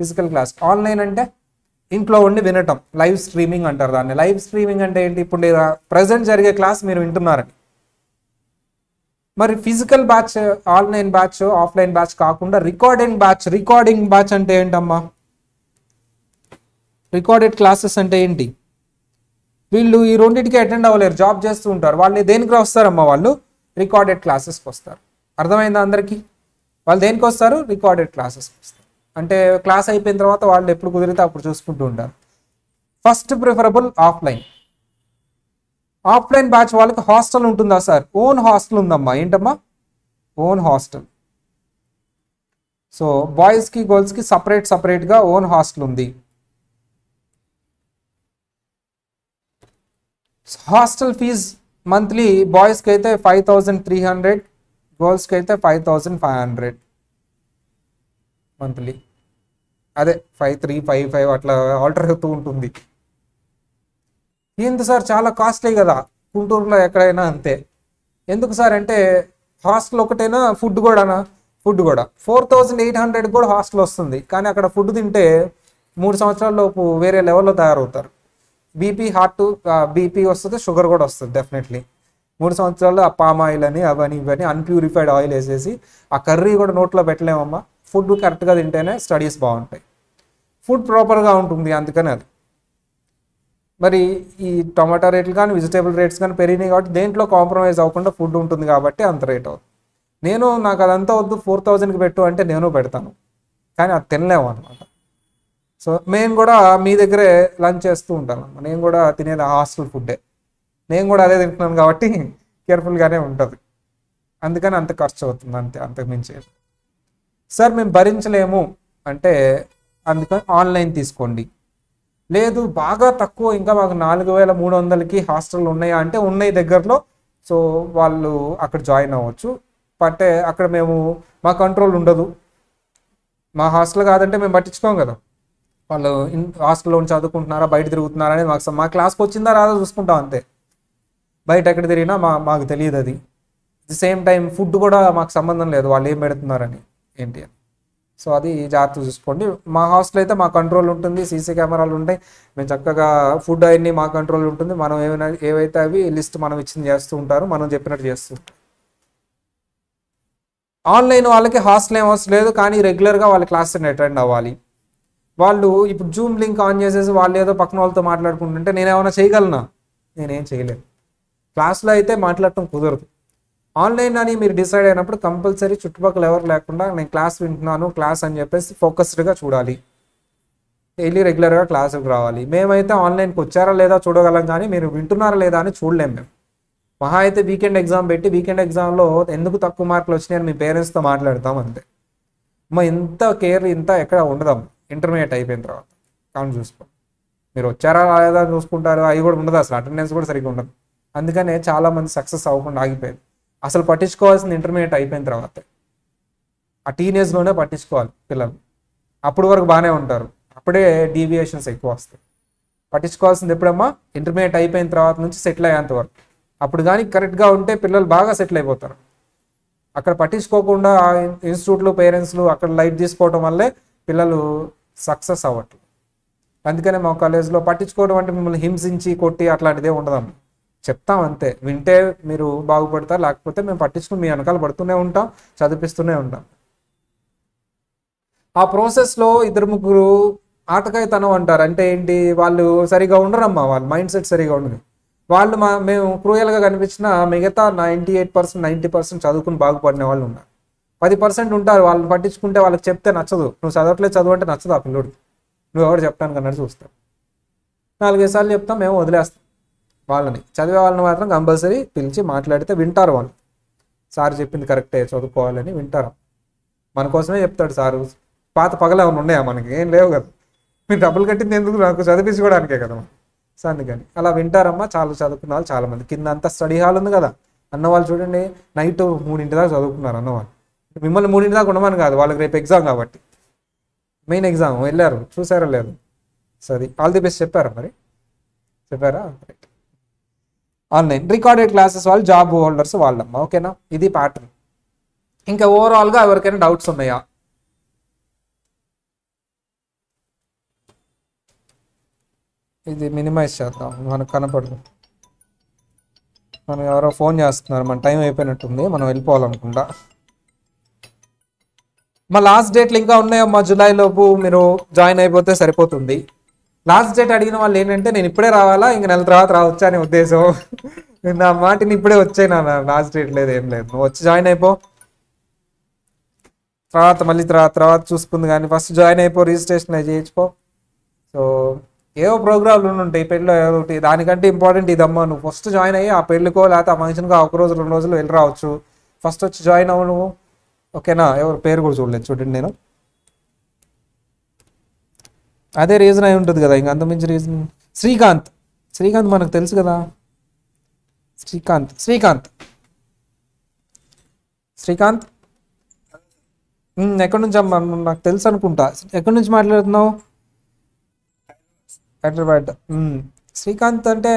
Physical class. ఆన్లైన్ అంటే ఇంట్లో ఉండి వినటం, లైవ్ స్ట్రీమింగ్ అంటారు దాన్ని. లైవ్ స్ట్రీమింగ్ అంటే ఏంటి? ఇప్పుడు ప్రజెంట్ జరిగే క్లాస్ మీరు వింటున్నారని. మరి physical batch, online batch, offline batch కాకుండా రికార్డింగ్ బ్యాచ్ అంటే ఏంటమ్మా? రికార్డెడ్ క్లాసెస్ అంటే ఏంటి? వీళ్ళు ఈ రెండింటికి అటెండ్ అవ్వలేరు, జాబ్ చేస్తూ ఉంటారు. వాళ్ళు దేనికి వస్తారమ్మా? వాళ్ళు రికార్డెడ్ క్లాసెస్కి వస్తారు. అర్థమైందా అందరికీ? వాళ్ళు దేనికి వస్తారు? రికార్డెడ్ క్లాసెస్కి వస్తారు. అంటే క్లాస్ అయిపోయిన తర్వాత వాళ్ళు ఎప్పుడు కుదిరితే అప్పుడు చూసుకుంటూ ఉంటారు. First preferable offline. Offline batch వాళ్ళకి హాస్టల్ ఉంటుందా సార్? ఓన్ హాస్టల్ ఉందమ్మా. ఏంటమ్మా? Own hostel. సో బాయ్స్కి గర్ల్స్కి సపరేట్గా ఓన్ హాస్టల్ ఉంది. హాస్టల్ ఫీజ్ మంత్లీ బాయ్స్కి అయితే 5,300, గర్ల్స్కి అయితే 5,500 మంత్లీ. అదే 5,300, 5,500 అట్లా ఆల్టర్ అవుతూ ఉంటుంది. ఏంటి సార్ చాలా కాస్ట్లీ కదా? గుంటూరులో ఎక్కడైనా అంతే. ఎందుకు సార్ అంటే హాస్టల్ ఒకటేనా, ఫుడ్ కూడానా? ఫుడ్ కూడా 4,800 కూడా హాస్టల్ వస్తుంది. కానీ అక్కడ ఫుడ్ తింటే 3 సంవత్సరాల లోపు వేరే లెవెల్లో తయారవుతారు. బీపీ హార్ట్ బీపీ వస్తుంది, షుగర్ కూడా వస్తుంది డెఫినెట్లీ. 3 సంవత్సరాలు ఆ పామ్ ఆయిల్ అని అవని ఇవని అన్ప్యూరిఫైడ్ ఆయిల్ వేసేసి ఆ కర్రీ కూడా నోట్లో పెట్టలేమమ్మా. ఫుడ్ కరెక్ట్గా తింటేనే స్టడీస్ బాగుంటాయి. ఫుడ్ ప్రాపర్గా ఉంటుంది, అందుకని అది. మరి ఈ టమాటా రేట్లు కానీ వెజిటేబుల్ రేట్స్ కానీ పెరిగినాయి కాబట్టి దేంట్లో కాంప్రమైజ్ అవ్వకుండా ఫుడ్ ఉంటుంది కాబట్టి అంత రేట్ అవుతుంది. నాకు అదంతా వద్దు 4000కి పెట్టు అంటే నేను పెడతాను, కానీ అది తినలేము అనమాట. సో మేము కూడా మీ దగ్గరే లంచ్ చేస్తూ ఉంటాను. నేను కూడా తినేది హాస్టల్ ఫుడ్డే, నేను కూడా అదే తింటున్నాను కాబట్టి కేర్ఫుల్గానే ఉంటుంది. అందుకని అంత ఖర్చు అవుతుంది, అంతకు మించి. సార్ మేము భరించలేము అంటే అందుకని ఆన్లైన్ తీసుకోండి. లేదు బాగా తక్కువ, ఇంకా మాకు 4300కి హాస్టల్ ఉన్నాయా అంటే ఉన్నాయి దగ్గరలో. సో వాళ్ళు అక్కడ జాయిన్ అవ్వచ్చు. అంటే అక్కడ మా కంట్రోల్ ఉండదు. మా హాస్టల్ కాదంటే మేము పట్టించుకోం కదా, వాళ్ళు హాస్టల్లో ఉండి చదువుకుంటున్నారా బయట తిరుగుతున్నారా అనేది మా క్లాస్కి వచ్చిందా రాదా చూసుకుంటాం అంతే. బయట ఎక్కడ తిరిగినా మాకు తెలియదు అది. ది సేమ్ టైం ఫుడ్ కూడా మాకు సంబంధం లేదు వాళ్ళు ఏం పెడుతున్నారని ఏంటి అని. సో అది జాగ్రత్త చూసుకోండి. మా హాస్టల్ అయితే మా కంట్రోల్ ఉంటుంది, సీసీ కెమెరాలు ఉంటాయి, మేము చక్కగా ఫుడ్ అవన్నీ మా కంట్రోల్ ఉంటుంది. మనం ఏవైతే అవి లిస్ట్ మనం ఇచ్చింది చేస్తూ ఉంటారు, మనం చెప్పినట్టు చేస్తూ ఉంటారు. ఆన్లైన్ వాళ్ళకి హాస్టల్ ఏం అవసరం లేదు, కానీ రెగ్యులర్గా వాళ్ళ క్లాస్ని అటెండ్ అవ్వాలి. వాళ్ళు ఇప్పుడు జూమ్ లింక్ ఆన్ చేసేసి వాళ్ళు ఏదో పక్కన వాళ్ళతో మాట్లాడుకుంటుంటే నేనేమైనా చేయగలనా? నేనేం చేయలేను. క్లాస్లో అయితే మాట్లాడటం కుదరదు. ఆన్లైన్ అని మీరు డిసైడ్ అయినప్పుడు కంపల్సరీ చుట్టుపక్కల ఎవరు లేకుండా నేను క్లాస్ వింటున్నాను క్లాస్ అని చెప్పేసి ఫోకస్డ్గా చూడాలి. డైలీ రెగ్యులర్గా క్లాసుకు రావాలి. మేమైతే ఆన్లైన్కి వచ్చారా లేదా చూడగలం, కానీ మీరు వింటున్నారా లేదా అని చూడలేము. మేము మహా అయితే వీకెండ్ ఎగ్జామ్ పెట్టి వీకెండ్ ఎగ్జామ్లో ఎందుకు తక్కువ మార్కులు వచ్చినాయని మీ పేరెంట్స్తో మాట్లాడతాం అంతే. ఇంత కేర్ ఇంత ఎక్కడ ఉండదాం. ఇంటర్మీడియట్ అయిపోయిన తర్వాత కౌంట్ చూసుకో, మీరు వచ్చారా లేదా చూసుకుంటారు, అవి కూడా ఉండదు, అసలు అటెండెన్స్ కూడా సరిగ్గా ఉండదు. అందుకనే చాలామంది సక్సెస్ అవ్వకుండా ఆగిపోయారు. అసలు పట్టించుకోవాల్సింది ఇంటర్మీడియట్ అయిపోయిన తర్వాత, ఆ టీనేజ్లోనే పట్టించుకోవాలి పిల్లలు. అప్పుడు వరకు బాగానే ఉంటారు, అప్పుడే డీవియేషన్స్ ఎక్కువ వస్తాయి. పట్టించుకోవాల్సింది ఎప్పుడమ్మా? ఇంటర్మీడియట్ అయిపోయిన తర్వాత నుంచి సెటిల్ అయ్యేంత వరకు. అప్పుడు కానీ కరెక్ట్గా ఉంటే పిల్లలు బాగా సెటిల్ అయిపోతారు. అక్కడ పట్టించుకోకుండా ఇన్స్టిట్యూట్లు పేరెంట్స్లు అక్కడ లైట్ తీసుకోవడం వల్లే పిల్లలు సక్సెస్ అవ్వట్లేదు. అందుకనే మా కాలేజ్లో పట్టించుకోవడం అంటే మిమ్మల్ని హింసించి కొట్టి అట్లాంటిదే ఉండదమ్మా. చెప్తాం అంతే, వింటే మీరు బాగుపడతారు, లేకపోతే మేము పట్టించుకుని మీ వెనకాల పడుతూనే ఉంటాం, చదివిస్తూనే ఉంటాం. ఆ ప్రాసెస్లో 2-3 ఆటకాయతనం అంటారు. అంటే ఏంటి? వాళ్ళు సరిగా ఉండరమ్మా, వాళ్ళ మైండ్ సెట్ సరిగా ఉండదు. వాళ్ళు మేము క్రూయల్గా కనిపించిన మిగతా 98%, 90% చదువుకుని బాగుపడిన వాళ్ళు ఉన్నారు. 10% ఉంటారు, వాళ్ళని పట్టించుకుంటే వాళ్ళకి చెప్తే నచ్చదు. నువ్వు చదవట్లేదు, చదువు అంటే నచ్చదు ఆ పిల్లోడు. నువ్వు ఎవరు చెప్తాను కన్నట్టు చూస్తావు. 4-5 సార్లు చెప్తాం, మేము వదిలేస్తాం. వాళ్ళని చదివే వాళ్ళని మాత్రం కంపల్సరీ పిలిచి మాట్లాడితే వింటారు. వాళ్ళు సార్ చెప్పింది కరెక్టే, చదువుకోవాలని వింటారు. మన కోసమే చెప్తాడు సారు. పాత పగలు ఏమైనా ఉన్నాయా? మనకి ఏం లేవు కదా. మీరు డబ్బులు కట్టింది ఎందుకు? నాకు చదివించుకోవడానికే కదా. సో అందుకని అలా వింటారమ్మా. చాలా చదువుకున్న వాళ్ళు చాలామంది. కింద అంతా స్టడీ హాల్ ఉంది కదా, అన్నవాళ్ళు చూడండి నైట్ 3 దాకా చదువుకున్నారు అన్నవాళ్ళు. మిమ్మల్ని 3 దాకా ఉండమని కాదు, వాళ్ళకి రేపు ఎగ్జామ్ కాబట్టి, మెయిన్ ఎగ్జామ్ వెళ్ళారు, చూసారా లేదు? సరే, ఆల్ ది బెస్ట్ చెప్పారా? మరి చెప్పారా? రైట్. ఆన్లైన్ రికార్డెడ్ క్లాసెస్ వాళ్ళు జాబ్ హోల్డర్స్ వాళ్ళమ్మా. ఓకేనా? ఇది ప్యాటర్న్. ఇంకా ఓవరాల్గా ఎవరికైనా డౌట్స్ ఉన్నాయా? ఇది మినిమైజ్ చేద్దాం, మనకు కనపడదు. మనం ఎవరో ఫోన్ చేస్తున్నారు, మన టైం అయిపోయినట్టుంది, మనం వెళ్ళిపోవాలనుకుంటా. మా లాస్ట్ డేట్లు ఇంకా ఉన్నాయమ్మా. జూలై లోపు మీరు జాయిన్ అయిపోతే సరిపోతుంది. లాస్ట్ డేట్ అడిగిన వాళ్ళు ఏంటంటే నేను ఇప్పుడే రావాలా, ఇంక నెల తర్వాత రావచ్చా అనే ఉద్దేశం. నా మాటిని ఇప్పుడే వచ్చాయి, నా లాస్ట్ డేట్ లేదు, ఏం లేదు. నువ్వు వచ్చి జాయిన్ అయిపో, తర్వాత మళ్ళీ తర్వాత చూసుకుంది. కానీ ఫస్ట్ జాయిన్ అయిపో, రిజిస్ట్రేషన్ అయి చేయించుకో. సో ఏవో ప్రోగ్రాంలు ఉంటాయి పెళ్ళిలో ఏదో ఒకటి. దానికంటే ఇంపార్టెంట్ ఇదమ్మా. నువ్వు ఫస్ట్ జాయిన్ అయ్యి ఆ పెళ్ళికో లేకపోతే ఆ ఫంక్షన్కో 1 రోజు 2 రోజులు వెళ్ళి రావచ్చు. ఫస్ట్ వచ్చి జాయిన్ అవ్వు నువ్వు. ఓకేనా? ఎవరు పేరు కూడా చూడలేదు, చూడండి. నేను అదే రీజన్ అయి ఉంటుంది కదా, ఇంక అంతమించి రీజన్. శ్రీకాంత్ మనకు తెలుసు కదా. శ్రీకాంత్ ఎక్కడి నుంచి అమ్మా? నాకు తెలుసు అనుకుంటా. ఎక్కడి నుంచి మాట్లాడుతున్నావు? హైదరాబాద్. శ్రీకాంత్ అంటే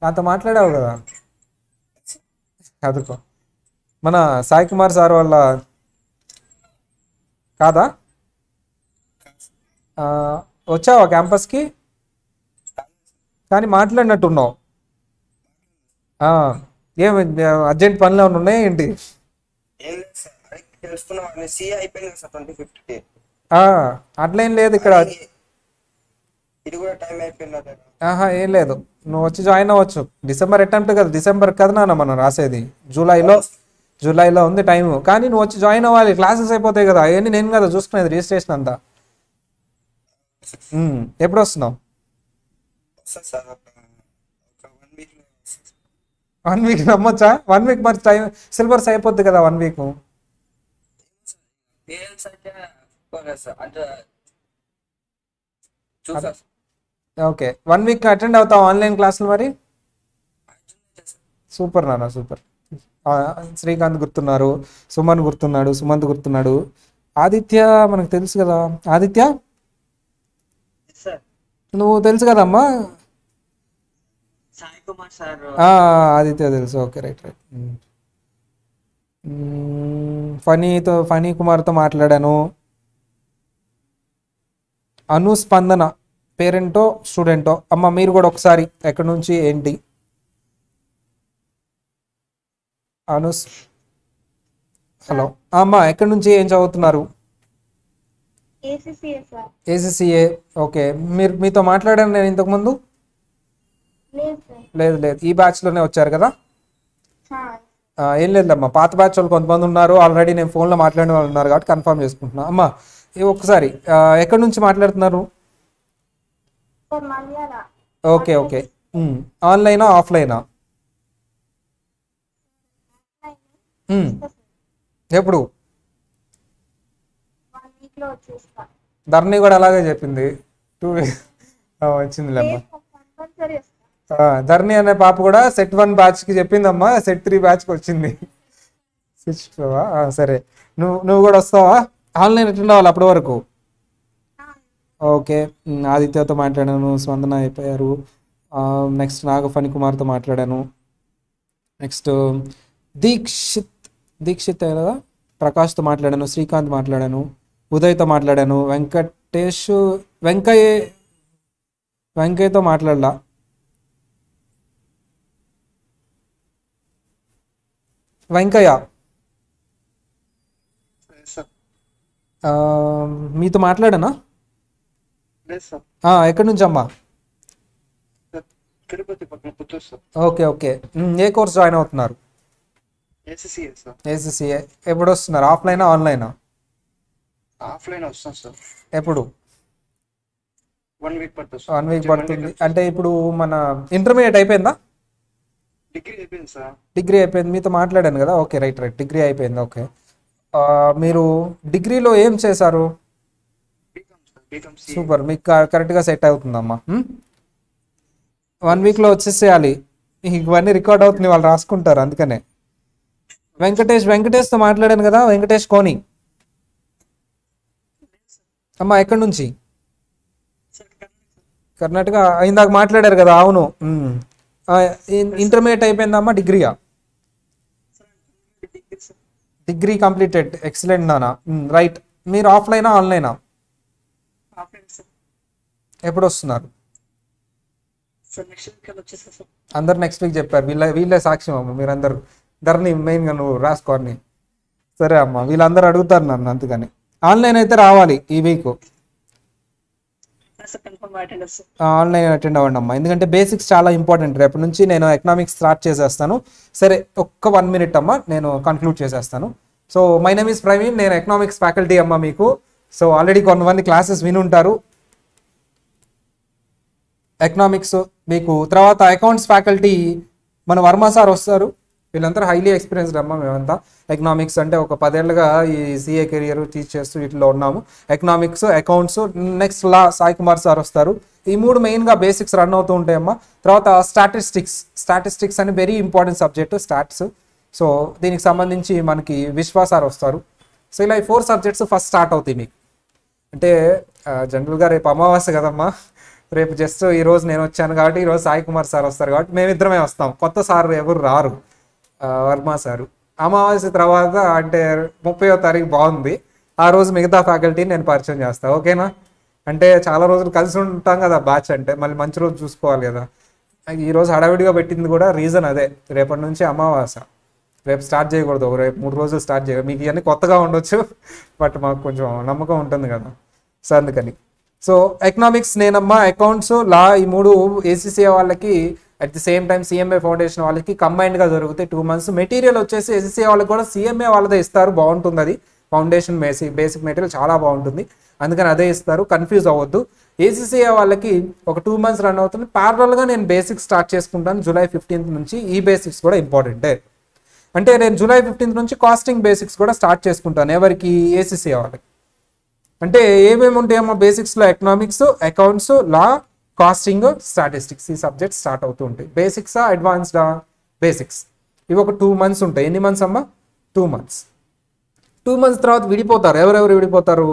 నాతో మాట్లాడావు కదా, అదుకో మన సాయి కుమార్ సార్ వాళ్ళ కాదా? వచ్చావా క్యాంపస్కి? కానీ మాట్లాడినట్టున్నావు. ఆ, ఏం అర్జెంట్ పనులు ఏమైనా ఉన్నాయా ఏంటి? ఏం లేదు సార్, అది తెలుసుకున్నాం. సిఏ అయిపోయింది కదా సార్ 25కి. ఆ, అట్లేం లేదు ఇక్కడ. ఇది కూడా టైం అయిపోయింది అదే. ఆహా, ఏం లేదు, నువ్వు వచ్చి జాయిన్ అవ్వచ్చు. డిసెంబర్ అటెంప్ట్ కదా, డిసెంబర్ కదా నాన్న మనం రాసేది, జూలైలో ఉంది టైం. కానీ నువ్వు వచ్చి జాయిన్ అవ్వాలి, క్లాసెస్ అయిపోతాయి కదా, అవన్నీ నేను కదా చూసుకునేది, రిజిస్ట్రేషన్ అంతా. ఎప్పుడు వస్తున్నావు? వస్తుంది సార్, ఒక 1 వీక్లో. 1 వీక్ నమ్మొచ్చా? 1 వీక్ మరి టైం, సిలబస్ అయిపోద్ది కదా 1 వీక్. పేరెంట్స్ అయితే ఒప్పుకోలేదు సార్, అంటే చూసా సార్. ఓకే, 1 వీక్ అటెండ్ అవుతావు ఆన్లైన్ క్లాసులు మరి? సూపర్ నాన్న, సూపర్. శ్రీకాంత్ గుర్తున్నారు, సుమన్ గుర్తున్నాడు, సుమంత్ గుర్తున్నాడు, ఆదిత్య మనకు తెలుసు కదా. ఆదిత్య సార్ నువ్వు తెలుసు కదమ్మా. సాయి కుమార్ సార్. ఆదిత్య తెలుసు, ఓకే, రైట్ రైట్. ఫనీ కుమార్తో మాట్లాడాను. అనుస్పందన పేరెంటో స్టూడెంటో అమ్మ, మీరు కూడా ఒకసారి ఎక్కడి నుంచి ఏంటి? హలో అమ్మ, ఎక్కడి నుంచి ఏం చదువుతున్నారు? ACCA sir. ACCA, okay. మీతో మాట్లాడాను నేను ఇంతకుముందు? లేదు సార్. లేదు, ఈ బ్యాచ్లోనే వచ్చారు కదా. హా. ఏం లేదమ్మా, పాత బ్యాచ్ వాళ్ళు కొంతమంది ఉన్నారు ఆల్రెడీ, నేను ఫోన్లో మాట్లాడిన వాళ్ళు ఉన్నారు కాబట్టి కన్ఫర్మ్ చేసుకుంటున్నా. అమ్మ ఒక్కసారి ఎక్కడి నుంచి మాట్లాడుతున్నారు? సార్ మలయాళ. Okay okay. ఆన్లైనా ఆఫ్లైనా? ఎప్పుడు? 1 వీక్లో వచ్చేస్తా. ధరణి కూడా అలాగే చెప్పింది, 2 వీక్స్ వచ్చిందిలేమ్మా. కంపల్సరీ వస్తా. ధరణి అనే పాప కూడా సెట్ 1 బ్యాచ్కి చెప్పిందమ్మా, సెట్ 3 బ్యాచ్కి వచ్చింది. సరే, నువ్వు కూడా వస్తావా? ఆన్లైన్ అటెండ్ అవ్వాలి అప్పటి వరకు. ఓకే. ఆదిత్యతో మాట్లాడాను, స్పందన అయిపోయారు. నెక్స్ట్ ఫణి కుమార్తో మాట్లాడాను. నెక్స్ట్ దీక్షిత్ కదా, ప్రకాష్తో మాట్లాడాను, శ్రీకాంత్ మాట్లాడాను, ఉదయ్తో మాట్లాడాను, వెంకయ్యతో మాట్లాడలా. వెంకయ్య మీతో మాట్లాడానా? లేదు సార్, ఎక్కడి నుంచి అమ్మా? తిరుపతి పక్కన పుత్తూరు సార్. Okay okay. ఏ కోర్స్ జాయిన్ అవుతున్నారు? ACCA sir. ఏసీసీఏ. ఎప్పుడు వస్తున్నారు? ఆఫ్లైనా ఆన్లైనా? ఆఫ్లైన్ వస్తాం సార్. ఎప్పుడు? 1 వీక్ పడుతుంది సార్. 1 వీక్ పడుతుంది అంటే ఇప్పుడు మన ఇంటర్మీడియట్ అయిపోయిందా? డిగ్రీ అయిపోయింది సార్. డిగ్రీ అయిపోయింది, మీతో మాట్లాడాను కదా. ఓకే, రైట్ డిగ్రీ అయిపోయింది. ఓకే, మీరు డిగ్రీలో ఏం చేశారు? BCom C. సూపర్, మీకు కరెక్ట్గా సెట్ అవుతుందమ్మా. 1 వీక్లో వచ్చేసేయాలి. ఇవన్నీ రికార్డ్ అవుతుంది, వాళ్ళు రాసుకుంటారు అందుకనే. వెంకటేష్తో మాట్లాడాను కదా, వెంకటేష్ కోని. అమ్మా ఎక్కడి నుంచి? కర్ణాటక. ఇందాక మాట్లాడారు కదా, అవును. ఇంటర్మీడియట్ అయిపోయిందమ్మా, డిగ్రీయా? డిగ్రీ కంప్లీటెడ్, ఎక్సలెంట్ నానా. రైట్, మీరు ఆఫ్లైనా ఆన్లైనా? Offline sir. ఎప్పుడు వస్తున్నారు? సార్ నెక్స్ట్ వీక్ వచ్చేస్తా సార్. అందరు నెక్స్ట్ వీక్ చెప్పారు, వీళ్ళే సాక్ష్యం అమ్మ, మీరందరూ. ధరణి మెయిన్గా నువ్వు రాసుకోని. సరే అమ్మ, వీళ్ళందరూ అడుగుతారు నన్ను, అందుకని. ఆన్లైన్ అయితే రావాలి ఈ week. Sir confirm attend sir. Online attend అవ్వండి అమ్మా, ఎందుకంటే బేసిక్స్ చాలా ఇంపార్టెంట్. రేపటి నుంచి నేను ఎకనామిక్స్ స్టార్ట్ చేసేస్తాను. సరే, ఒక్క 1 మినిట్ అమ్మా, నేను కన్క్లూడ్ చేసేస్తాను. So my name is Praveen, నేను ఎకనామిక్స్ ఫ్యాకల్టీ అమ్మా మీకు. సో ఆల్రెడీ కొంతమంది క్లాసెస్ వినుంటారు ఎకనామిక్స్. మీకు తర్వాత అకౌంట్స్ ఫ్యాకల్టీ మన వర్మ సార్ వస్తారు. వీళ్ళంతా హైలీ ఎక్స్పీరియన్స్డ్ అమ్మా. మేమంతా ఎకనామిక్స్ అంటే ఒక 10 ఏళ్ళుగా ఈ సిఏ కెరియర్ టీచ్ చేస్తూ వీటిలో ఉన్నాము. Economics, accounts, next law Sai Kumar sir వస్తారు. ఈ 3 మెయిన్గా బేసిక్స్ రన్ అవుతూ ఉంటాయమ్మా. తర్వాత స్టాటిస్టిక్స్ అని very important subject stats. So దీనికి సంబంధించి మనకి విశ్వా సార్ వస్తారు. సో ఇలా ఈ 4 సబ్జెక్ట్స్ ఫస్ట్ స్టార్ట్ అవుతాయి మీకు. అంటే జనరల్గా రేపు అమావాస్య కదమ్మా, రేపు జస్ట్ ఈరోజు నేను వచ్చాను కాబట్టి ఈరోజు సాయి కుమార్ సార్ వస్తారు కాబట్టి మేమిద్దరమే వస్తాం, కొత్త సార్ ఎవరు రారు. వర్మ సారు అమావాస్య తర్వాత అంటే 30వ తారీఖు బాగుంది, ఆ రోజు మిగతా ఫ్యాకల్టీని నేను పరిచయం చేస్తాను. ఓకేనా? అంటే చాలా రోజులు కలిసి ఉంటాం కదా బ్యాచ్, అంటే మళ్ళీ మంచి రోజు చూసుకోవాలి కదా. ఈరోజు హడావిడిగా పెట్టింది కూడా రీజన్ అదే, రేపటి నుంచి అమావాస్య, రేపు స్టార్ట్ చేయకూడదు, రేపు 3 రోజులు స్టార్ట్ చేయకూడదు. మీకు ఇవన్నీ కొత్తగా ఉండొచ్చు, బట్ మాకు కొంచెం నమ్మకం ఉంటుంది కదా, సో అందుకని. సో ఎకనామిక్స్ నేనమ్మా, అకౌంట్స్, లా, ఈ 3 ఏసీసీఏ వాళ్ళకి at the same time CMA foundation వాళ్ళకి కంబైన్డ్గా జరుగుతాయి 2 months. మెటీరియల్ వచ్చేసి ఏసీసీఏ వాళ్ళకి కూడా సిఎంఏ వాళ్ళదే ఇస్తారు, బాగుంటుంది అది. ఫౌండేషన్ బేసిక్ మెటీరియల్ చాలా బాగుంటుంది, అందుకని అదే ఇస్తారు, కన్ఫ్యూజ్ అవ్వద్దు. ఏసీసీఏ వాళ్ళకి ఒక 2 months రన్ అవుతుంది. ప్యారలల్గా నేను బేసిక్స్ స్టార్ట్ చేసుకుంటాను జూలై 15th నుంచి. ఈ బేసిక్స్ కూడా ఇంపార్టెంటే, అంటే నేను జూలై 15th నుంచి కాస్టింగ్ బేసిక్స్ కూడా స్టార్ట్ చేసుకుంటాను. ఎవరికి? ఏసీసీఏ వాళ్ళకి. అంటే ఏమేమి ఉంటాయమ్మా బేసిక్స్లో? ఎకనామిక్స్, అకౌంట్స్, లా, కాస్టింగ్, స్టాటిస్టిక్స్, ఈ సబ్జెక్ట్స్ స్టార్ట్ అవుతూ ఉంటాయి. బేసిక్సా, అడ్వాన్స్డా? బేసిక్స్. ఇవి ఒక 2 months ఉంటాయి. ఎన్ని మంత్స్ అమ్మా? 2 months. 2 months తర్వాత విడిపోతారు. ఎవరెవరు విడిపోతారు?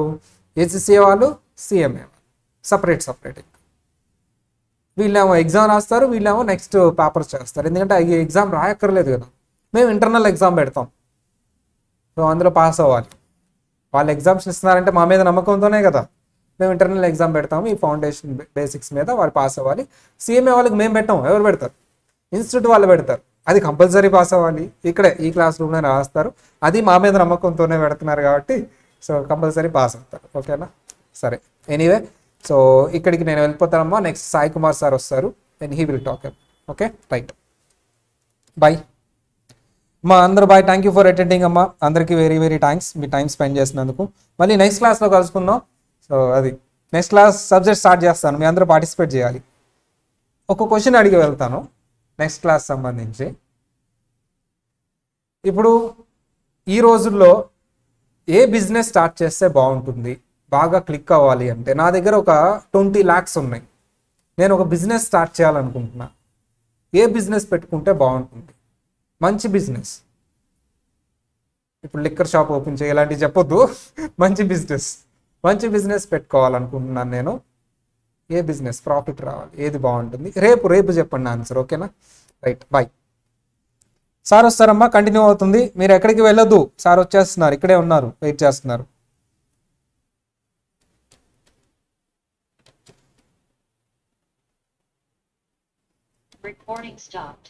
ఏసీసీఏ వాళ్ళు, సిఎంఏ వాళ్ళు, సపరేట్. వీళ్ళేమో ఎగ్జామ్ రాస్తారు, వీళ్ళేమో నెక్స్ట్ పేపర్స్ చేస్తారు. ఎందుకంటే ఈ ఎగ్జామ్ రాయక్కర్లేదు కదా, మేము ఇంటర్నల్ ఎగ్జామ్ పెడతాం, సో అందులో పాస్ అవ్వాలి. వాళ్ళు ఎగ్జామ్స్ ఇస్తున్నారంటే మా మీద నమ్మకంతోనే కదా, మేము ఇంటర్నల్ ఎగ్జామ్ పెడతాము ఈ ఫౌండేషన్ బేసిక్స్ మీద, వాళ్ళు పాస్ అవ్వాలి. సిఎంఏ వాళ్ళకి మేము పెట్టాం, ఎవరు పెడతారు? ఇన్స్టిట్యూట్ వాళ్ళు పెడతారు, అది కంపల్సరీ పాస్ అవ్వాలి. ఇక్కడే ఈ క్లాస్ రూమ్లో రాస్తారు, అది మా మీద నమ్మకంతోనే పెడుతున్నారు కాబట్టి సో కంపల్సరీ పాస్ అవుతారు. ఓకేనా? సరే, ఎనీవే, సో ఇక్కడికి నేను వెళ్ళిపోతానమ్మా. నెక్స్ట్ సాయి కుమార్ సార్ వస్తారు, and he will talk. Okay, right, bye మా అందరూ. Bye, thank you for attending అమ్మా. అందరికీ వెరీ థ్యాంక్స్ మీ టైం స్పెండ్ చేసినందుకు. మళ్ళీ నెక్స్ట్ క్లాస్లో కలుసుకుందాం. సో అది నెక్స్ట్ క్లాస్ సబ్జెక్ట్ స్టార్ట్ చేస్తాను, మీ అందరూ పార్టిసిపేట్ చేయాలి. ఒక క్వశ్చన్ అడిగి వెళ్తాను నెక్స్ట్ క్లాస్ సంబంధించి. ఇప్పుడు ఈ రోజుల్లో ఏ బిజినెస్ స్టార్ట్ చేస్తే బాగుంటుంది, బాగా క్లిక్ అవ్వాలి అంటే? నా దగ్గర ఒక 20 lakhs ఉన్నాయి, నేను ఒక బిజినెస్ స్టార్ట్ చేయాలనుకుంటున్నా. ఏ బిజినెస్ పెట్టుకుంటే బాగుంటుంది? మంచి బిజినెస్, ఇప్పుడు లిక్కర్ షాప్ ఓపెన్ చేయాలంటే చెప్పొద్దు, మంచి బిజినెస్ పెట్టుకోవాలనుకుంటున్నాను నేను. ఏ బిజినెస్ ప్రాఫిట్ రావాలి, ఏది బాగుంటుంది? రేపు చెప్పండి ఆన్సర్. ఓకేనా? Right, bye. సార్ వస్తారమ్మా, కంటిన్యూ అవుతుంది, మీరు ఎక్కడికి వెళ్ళొద్దు. సార్ వచ్చేస్తున్నారు, ఇక్కడే ఉన్నారు, వెయిట్ చేస్తున్నారు. Recording stopped.